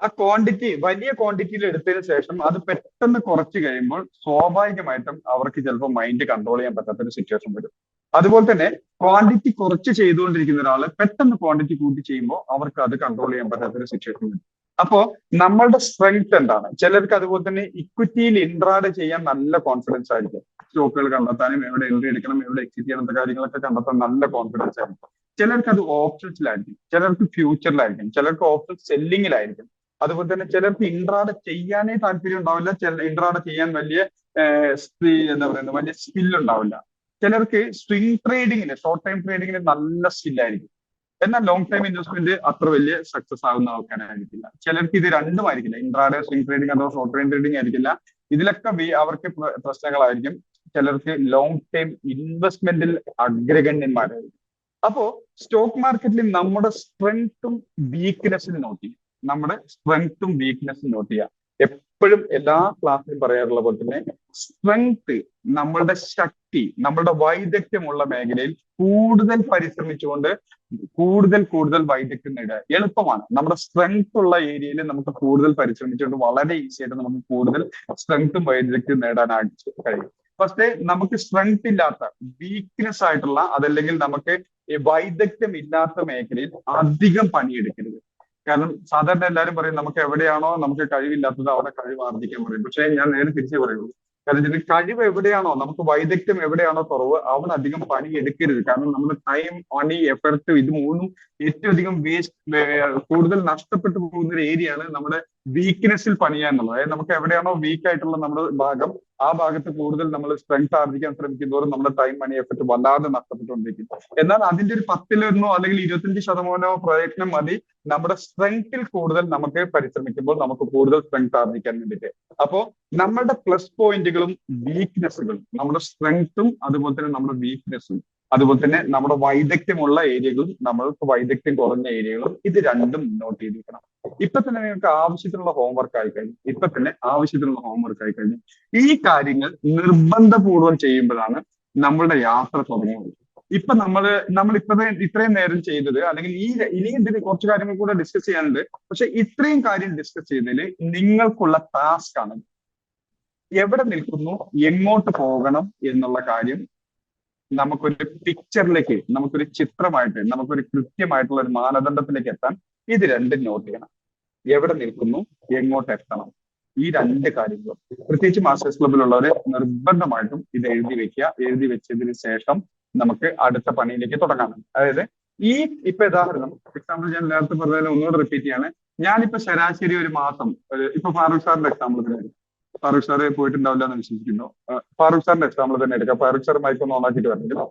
ആ വലിയ ക്വാണ്ടിറ്റിയിൽ എടുത്തതിന് ശേഷം അത് പെട്ടെന്ന് കുറച്ച് കഴിയുമ്പോൾ സ്വാഭാവികമായിട്ടും അവർക്ക് ചിലപ്പോൾ മൈൻഡ് കൺട്രോൾ ചെയ്യാൻ പറ്റാത്തൊരു സിറ്റുവേഷൻ വരും. അതുപോലെ തന്നെ ക്വാണ്ടിറ്റി കുറച്ച് ചെയ്തുകൊണ്ടിരിക്കുന്ന ഒരാള് പെട്ടെന്ന് ക്വാണ്ടിറ്റി കൂട്ടി ചെയ്യുമ്പോൾ അവർക്ക് അത് കൺട്രോൾ ചെയ്യാൻ പറ്റാത്തൊരു സിറ്റുവേഷൻ വരും. അപ്പോ നമ്മളുടെ സ്ട്രെങ്ത് എന്താണ്? ചിലർക്ക് അതുപോലെ തന്നെ ഇക്വിറ്റിയിൽ ഇൻട്രാഡ് ചെയ്യാൻ നല്ല കോൺഫിഡൻസ് ആയിരിക്കും. സ്റ്റോക്കുകൾ കണ്ടെത്താനും എവിടെ എൻട്രി എടുക്കണം എവിടെ എക്സിറ്റ് ചെയ്യണം എന്ന കാര്യങ്ങളൊക്കെ കണ്ടെത്താൻ നല്ല കോൺഫിഡൻസ് ആയിരിക്കും. ചിലർക്ക് അത് ഓപ്ഷൻസിലായിരിക്കും, ചിലർക്ക് ഫ്യൂച്ചറിലായിരിക്കും, ചിലർക്ക് ഓപ്ഷൻ സെല്ലിങ്ങിലായിരിക്കും. അതുപോലെ തന്നെ ചിലർക്ക് ഇൻട്രാഡ ചെയ്യാനേ താല്പര്യം ഉണ്ടാവില്ല, ഇൻട്രാഡ ചെയ്യാൻ വലിയ എന്താ പറയുന്നത് വലിയ സ്കിൽ ഉണ്ടാവില്ല. ചിലർക്ക് സ്വിംഗ് ട്രേഡിങ്ങിന് ഷോർട്ട് ടൈം ട്രേഡിങ്ങിന് നല്ല സ്കില്ലായിരിക്കും, എന്നാൽ ലോങ് ടൈം ഇൻവെസ്റ്റ്മെന്റ് അത്ര വലിയ സക്സസ് ആകുന്ന ആൾക്കാരായിരിക്കില്ല. ചിലർക്ക് ഇത് രണ്ടുമായിരിക്കില്ല, ഇൻട്രാഡേ സ്വിംഗ് ട്രേഡിംഗ് അഥവാ ഷോർട്ട് ടൈം ട്രേഡിംഗ് ആയിരിക്കില്ല. ഇതിലൊക്കെ അവർക്ക് പ്രശ്നങ്ങളായിരിക്കും. ചിലർക്ക് ലോങ് ടൈം ഇൻവെസ്റ്റ്മെന്റിൽ അഗ്രഗണ്യന്മാരായിരിക്കും. അപ്പോ സ്റ്റോക്ക് മാർക്കറ്റിൽ നമ്മുടെ സ്ട്രെങ്ത്തും വീക്ക്നെസ്സും നോട്ട് ചെയ്യുക. നമ്മുടെ സ്ട്രെങ്ത്തും വീക്ക്നെസ്സും നോട്ട് ചെയ്യുക. എപ്പോഴും എല്ലാ ക്ലാസ്സിലും പറയാറുള്ള പോലെ തന്നെ സ്ട്രെങ്ത്, നമ്മളുടെ ശക്തി, നമ്മളുടെ വൈദഗ്ധ്യമുള്ള മേഖലയിൽ കൂടുതൽ പരിശ്രമിച്ചുകൊണ്ട് കൂടുതൽ വൈദഗ്ധ്യം നേടുക എളുപ്പമാണ്. നമ്മുടെ സ്ട്രെങ്ത് ഉള്ള ഏരിയയിൽ നമുക്ക് കൂടുതൽ പരിശ്രമിച്ചുകൊണ്ട് വളരെ ഈസി ആയിട്ട് നമുക്ക് കൂടുതൽ സ്ട്രെങ്ത്തും വൈദഗ്ധ്യം നേടാനായിട്ട് കഴിയും. പക്ഷേ നമുക്ക് സ്ട്രെങ്ത് ഇല്ലാത്ത വീക്ക്നെസ് ആയിട്ടുള്ള അതല്ലെങ്കിൽ നമുക്ക് വൈദഗ്ധ്യം ഇല്ലാത്ത മേഖലയിൽ അധികം പണിയെടുക്കരുത്. കാരണം സാധാരണ എല്ലാവരും പറയും നമുക്ക് എവിടെയാണോ നമുക്ക് കഴിവില്ലാത്തത് അവിടെ കഴിവ് ആർജിക്കാൻ പറയും. പക്ഷേ ഞാൻ നേരെ തിരിച്ചേ പറയുള്ളൂ. കാരണം ഇതിന് കഴിവ് എവിടെയാണോ, നമുക്ക് വൈദഗ്ധ്യം എവിടെയാണോ കുറവ് അവിടെ അധികം പണി എടുക്കരുത്. കാരണം നമ്മുടെ ടൈം, മണി, എഫർട്ട് ഇത് മൂന്നും ഏറ്റവും അധികം കൂടുതൽ നഷ്ടപ്പെട്ടു പോകുന്ന ഒരു ഏരിയയാണ് നമ്മുടെ വീക്ക്നെസ്സിൽ പണിയുക എന്നുള്ളത്. അതായത് നമുക്ക് എവിടെയാണോ വീക്ക് ആയിട്ടുള്ള നമ്മുടെ ഭാഗം ആ ഭാഗത്ത് കൂടുതൽ നമ്മൾ സ്ട്രെങ്ത് ആർജിക്കാൻ ശ്രമിക്കുന്നതോറും നമ്മുടെ ടൈം, മണി, എഫർട്ട് വല്ലാതെ നഷ്ടപ്പെട്ടുകൊണ്ടിരിക്കും. എന്നാൽ അതിന്റെ ഒരു 10% അല്ലെങ്കിൽ 25% പ്രയത്നം മതി നമ്മുടെ സ്ട്രെങ്ത്തിൽ കൂടുതൽ നമുക്ക് പരിശ്രമിക്കുമ്പോൾ നമുക്ക് കൂടുതൽ സ്ട്രെങ്ത് ആർജിക്കാൻ വേണ്ടിയിട്ട്. അപ്പോ നമ്മുടെ പ്ലസ് പോയിന്റുകളും വീക്ക്നെസ്സുകളും, നമ്മുടെ സ്ട്രെങ്ത്തും അതുപോലെ തന്നെ നമ്മുടെ വീക്ക്നെസ്സും, അതുപോലെ തന്നെ നമ്മുടെ വൈദഗ്ധ്യമുള്ള ഏരിയകളും നമ്മൾക്ക് വൈദഗ്ധ്യം കുറഞ്ഞ ഏരിയകളും, ഇത് രണ്ടും നോട്ട് ചെയ്തിരിക്കണം. ഇപ്പൊ തന്നെ നിങ്ങൾക്ക് ആവശ്യത്തിനുള്ള ഹോംവർക്ക് ആയി കഴിഞ്ഞു. ഈ കാര്യങ്ങൾ നിർബന്ധപൂർവ്വം ചെയ്യുമ്പോഴാണ് നമ്മളുടെ യാത്ര തുടങ്ങുന്നത്. ഇപ്പൊ നമ്മൾ ഇത്രയും നേരം ചെയ്തത്, അല്ലെങ്കിൽ ഇനിയും ഇതിന് കുറച്ച് കാര്യങ്ങൾ കൂടെ ഡിസ്കസ് ചെയ്യാനുണ്ട്. പക്ഷെ ഇത്രയും കാര്യം ഡിസ്കസ് ചെയ്തതിൽ നിങ്ങൾക്കുള്ള ടാസ്ക് ആണ് എവിടെ നിൽക്കുന്നു, എങ്ങോട്ട് പോകണം എന്നുള്ള കാര്യം നമുക്കൊരു പിക്ചറിലേക്ക്, നമുക്കൊരു ചിത്രമായിട്ട്, നമുക്കൊരു കൃത്യമായിട്ടുള്ള ഒരു മാനദണ്ഡത്തിലേക്ക് എത്താൻ ഇത് രണ്ടും നോട്ട് ചെയ്യണം. എവിടെ നിൽക്കുന്നു, എങ്ങോട്ട് എത്തണം, ഈ രണ്ട് കാര്യങ്ങളും പ്രത്യേകിച്ച് മാസ്റ്റേഴ്സ് ക്ലബിലുള്ളവരെ നിർബന്ധമായിട്ടും ഇത് എഴുതി വെച്ചതിന് ശേഷം നമുക്ക് അടുത്ത പണിയിലേക്ക് തുടങ്ങാം. അതായത് ഇപ്പൊ ഉദാഹരണം എക്സാമ്പിൾ ഞാൻ നേരത്തെ പറഞ്ഞതിന് ഒന്നുകൂടെ റിപ്പീറ്റ് ചെയ്യാണ്. ഞാനിപ്പോ ശരാശരി ഒരു മാസം ഇപ്പൊ ഫാറൂഖ് സാറിന്റെ എക്സാമ്പിൾ തന്നെ എടുക്കും. ഫാറൂഖ് സാറ് പോയിട്ടുണ്ടാവില്ല എന്ന് വിശ്വസിക്കുന്നു. ഫാറൂഖ് സാറിന്റെ എക്സാമ്പിൾ തന്നെ എടുക്കാം. ഫാറൂഖ് സാർ മൈക്കൊന്ന് ഓണാക്കിയിട്ട് വരണ്ടല്ലോ.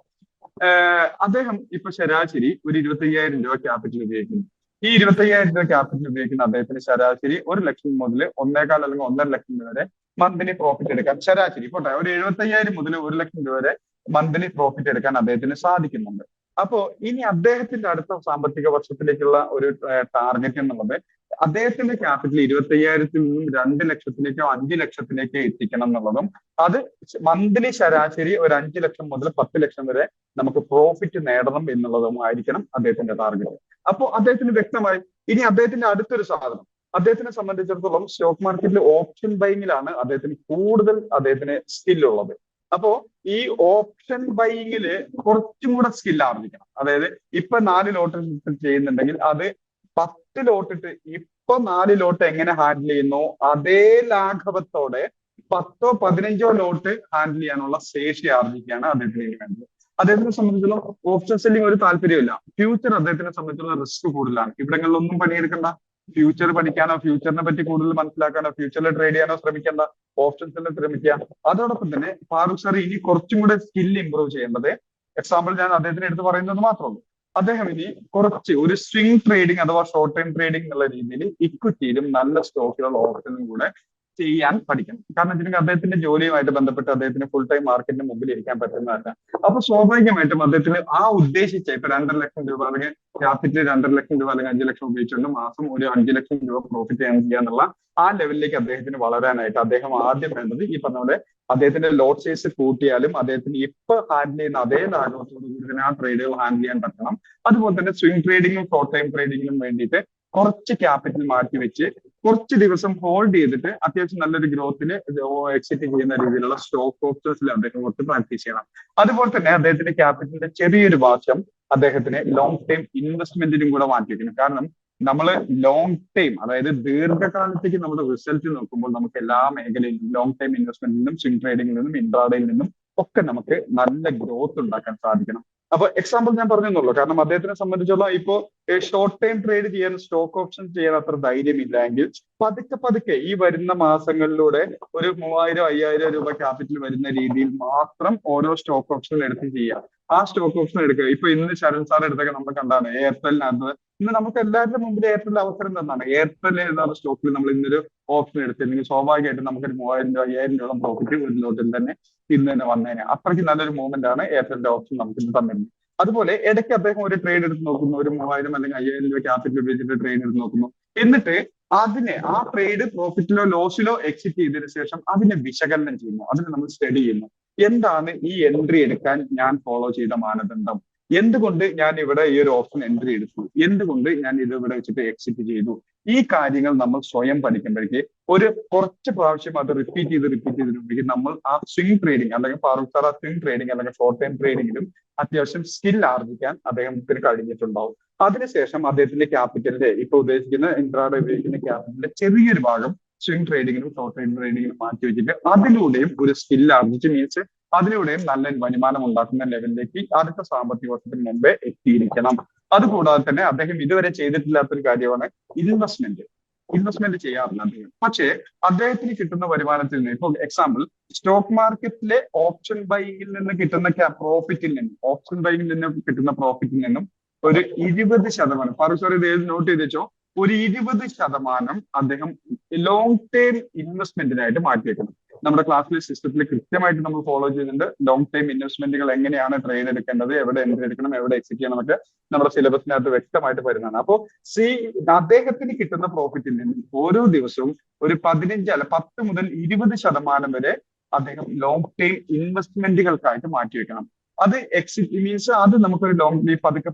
അദ്ദേഹം ഇപ്പൊ ശരാശരി ഒരു 25,000 രൂപ ക്യാപിറ്റൽ ഉപയോഗിക്കുന്നു. ഈ 25,000 രൂപ ക്യാപിറ്റൽ ഉപയോഗിക്കുന്ന അദ്ദേഹത്തിന് ശരാശരി 1 ലക്ഷം മുതൽ 1.25 അല്ലെങ്കിൽ 1.5 ലക്ഷം രൂപ വരെ മന്ത്ലി പ്രോഫിറ്റ് എടുക്കാൻ ശരാശരി പോട്ടെ ഒരു 75,000 മുതൽ 1 ലക്ഷം രൂപ വരെ മന്ത്ലി പ്രോഫിറ്റ് എടുക്കാൻ അദ്ദേഹത്തിന് സാധിക്കുന്നുണ്ട്. അപ്പോ ഇനി അദ്ദേഹത്തിന്റെ അടുത്ത സാമ്പത്തിക വർഷത്തിലേക്കുള്ള ഒരു ടാർഗറ്റ് എന്നുള്ളത് അദ്ദേഹത്തിന്റെ ക്യാപിറ്റൽ 25,000-ൽ നിന്നും 2 ലക്ഷത്തിലേക്കോ 5 ലക്ഷത്തിലേക്കോ എത്തിക്കണം എന്നുള്ളതും, അത് മന്ത്ലി ശരാശരി ഒരു 5 ലക്ഷം മുതൽ 10 ലക്ഷം വരെ നമുക്ക് പ്രോഫിറ്റ് നേടണം എന്നുള്ളതും ആയിരിക്കണം അദ്ദേഹത്തിന്റെ ടാർഗറ്റ്. അപ്പോൾ അദ്ദേഹത്തിന് വ്യക്തമായി ഇനി അദ്ദേഹത്തിന്റെ അടുത്തൊരു സാധനം, അദ്ദേഹത്തിനെ സംബന്ധിച്ചിടത്തോളം സ്റ്റോക്ക് മാർക്കറ്റിൽ ഓപ്ഷൻ ബൈങ്ങിലാണ് അദ്ദേഹത്തിന് സ്കില്ലുള്ളത്. അപ്പോ ഈ ഓപ്ഷൻ ബൈങ്ങില് കുറച്ചും കൂടെ സ്കിൽ ആർജിക്കണം. അതായത് ഇപ്പൊ 4 ലോട്ട് ചെയ്യുന്നുണ്ടെങ്കിൽ അത് 10 ലോട്ടിട്ട് ഇപ്പൊ 4 ലോട്ട് എങ്ങനെ ഹാൻഡിൽ ചെയ്യുന്നു അതേ ലാഘവത്തോടെ 10ഓ 15ഓ ലോട്ട് ഹാൻഡിൽ ചെയ്യാനുള്ള ശേഷി ആർജിക്കുകയാണ് അദ്ദേഹത്തിന് വേണ്ടത്. അദ്ദേഹത്തിനെ സംബന്ധിച്ചുള്ള ഓപ്ഷൻ സെല്ലിംഗ് ഒരു താല്പര്യമില്ല. ഫ്യൂച്ചർ അദ്ദേഹത്തിനെ സംബന്ധിച്ചുള്ള റിസ്ക് കൂടുതലാണ്. ഇവിടങ്ങളിലൊന്നും പണിയെടുക്കണ്ട. ഫ്യൂച്ചർ പഠിക്കാനോ ഫ്യൂച്ചറിനെ പറ്റി കൂടുതൽ മനസ്സിലാക്കാനോ ഫ്യൂച്ചറിൽ ട്രേഡ് ചെയ്യാനോ ശ്രമിക്കേണ്ട, ഓപ്ഷൻസിൽ ശ്രമിക്കുക. അതോടൊപ്പം തന്നെ ഫാറൂഖ് സാർ ഇനി കുറച്ചും കൂടെ സ്കിൽ ഇംപ്രൂവ് ചെയ്യേണ്ടത്, എക്സാമ്പിൾ ഞാൻ അദ്ദേഹത്തിന് എടുത്ത് പറയുന്നത് മാത്രമേ ഉള്ളൂ. അദ്ദേഹം ഇനി കുറച്ച് ഒരു സ്വിംഗ് ട്രേഡിംഗ് അഥവാ ഷോർട്ട് ടൈം ട്രേഡിംഗ് എന്നുള്ള രീതിയിൽ ഇക്വിറ്റിയിലും നല്ല സ്റ്റോക്കുകളുടെ ഓപ്ഷനും കൂടെ ചെയ്യാൻ പഠിക്കണം. കാരണം വെച്ചിട്ടുണ്ടെങ്കിൽ അദ്ദേഹത്തിന്റെ ജോലിയുമായിട്ട് ബന്ധപ്പെട്ട് അദ്ദേഹത്തിന് ഫുൾ ടൈം മാർക്കറ്റിന് മുമ്പിൽ ഇരിക്കാൻ പറ്റുന്നതല്ല. അപ്പൊ സ്വാഭാവികമായിട്ടും അദ്ദേഹത്തിന് ആ ഉദ്ദേശിച്ച ഇപ്പൊ 2.5 ലക്ഷം രൂപ അല്ലെങ്കിൽ ക്യാപിറ്റൽ 2.5 ലക്ഷം രൂപ അല്ലെങ്കിൽ 5 ലക്ഷം ഉപയോഗിച്ചുകൊണ്ട് മാസം ഒരു 5 ലക്ഷം രൂപ പ്രോഫിറ്റ് ചെയ്യുക എന്നുള്ള ആ ലെവലിലേക്ക് അദ്ദേഹത്തിന് വളരാനായിട്ട് അദ്ദേഹം ആദ്യം വേണ്ടത് ഈ പറഞ്ഞ പോലെ അദ്ദേഹത്തിന്റെ ലോട്ട് സൈസ് കൂട്ടിയാലും അദ്ദേഹത്തിന് ഇപ്പൊ ഹാൻഡിൽ ചെയ്യുന്ന അതേ ലാഘവത്തോടു കൂടി തന്നെ ആ ട്രേഡുകൾ ഹാൻഡിൽ ചെയ്യാൻ പറ്റണം. അതുപോലെ തന്നെ സ്വിംഗ് ട്രേഡിങ്ങും ഷോർട്ട് ടൈം ട്രേഡിങ്ങിനും വേണ്ടിയിട്ട് കുറച്ച് ക്യാപിറ്റൽ മാറ്റി വെച്ച് കുറച്ച് ദിവസം ഹോൾഡ് ചെയ്തിട്ട് അത്യാവശ്യം നല്ലൊരു ഗ്രോത്തിൽ എക്സിറ്റ് ചെയ്യുന്ന രീതിയിലുള്ള സ്റ്റോക്ക് ഓപ്ഷൻസിൽ അദ്ദേഹം കുറച്ച് പ്രാക്ടീസ് ചെയ്യണം. അതുപോലെ തന്നെ അദ്ദേഹത്തിന്റെ ക്യാപിറ്റലിന്റെ ചെറിയൊരു ഭാഗം അദ്ദേഹത്തിന് ലോങ് ടൈം ഇൻവെസ്റ്റ്മെന്റിനും കൂടെ മാറ്റി വെക്കണം. കാരണം നമ്മൾ ലോങ് ടൈം, അതായത് ദീർഘകാലത്തേക്ക് നമ്മുടെ റിസൾട്ട് നോക്കുമ്പോൾ നമുക്ക് എല്ലാ മേഖലയിലും ലോങ് ടൈം ഇൻവെസ്റ്റ്മെന്റിൽ നിന്നും സ്വിംഗ് ട്രേഡിംഗിൽ നിന്നും ഇൻട്രാഡേയിൽ നിന്നും ഒക്കെ നമുക്ക് നല്ല ഗ്രോത്ത് ഉണ്ടാക്കാൻ സാധിക്കണം. അപ്പൊ എക്സാമ്പിൾ ഞാൻ പറഞ്ഞെന്നുള്ളൂ. കാരണം അദ്ദേഹത്തിനെ സംബന്ധിച്ചോളം ഇപ്പോ ഷോർട്ട് ടൈം ട്രേഡ് ചെയ്യാൻ, സ്റ്റോക്ക് ഓപ്ഷൻ ചെയ്യാൻ അത്ര ധൈര്യമില്ല എങ്കിൽ പതുക്കെ ഈ വരുന്ന മാസങ്ങളിലൂടെ ഒരു 3000-5000 രൂപ ക്യാപിറ്റൽ വരുന്ന രീതിയിൽ മാത്രം ഓരോ സ്റ്റോക്ക് ഓപ്ഷൻ എടുത്ത് ചെയ്യുക. ആ സ്റ്റോക്ക് ഓപ്ഷൻ എടുക്കുക. ഇപ്പൊ ഇന്ന് ശരൺ സാർ എടുത്തൊക്കെ നമ്മൾ കണ്ടാണ് എയർടെലിനകത്ത്. ഇന്ന് നമുക്ക് എല്ലാവരുടെ മുമ്പിൽ എയർടെൽ അവസരം തന്നാണ്. എയർടെൽ എന്ന സ്റ്റോക്കിൽ നമ്മൾ ഇന്നൊരു ഓപ്ഷൻ എടുത്തില്ലെങ്കിൽ സ്വാഭാവികമായിട്ടും നമുക്കൊരു 3000-5000 രൂപ പ്രോഫിറ്റ് ഒരു ലോട്ടിൽ തന്നെ ഇന്ന് തന്നെ വന്നേനെ. അത്രയ്ക്ക് നല്ലൊരു മൂവ്മെന്റ് ആണ് എയർടെലിന്റെ ഓപ്ഷൻ നമുക്ക് ഇന്ന് തന്നിരുന്നത്. അതുപോലെ ഇടയ്ക്ക് അദ്ദേഹം ഒരു ട്രേഡ് എടുത്ത് നോക്കുന്നു, ഒരു 3000 അല്ലെങ്കിൽ 5000 രൂപ ക്യാപിറ്റൽ ഉപയോഗിച്ചിട്ട് ട്രേഡ് എടുത്ത് നോക്കുന്നു. എന്നിട്ട് ആ ട്രേഡ് പ്രോഫിറ്റിലോ ലോസിലോ എക്സിറ്റ് ചെയ്തതിനു ശേഷം അതിനെ വിശകലനം ചെയ്യുന്നു, അതിനെ നമ്മൾ സ്റ്റഡി ചെയ്യുന്നു. എന്താണ് ഈ എൻട്രി എടുക്കാൻ ഞാൻ ഫോളോ ചെയ്ത മാനദണ്ഡം? എന്തുകൊണ്ട് ഞാൻ ഇവിടെ ഈ ഒരു ഓപ്ഷൻ എൻട്രി എടുത്തു? എന്തുകൊണ്ട് ഞാൻ ഇത് ഇവിടെ വെച്ചിട്ട് എക്സിറ്റ് ചെയ്തു? ഈ കാര്യങ്ങൾ നമ്മൾ സ്വയം പഠിക്കുമ്പോഴേക്ക് കുറച്ച് പ്രാവശ്യം അത് റിപ്പീറ്റ് ചെയ്തിട്ടുണ്ടെങ്കിൽ നമ്മൾ ആ സ്വിംഗ് ട്രേഡിംഗ് അല്ലെങ്കിൽ ഫാറൂഖ് സാർ ആ സ്വിംഗ് ട്രേഡിംഗ് അല്ലെങ്കിൽ ഷോർട്ട് ടൈം ട്രേഡിംഗിലും അത്യാവശ്യം സ്കിൽ ആർജിക്കാൻ അദ്ദേഹത്തിന് കഴിഞ്ഞിട്ടുണ്ടാവും. അതിനുശേഷം അദ്ദേഹത്തിന്റെ ക്യാപിറ്റലിന്റെ ഇപ്പൊ ഉദ്ദേശിക്കുന്ന ഇൻട്രാഡേ ഉപയോഗിക്കുന്ന ക്യാപിറ്റലിന്റെ ചെറിയൊരു ഭാഗം സ്വിംഗ് ട്രേഡിങ്ങിനും ഷോർട്ട് ടൈം ട്രേഡിങ്ങിനും മാറ്റി വെച്ചിട്ട് അതിലൂടെയും ഒരു സ്കിൽ ആർജിച്ച് മീൻസ് അതിലൂടെയും നല്ല വരുമാനം ഉണ്ടാക്കുന്ന ലെവലിലേക്ക് അടുത്ത സാമ്പത്തിക വർഷത്തിന് മുമ്പേ എത്തിയിരിക്കണം. അതുകൂടാതെ തന്നെ അദ്ദേഹം ഇതുവരെ ചെയ്തിട്ടില്ലാത്തൊരു കാര്യമാണ് ഇൻവെസ്റ്റ്മെന്റ് ചെയ്യാറില്ല അദ്ദേഹം. പക്ഷേ അദ്ദേഹത്തിന് കിട്ടുന്ന വരുമാനത്തിൽ നിന്ന് ഇപ്പൊ എക്സാമ്പിൾ സ്റ്റോക്ക് മാർക്കറ്റിലെ ഓപ്ഷൻ ബൈയിൽ നിന്ന് കിട്ടുന്ന പ്രോഫിറ്റിൽ നിന്നും ഒരു 20%, ഫാറൂഖ് സാർ ഇത് നോട്ട് ചെയ്ത് വെച്ചോ, ഒരു 20% അദ്ദേഹം ലോങ് ടൈം ഇൻവെസ്റ്റ്മെന്റിനായിട്ട് മാറ്റിവെക്കണം. നമ്മുടെ ക്ലാസ്സിലെ സിസ്റ്റത്തിൽ കൃത്യമായിട്ട് നമ്മൾ ഫോളോ ചെയ്യുന്നുണ്ട്. ലോങ് ടൈം ഇൻവെസ്റ്റ്മെന്റുകൾ എങ്ങനെയാണ് ട്രേഡ് എടുക്കേണ്ടത്, എവിടെ എൻട്രി എടുക്കണം, എവിടെ എക്സിറ്റ് ചെയ്യണം എന്നൊക്കെ നമ്മുടെ സിലബസിനകത്ത് വ്യക്തമായിട്ട് വരുന്നതാണ്. അപ്പോൾ അദ്ദേഹത്തിന് കിട്ടുന്ന പ്രോഫിറ്റിൽ നിന്നും ഓരോ ദിവസവും ഒരു 10 മുതൽ 20% വരെ അദ്ദേഹം ലോങ് ടൈം ഇൻവെസ്റ്റ്മെന്റുകൾക്കായിട്ട് മാറ്റിവെക്കണം. അത് എക്സിറ്റ് മീൻസ് അത് നമുക്കൊരു ലോങ് ടൈം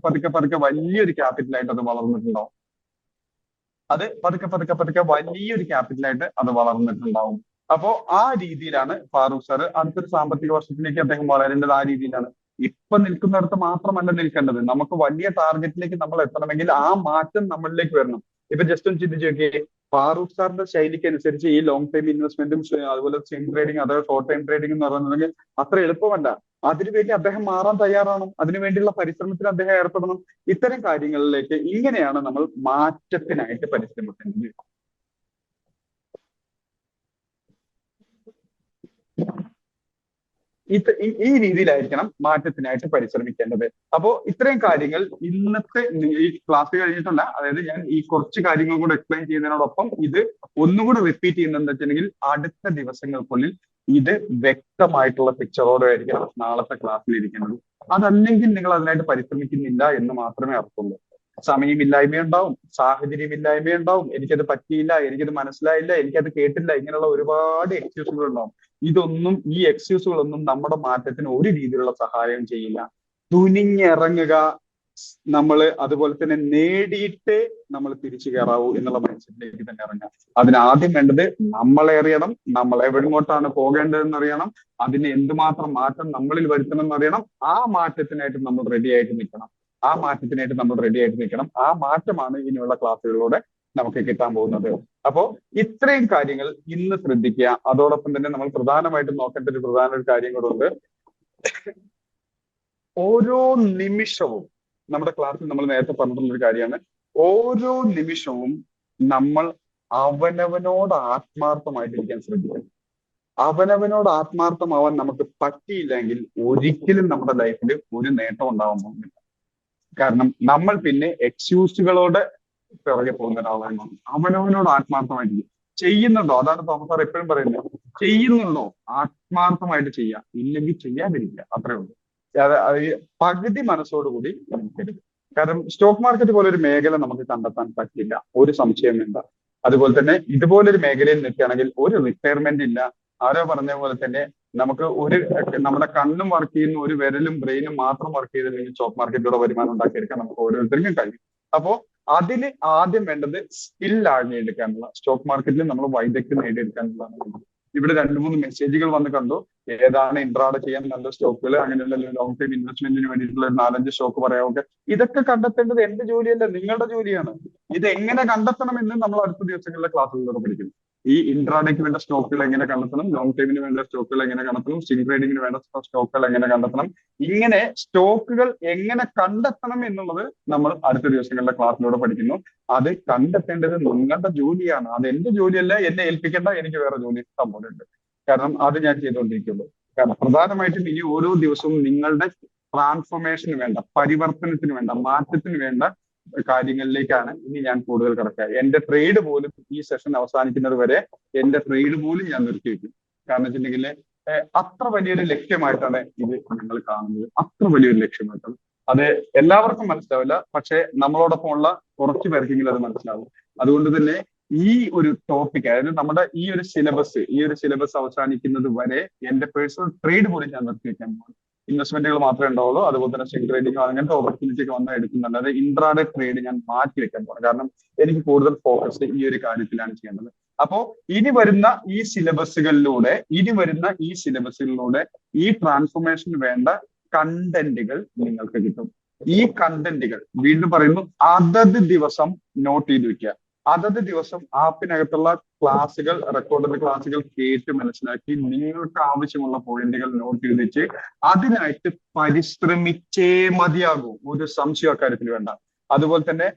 പതുക്കെ വലിയൊരു ക്യാപിറ്റലായിട്ട് അത് വളർന്നിട്ടുണ്ടാവും. വലിയൊരു ക്യാപിറ്റലായിട്ട് അത് വളർന്നിട്ടുണ്ടാവും. അപ്പോ ആ രീതിയിലാണ് ഫാറൂഖ് സാർ അടുത്തൊരു സാമ്പത്തിക വർഷത്തിലേക്ക് അദ്ദേഹം വളരേണ്ടത്. ആ രീതിയിലാണ്. ഇപ്പൊ നിൽക്കുന്നിടത്ത് മാത്രമല്ല നിൽക്കേണ്ടത്. നമുക്ക് വലിയ ടാർഗറ്റിലേക്ക് നമ്മൾ എത്തണമെങ്കിൽ ആ മാറ്റം നമ്മളിലേക്ക് വരണം. ഇപ്പൊ ജസ്റ്റ് ഒന്ന് ചിന്തിച്ച് നോക്കിയേ, ഫാറൂഖ് സാറിന്റെ ശൈലിക്ക് അനുസരിച്ച് ഈ ലോങ് ടൈം ഇൻവെസ്റ്റ്മെന്റും അതുപോലെ സ്വിംഗ് ട്രേഡിംഗ് അതായത് ഷോർട്ട് ടൈം ട്രേഡിംഗ് എന്ന് പറയുന്നുണ്ടെങ്കിൽ അത്ര എളുപ്പമല്ല. അതിനുവേണ്ടി അദ്ദേഹം മാറാൻ തയ്യാറാണ്. അതിനുവേണ്ടിയുള്ള പരിശ്രമത്തിൽ അദ്ദേഹം ഏർപ്പെടണം. ഇത്തരം കാര്യങ്ങളിലേക്ക് ഇങ്ങനെയാണ് നമ്മൾ മാറ്റത്തിനായിട്ട് പരിശ്രമിക്കേണ്ടത്. ഈ രീതിയിലായിരിക്കണം മാറ്റത്തിനായിട്ട് പരിശ്രമിക്കേണ്ടത്. അപ്പോ ഇത്രയും കാര്യങ്ങൾ ഇന്നത്തെ ഈ ക്ലാസ് കഴിഞ്ഞിട്ടല്ല, അതായത് ഞാൻ ഈ കുറച്ച് കാര്യങ്ങൾ കൂടെ എക്സ്പ്ലെയിൻ ചെയ്യുന്നതിനോടൊപ്പം ഇത് ഒന്നുകൂടെ റിപ്പീറ്റ് ചെയ്യുന്നത് വെച്ചിട്ടുണ്ടെങ്കിൽ അടുത്ത ദിവസങ്ങൾക്കുള്ളിൽ ഇത് വ്യക്തമായിട്ടുള്ള പിക്ചറോടെ ആയിരിക്കണം നാളത്തെ ക്ലാസ്സിൽ ഇരിക്കുന്നത്. അതല്ലെങ്കിൽ നിങ്ങൾ അതിനായിട്ട് പരിശ്രമിക്കുന്നില്ല എന്ന് മാത്രമേ അർത്ഥമുള്ളൂ. സമയമില്ലായ്മയുണ്ടാവും, സാഹചര്യമില്ലായ്മയുണ്ടാവും, എനിക്കത് പറ്റിയില്ല, എനിക്കത് മനസ്സിലായില്ല, എനിക്കത് കേട്ടില്ല, ഇങ്ങനെയുള്ള ഒരുപാട് എക്സ്ക്യൂസുകൾ ഉണ്ടാവും. ഈ എക്സ്ക്യൂസുകളൊന്നും നമ്മുടെ മാറ്റത്തിന് ഒരു രീതിയിലുള്ള സഹായം ചെയ്യില്ല. തുനിഞ്ഞിറങ്ങുക, അതുപോലെ തന്നെ നേടിയിട്ട് നമ്മൾ തിരിച്ചു കയറാവൂ എന്നുള്ള മൈൻഡ് സെറ്റിലേക്ക് തന്നെ ഇറങ്ങുക. അതിനാദ്യം വേണ്ടത് നമ്മളെ അറിയണം, നമ്മൾ എവിടെങ്ങോട്ടാണ് പോകേണ്ടതെന്ന് അറിയണം, അതിന് എന്തുമാത്രം മാറ്റം നമ്മളിൽ വരുത്തണം എന്നറിയണം. ആ മാറ്റത്തിനായിട്ട് നമ്മൾ റെഡി ആയിട്ട് നിൽക്കണം. ആ മാറ്റമാണ് ഇനിയുള്ള ക്ലാസ്സുകളിലൂടെ നമുക്ക് കിട്ടാൻ പോകുന്നത്. അപ്പോ ഇത്രയും കാര്യങ്ങൾ ഇന്ന് ശ്രദ്ധിക്കുക. അതോടൊപ്പം തന്നെ നമ്മൾ പ്രധാനമായിട്ടും നോക്കേണ്ട ഒരു പ്രധാന കാര്യം കൂടെ ഉണ്ട്. ഓരോ നിമിഷവും നമ്മുടെ ക്ലാസ്സിൽ നമ്മൾ നേരത്തെ പറഞ്ഞിട്ടുള്ള ഒരു കാര്യമാണ്, ഓരോ നിമിഷവും നമ്മൾ അവനവനോട് ആത്മാർത്ഥമായിട്ടിരിക്കാൻ ശ്രദ്ധിക്കണം. അവനവനോട് ആത്മാർത്ഥമാവാൻ നമുക്ക് പറ്റിയില്ലെങ്കിൽ ഒരിക്കലും നമ്മുടെ ലൈഫിൽ ഒരു നേട്ടം ഉണ്ടാവാൻ പോകുന്നില്ല. കാരണം നമ്മൾ പിന്നെ എക്സ്ക്യൂസുകളോട് പിറകെ പോകുന്ന ഒരാളാണ്. അവനവനോട് ആത്മാർത്ഥമായിട്ട് ചെയ്യുന്നുണ്ടോ, അതാണ് തോമസ് സാർ എപ്പോഴും പറയുന്നത്. ചെയ്യുന്നുണ്ടോ, ആത്മാർത്ഥമായിട്ട് ചെയ്യാം, ഇല്ലെങ്കിൽ ചെയ്യാതിരിക്കുക, അത്രേ ഉള്ളൂ. പകുതി മനസ്സോടുകൂടി നിൽക്കരുത്. കാരണം സ്റ്റോക്ക് മാർക്കറ്റ് പോലെ ഒരു മേഖല നമുക്ക് കണ്ടെത്താൻ പറ്റില്ല, ഒരു സംശയം വേണ്ട. അതുപോലെ തന്നെ ഇതുപോലൊരു മേഖലയിൽ നിൽക്കുകയാണെങ്കിൽ ഒരു റിട്ടയർമെന്റ് ഇല്ല. ആരോ പറഞ്ഞ പോലെ തന്നെ നമുക്ക് നമ്മുടെ കണ്ണും വർക്ക് ചെയ്യുന്ന ഒരു വിരലും ബ്രെയിനും മാത്രം വർക്ക് ചെയ്തില്ലെങ്കിൽ സ്റ്റോക്ക് മാർക്കറ്റിലൂടെ വരുമാനം ഉണ്ടാക്കിയെടുക്കാൻ നമുക്ക് ഓരോരുത്തർക്കും കഴിയും. അപ്പോ അതിന് ആദ്യം വേണ്ടത് സ്കിൽ ആഴ്ചയെടുക്കാനുള്ള, സ്റ്റോക്ക് മാർക്കറ്റിൽ നമ്മൾ വൈദഗ്ധ്യം നേടിയെടുക്കാനുള്ളതാണ്. ഇവിടെ 2-3 മെസ്സേജുകൾ വന്ന് കണ്ടു. ഏതാണ് ഇൻട്രാഡേ ചെയ്യാൻ നല്ല സ്റ്റോക്കുകൾ, അങ്ങനെയുള്ള ലോങ് ടൈം ഇൻവെസ്റ്റ്മെന്റിന് വേണ്ടിയിട്ടുള്ള 4-5 സ്റ്റോക്ക് പറയാമൊക്കെ. ഇതൊക്കെ കണ്ടെത്തേണ്ടത് എന്റെ ജോലിയല്ല, നിങ്ങളുടെ ജോലിയാണ്. ഇത് എങ്ങനെ കണ്ടെത്തണമെന്ന് നമ്മൾ അടുത്ത ദിവസങ്ങളിലെ ക്ലാസ്സുകളിലൂടെ പഠിക്കും. ഈ ഇൻട്രാഡേക്ക് വേണ്ട സ്റ്റോക്കുകൾ എങ്ങനെ കണ്ടെത്തണം, ലോങ് ടൈമിന് വേണ്ട സ്റ്റോക്കുകൾ എങ്ങനെ കണ്ടെത്തണം, സ്വിംഗ് ട്രേഡിങ്ങിന് വേണ്ട സ്റ്റോക്കുകൾ എങ്ങനെ കണ്ടെത്തണം, ഇങ്ങനെ സ്റ്റോക്കുകൾ എങ്ങനെ കണ്ടെത്തണം എന്നുള്ളത് നമ്മൾ അടുത്ത ദിവസങ്ങളുടെ ക്ലാസ്സിലൂടെ പഠിക്കുന്നു. അത് കണ്ടെത്തേണ്ടത് നിങ്ങളുടെ ജോലിയാണ്. അത് എന്റെ ജോലിയല്ല, എന്നെ ഏൽപ്പിക്കേണ്ട, എനിക്ക് വേറെ ജോലി ഇഷ്ടം പോലെ ഉണ്ട്. കാരണം അത് ഞാൻ ചെയ്തുകൊണ്ടിരിക്കുള്ളൂ. കാരണം പ്രധാനമായിട്ടും ഇനി ഓരോ ദിവസവും നിങ്ങളുടെ ട്രാൻസ്ഫോർമേഷന് വേണ്ട, പരിവർത്തനത്തിന് വേണ്ട, മാറ്റത്തിന് വേണ്ട കാര്യങ്ങളിലേക്കാണ് ഇനി ഞാൻ കൂടുതൽ കിടക്കുക. എന്റെ ട്രേഡ് പോലും ഈ സെഷൻ അവസാനിക്കുന്നത് വരെ എന്റെ ട്രേഡ് പോലും ഞാൻ നിർത്തി വെക്കും. കാരണം വെച്ചിട്ടുണ്ടെങ്കിൽ അത്ര വലിയൊരു ലക്ഷ്യമായിട്ടാണ് ഇത് നിങ്ങൾ കാണുന്നത്. അത്ര വലിയൊരു ലക്ഷ്യമായിട്ടാണ്. അത് എല്ലാവർക്കും മനസ്സിലാവില്ല, പക്ഷെ നമ്മളോടൊപ്പം ഉള്ള കുറച്ചു പേർക്കെങ്കിലും അത് മനസ്സിലാവും. അതുകൊണ്ട് തന്നെ ഈ ഒരു ടോപ്പിക്, അതായത് നമ്മുടെ ഈ ഒരു സിലബസ് അവസാനിക്കുന്നത് വരെ എന്റെ പേഴ്സണൽ ട്രേഡ് പോലും ഞാൻ നിർത്തി വെക്കാൻ പോകും. ഇൻവെസ്റ്റ്മെന്റുകൾ മാത്രമേ ഉണ്ടാവുള്ളൂ. അതുപോലെ തന്നെ സ്വിംഗ് ട്രേഡിംഗ് അങ്ങനത്തെ ഓപ്പർച്യൂണിറ്റി ഒക്കെ വന്നാൽ എടുക്കുന്നുണ്ട്. അതായത് ഇൻട്രാഡേ ട്രേഡ് ഞാൻ മാറ്റി വെക്കാൻ പോകണം. കാരണം എനിക്ക് കൂടുതൽ ഫോക്കസ് ഈ ഒരു കാര്യത്തിലാണ് ചെയ്യേണ്ടത്. അപ്പോ ഇനി വരുന്ന ഈ സിലബസുകളിലൂടെ ഈ ട്രാൻസ്ഫോർമേഷന് വേണ്ട കണ്ടന്റുകൾ നിങ്ങൾക്ക് കിട്ടും. ഈ കണ്ടന്റുകൾ വീണ്ടും പറയുന്നു, അതത് ദിവസം നോട്ട് ചെയ്ത് വെക്കുക. അതത് ദിവസം ആപ്പിനകത്തുള്ള ക്ലാസ്സുകൾ, റെക്കോർഡഡ് ക്ലാസ്സുകൾ കേട്ട് മനസ്സിലാക്കി നിങ്ങൾക്ക് ആവശ്യമുള്ള പോയിന്റുകൾ നോട്ട് ചെയ്ത് വെച്ച് അതിനായിട്ട് പരിശ്രമിച്ചേ മതിയാകൂ. ഒരു സംശയം അക്കാര്യത്തിൽ വേണ്ട. അതുപോലെ തന്നെ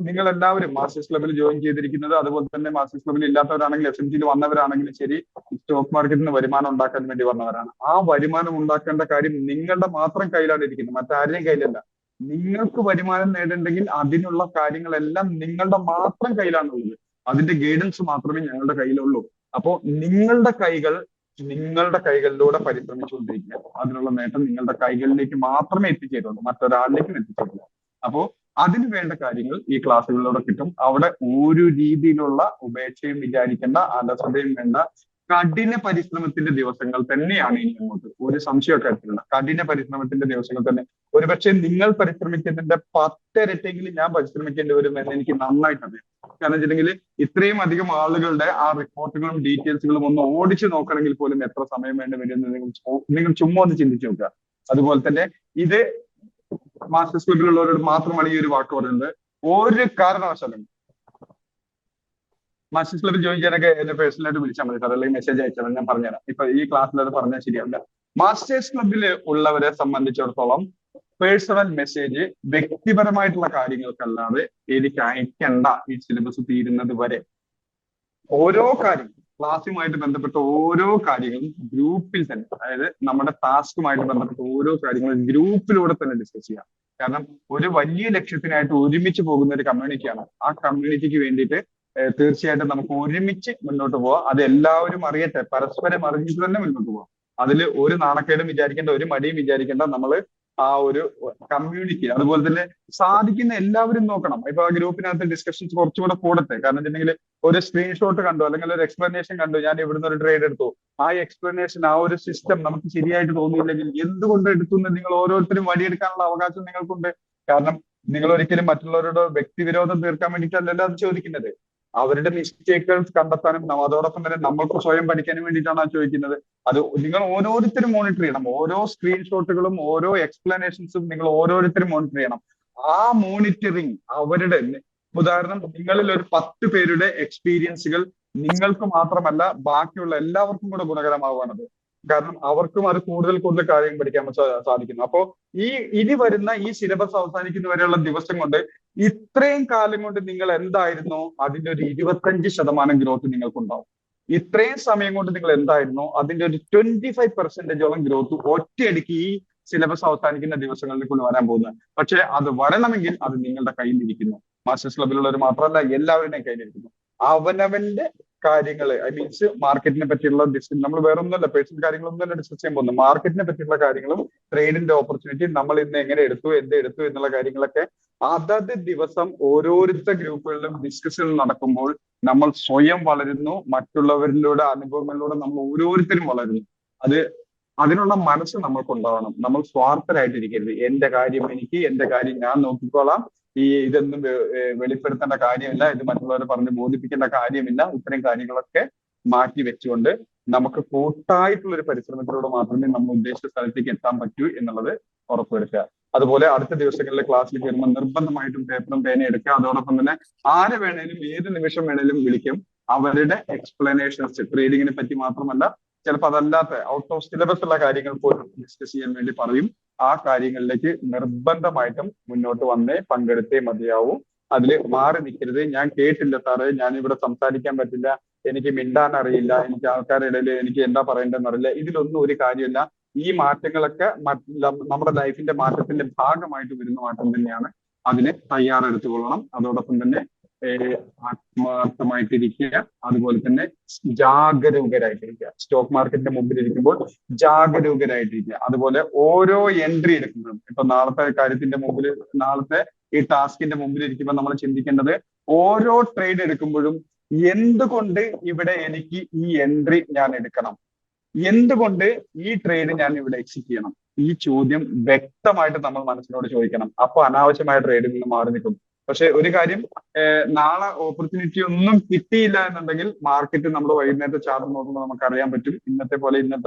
നിങ്ങൾ എല്ലാവരും മാസ്റ്റേഴ്സ് ക്ലബിൽ ജോയിൻ ചെയ്തിരിക്കുന്നത്, അതുപോലെ തന്നെ മാസ്റ്റേഴ്സ് ക്ലബിൽ ഇല്ലാത്തവരാണെങ്കിൽ SMT വന്നവരാണെങ്കിലും ശരി, സ്റ്റോക്ക് മാർക്കറ്റിൽ നിന്ന് വരുമാനം ഉണ്ടാക്കാൻ വേണ്ടി വന്നവരാണ്. ആ വരുമാനം ഉണ്ടാക്കേണ്ട കാര്യം നിങ്ങളുടെ മാത്രം കയ്യിലാണ് ഇരിക്കുന്നത്, മറ്റാരുടെയും കയ്യിലല്ല. നിങ്ങൾക്ക് വരുമാനം നേടേണ്ടെങ്കിൽ അതിനുള്ള കാര്യങ്ങളെല്ലാം നിങ്ങളുടെ മാത്രം കയ്യിലാണുള്ളത്. അതിന്റെ ഗൈഡൻസ് മാത്രമേ ഞങ്ങളുടെ കയ്യിലുള്ളൂ. അപ്പോ നിങ്ങളുടെ കൈകളിലൂടെ പരിശ്രമിച്ചുകൊണ്ടിരിക്കുക. അതിനുള്ള നേട്ടം നിങ്ങളുടെ കൈകളിലേക്ക് മാത്രമേ എത്തിച്ചേരുള്ളൂ, മറ്റൊരാളിലേക്കും എത്തിച്ചേരില്ല. അപ്പോ അതിന് വേണ്ട കാര്യങ്ങൾ ഈ ക്ലാസ്സുകളിലൂടെ കിട്ടും. അവിടെ ഒരു രീതിയിലുള്ള ഉപേക്ഷയും വിചാരിക്കേണ്ട, അലസതയും വേണ്ട. കഠിന പരിശ്രമത്തിന്റെ ദിവസങ്ങൾ തന്നെയാണ് ഇനി അങ്ങോട്ട്. ഒരു സംശയക്കാര്യത്തിലുള്ള കഠിന പരിശ്രമത്തിന്റെ ദിവസങ്ങൾ തന്നെ. ഒരുപക്ഷെ നിങ്ങൾ പരിശ്രമിക്കുന്നതിന്റെ 10 ഇരട്ടിയെങ്കിലും ഞാൻ പരിശ്രമിക്കേണ്ടി വരും എന്ന് എനിക്ക് നന്നായിട്ട് അറിയാം. കാരണം വെച്ചിട്ടുണ്ടെങ്കിൽ ഇത്രയും അധികം ആളുകളുടെ ആ റിപ്പോർട്ടുകളും ഡീറ്റെയിൽസുകളും ഒന്ന് ഓടിച്ചു നോക്കണമെങ്കിൽ പോലും എത്ര സമയം വേണ്ടി വരും എന്ന് നിങ്ങൾ ചുമ്മാ ഒന്ന് ചിന്തിച്ചു നോക്കുക. അതുപോലെ തന്നെ ഇത് മാസ്റ്റേഴ്സ് ക്ലബിലുള്ളവരോട് മാത്രമാണ് ഈ ഒരു വാക്ക് പറയുന്നത്. ഒരു കാരണവശാലും മാസ്റ്റേഴ്സ് ക്ലബിൽ ജോയിൻ ചെയ്യാനൊക്കെ എന്നെ പേഴ്സണലായിട്ട് വിളിച്ചാൽ മതി സാർ, അല്ലെങ്കിൽ മെസ്സേജ് അയച്ചാൽ ഞാൻ പറഞ്ഞുതരാം. ഇപ്പൊ ഈ ക്ലാസ്സിൽ അത് പറഞ്ഞാൽ ശരിയാവില്ല. മാസ്റ്റേഴ്സ് ക്ലബിൽ ഉള്ളവരെ സംബന്ധിച്ചിടത്തോളം പേഴ്സണൽ മെസ്സേജ് വ്യക്തിപരമായിട്ടുള്ള കാര്യങ്ങൾക്കല്ലാതെ എനിക്ക് അയക്കേണ്ട. ഈ സിലബസ് തീരുന്നത് വരെ ഓരോ കാര്യം, ക്ലാസ്സുമായിട്ട് ബന്ധപ്പെട്ട ഓരോ കാര്യങ്ങളും ഗ്രൂപ്പിൽ തന്നെ, അതായത് നമ്മുടെ ടാസ്കുമായിട്ട് ബന്ധപ്പെട്ട ഓരോ കാര്യങ്ങളും ഗ്രൂപ്പിലൂടെ തന്നെ ഡിസ്കസ് ചെയ്യാം. കാരണം ഒരു വലിയ ലക്ഷ്യത്തിനായിട്ട് ഒരുമിച്ച് പോകുന്ന ഒരു കമ്മ്യൂണിറ്റിയാണ്. ആ കമ്മ്യൂണിറ്റിക്ക് വേണ്ടിയിട്ട് തീർച്ചയായിട്ടും നമുക്ക് ഒരുമിച്ച് മുന്നോട്ട് പോവാം. അത് എല്ലാവരും അറിയട്ടെ, പരസ്പരം അറിഞ്ഞിട്ട് തന്നെ മുന്നോട്ട് പോവാം. അതിൽ ഒരു നാണക്കേടും വിചാരിക്കേണ്ട, ഒരു മടിയും വിചാരിക്കേണ്ട. നമ്മൾ ആ ഒരു കമ്മ്യൂണിറ്റി, അതുപോലെ തന്നെ സാധിക്കുന്ന എല്ലാവരും നോക്കണം. ഇപ്പൊ ആ ഗ്രൂപ്പിനകത്ത് ഡിസ്കഷൻസ് കുറച്ചുകൂടെ കൂടട്ടെ. കാരണം വെച്ചിട്ടുണ്ടെങ്കിൽ ഒരു സ്ക്രീൻഷോട്ട് കണ്ടു, അല്ലെങ്കിൽ ഒരു എക്സ്പ്ലനേഷൻ കണ്ടു, ഞാൻ ഇവിടുന്ന് ഒരു ട്രേഡ് എടുത്തു, ആ എക്സ്പ്ലനേഷൻ, ആ ഒരു സിസ്റ്റം നമുക്ക് ശരിയായിട്ട് തോന്നിയില്ലെങ്കിൽ എന്തുകൊണ്ട് എടുത്തു എന്ന് നിങ്ങൾ ഓരോരുത്തരും വടിയെടുക്കാനുള്ള അവകാശം നിങ്ങൾക്കുണ്ട്. കാരണം നിങ്ങൾ ഒരിക്കലും മറ്റുള്ളവരുടെ വ്യക്തിവിരോധം തീർക്കാൻ വേണ്ടിയിട്ടല്ലല്ലോ അത് ചോദിക്കുന്നത്. അവരുടെ മിസ്റ്റേക്കുകൾ കണ്ടെത്താനും അതോടൊപ്പം തന്നെ നമ്മൾക്ക് സ്വയം പഠിക്കാനും വേണ്ടിയിട്ടാണ് ആ ചോദിക്കുന്നത്. അത് നിങ്ങൾ ഓരോരുത്തരും മോണിറ്റർ ചെയ്യണം. ഓരോ സ്ക്രീൻഷോട്ടുകളും ഓരോ എക്സ്പ്ലനേഷൻസും നിങ്ങൾ ഓരോരുത്തരും മോണിറ്റർ ചെയ്യണം. ആ മോണിറ്ററിങ് അവരുടെ, ഉദാഹരണം, നിങ്ങളിൽ ഒരു 10 പേരുടെ എക്സ്പീരിയൻസുകൾ നിങ്ങൾക്ക് മാത്രമല്ല ബാക്കിയുള്ള എല്ലാവർക്കും കൂടെ ഗുണകരമാവുകയാണത്. കാരണം അവർക്കും അത് കൂടുതൽ കാര്യം പഠിക്കാൻ സാധിക്കുന്നു. അപ്പോ ഇനി വരുന്ന ഈ സിലബസ് അവസാനിക്കുന്ന വരെയുള്ള ദിവസം കൊണ്ട് ഇത്രയും കാലം കൊണ്ട് നിങ്ങൾ എന്തായിരുന്നോ അതിന്റെ ഒരു 25% ഗ്രോത്ത് നിങ്ങൾക്കുണ്ടാവും. ഇത്രയും സമയം കൊണ്ട് നിങ്ങൾ എന്തായിരുന്നോ അതിന്റെ ഒരു 25% ഗ്രോത്ത് ഒറ്റയടിക്ക് ഈ സിലബസ് അവസാനിക്കുന്ന ദിവസങ്ങളിലേക്കുള്ള വരാൻ പോകുന്നത്. പക്ഷെ അത് വരണമെങ്കിൽ അത് നിങ്ങളുടെ കയ്യിലിരിക്കുന്നു. മാസ്റ്റേഴ്സ് ക്ലബിലുള്ളവർ മാത്രമല്ല, എല്ലാവരുടെയും കയ്യിലിരിക്കുന്നു. അവനവന്റെ കാര്യങ്ങൾ, ഐ മീൻസ് മാർക്കറ്റിനെ പറ്റിയുള്ള നമ്മൾ വേറെ ഒന്നുമല്ല, പേഴ്സണൽ കാര്യങ്ങളൊന്നുമല്ല ഡിസ്കസ് ചെയ്യാൻ പോകുന്നത്. മാർക്കറ്റിനെ പറ്റിയുള്ള കാര്യങ്ങളും ട്രേഡിന്റെ ഓപ്പർച്യൂണിറ്റി, നമ്മൾ ഇന്ന് എങ്ങനെ എടുത്തു, എന്തെടുത്തു എന്നുള്ള കാര്യങ്ങളൊക്കെ അതത് ദിവസം ഓരോരുത്തർ ഗ്രൂപ്പുകളിലും ഡിസ്കഷനുകൾ നടക്കുമ്പോൾ നമ്മൾ സ്വയം വളരുന്നു. മറ്റുള്ളവരിലൂടെ അനുഭവങ്ങളിലൂടെ നമ്മൾ ഓരോരുത്തരും വളരുന്നു. അതിനുള്ള മനസ്സ് നമ്മൾക്കുണ്ടാവണം. നമ്മൾ സ്വാർത്ഥരായിട്ടിരിക്കരുത്. എന്റെ കാര്യം ഞാൻ നോക്കിക്കോളാം, ഇതൊന്നും വെളിപ്പെടുത്തേണ്ട കാര്യമില്ല, ഇത് മറ്റുള്ളവരെ പറഞ്ഞ് ബോധിപ്പിക്കേണ്ട കാര്യമില്ല. ഇത്തരം കാര്യങ്ങളൊക്കെ മാറ്റി വെച്ചുകൊണ്ട് നമുക്ക് കൂട്ടായിട്ടുള്ള ഒരു പരിശ്രമത്തിലൂടെ മാത്രമേ നമ്മൾ ഉദ്ദേശിച്ച സ്ഥലത്തേക്ക് എത്താൻ പറ്റൂ എന്നുള്ളത് ഉറപ്പുവരുത്തുക. അതുപോലെ അടുത്ത ദിവസങ്ങളിലെ ക്ലാസ്സിൽ കയറുമ്പോൾ നിർബന്ധമായിട്ടും പേപ്പറും പേനയും എടുക്കുക. അതോടൊപ്പം തന്നെ ആരെ വേണേലും ഏത് നിമിഷം വേണേലും വിളിക്കും. അവരുടെ എക്സ്പ്ലനേഷൻസ് ട്രേഡിങ്ങിനെ പറ്റി മാത്രമല്ല, ചിലപ്പോൾ അതല്ലാത്ത ഔട്ട് ഓഫ് സിലബസ് ഉള്ള കാര്യങ്ങൾ പോലും ഡിസ്കസ് ചെയ്യാൻ വേണ്ടി പറയും. ആ കാര്യങ്ങളിലേക്ക് നിർബന്ധമായിട്ടും മുന്നോട്ട് വന്നേ പങ്കെടുത്തേ മതിയാവൂ. അതിൽ മാറി നിൽക്കരുത്. ഞാൻ കേട്ടില്ല സാറേ, ഞാൻ ഇവിടെ സംസാരിക്കാൻ പറ്റില്ല, എനിക്ക് മിണ്ടാൻ അറിയില്ല, എനിക്ക് ആൾക്കാരുടെ ഇടയിൽ എനിക്ക് എന്താ പറയേണ്ടതെന്ന് അറിയില്ല, ഇതിലൊന്നും ഒരു കാര്യമില്ല. ഈ മാറ്റങ്ങളൊക്കെ നമ്മുടെ ലൈഫിന്റെ മാറ്റത്തിന്റെ ഭാഗമായിട്ട് വരുന്ന മാറ്റം തന്നെയാണ്. അതിന് തയ്യാറെടുത്തുകൊള്ളണം. അതോടൊപ്പം തന്നെ ആത്മാർത്ഥമായിട്ടിരിക്കുക, അതുപോലെ തന്നെ ജാഗരൂകരായിട്ടിരിക്കുക. സ്റ്റോക്ക് മാർക്കറ്റിന്റെ മുമ്പിൽ ഇരിക്കുമ്പോൾ ജാഗരൂകരായിട്ടിരിക്കുക. അതുപോലെ ഓരോ എൻട്രി എടുക്കുന്നതും, ഇപ്പൊ നാളത്തെ കാര്യത്തിന്റെ മുമ്പിൽ, നാളത്തെ ഈ ടാസ്കിന്റെ മുമ്പിൽ ഇരിക്കുമ്പോൾ നമ്മൾ ചിന്തിക്കേണ്ടത്, ഓരോ ട്രേഡ് എടുക്കുമ്പോഴും എന്തുകൊണ്ട് ഇവിടെ എനിക്ക് ഈ എൻട്രി ഞാൻ എടുക്കണം, എന്തുകൊണ്ട് ഈ ട്രേഡ് ഞാൻ ഇവിടെ എക്സിറ്റ് ചെയ്യണം, ഈ ചോദ്യം വ്യക്തമായിട്ട് നമ്മൾ മനസ്സിനോട് ചോദിക്കണം. അപ്പൊ അനാവശ്യമായ ട്രേഡിൽ നിന്ന് മാറി നിൽക്കും. പക്ഷെ ഒരു കാര്യം, നാളെ ഓപ്പർച്യൂണിറ്റി ഒന്നും കിട്ടിയില്ല എന്നുണ്ടെങ്കിൽ മാർക്കറ്റ് നമ്മൾ വൈകുന്നേരത്തെ ചാർട്ട് നോക്കുമ്പോൾ നമുക്ക് അറിയാൻ പറ്റും, ഇന്നത്തെ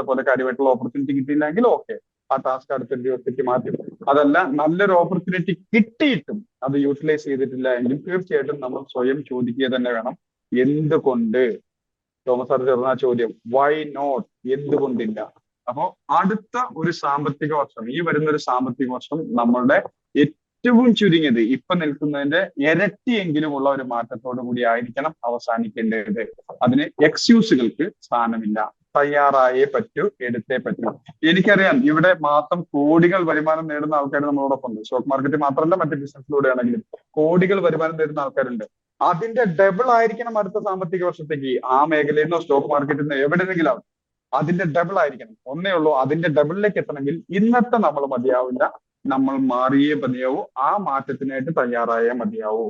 പോലെ കാര്യമായിട്ടുള്ള ഓപ്പർച്യൂണിറ്റി കിട്ടിയില്ലെങ്കിൽ ഓക്കെ, ആ ടാസ്ക് അടുത്തൊരു ദിവസത്തേക്ക് മാറ്റും. അതല്ല, നല്ലൊരു ഓപ്പർച്യൂണിറ്റി കിട്ടിയിട്ടും അത് യൂട്ടിലൈസ് ചെയ്തിട്ടില്ല എങ്കിൽ തീർച്ചയായിട്ടും നമ്മൾ സ്വയം ചോദിക്കുക തന്നെ വേണം, എന്തുകൊണ്ട്? തോമസ് സാർ ചേർന്ന ചോദ്യം, വൈ നോട്ട്, എന്തുകൊണ്ടില്ല? അപ്പോ അടുത്ത ഒരു സാമ്പത്തിക വർഷം, ഈ വരുന്ന ഒരു സാമ്പത്തിക വർഷം നമ്മളുടെ ഏറ്റവും ചുരുങ്ങിയത് ഇപ്പൊ നിൽക്കുന്നതിന്റെ ഇരട്ടിയെങ്കിലും ഉള്ള ഒരു മാറ്റത്തോടു കൂടി ആയിരിക്കണം അവസാനിക്കേണ്ടത്. അതിന് എക്സ്ക്യൂസുകൾക്ക് സ്ഥാനമില്ല. തയ്യാറായേ പറ്റൂ, എടുത്തേ പറ്റൂ. എനിക്കറിയാം ഇവിടെ മാസം കോടികൾ വരുമാനം നേടുന്ന ആൾക്കാർ നമ്മളോടൊപ്പം ഉണ്ട്. സ്റ്റോക്ക് മാർക്കറ്റ് മാത്രമല്ല, മറ്റ് ബിസിനസ്സിലൂടെ ആണെങ്കിലും കോടികൾ വരുമാനം നേടുന്ന ആൾക്കാരുണ്ട്. അതിന്റെ ഡബിൾ ആയിരിക്കണം അടുത്ത സാമ്പത്തിക വർഷത്തേക്ക്. ആ മേഖലയിൽ നിന്നോ സ്റ്റോക്ക് മാർക്കറ്റിൽ നിന്നോ എവിടെയെങ്കിലും അതിന്റെ ഡബിൾ ആയിരിക്കണം. ഒന്നേ ഉള്ളൂ, അതിന്റെ ഡബിളിലേക്ക് എത്തണമെങ്കിൽ ഇന്നത്തെ നമ്മൾ മതിയാവില്ല, നമ്മൾ മാറിയേ മതിയാവൂ. ആ മാറ്റത്തിനായിട്ട് തയ്യാറായേ മതിയാവൂ.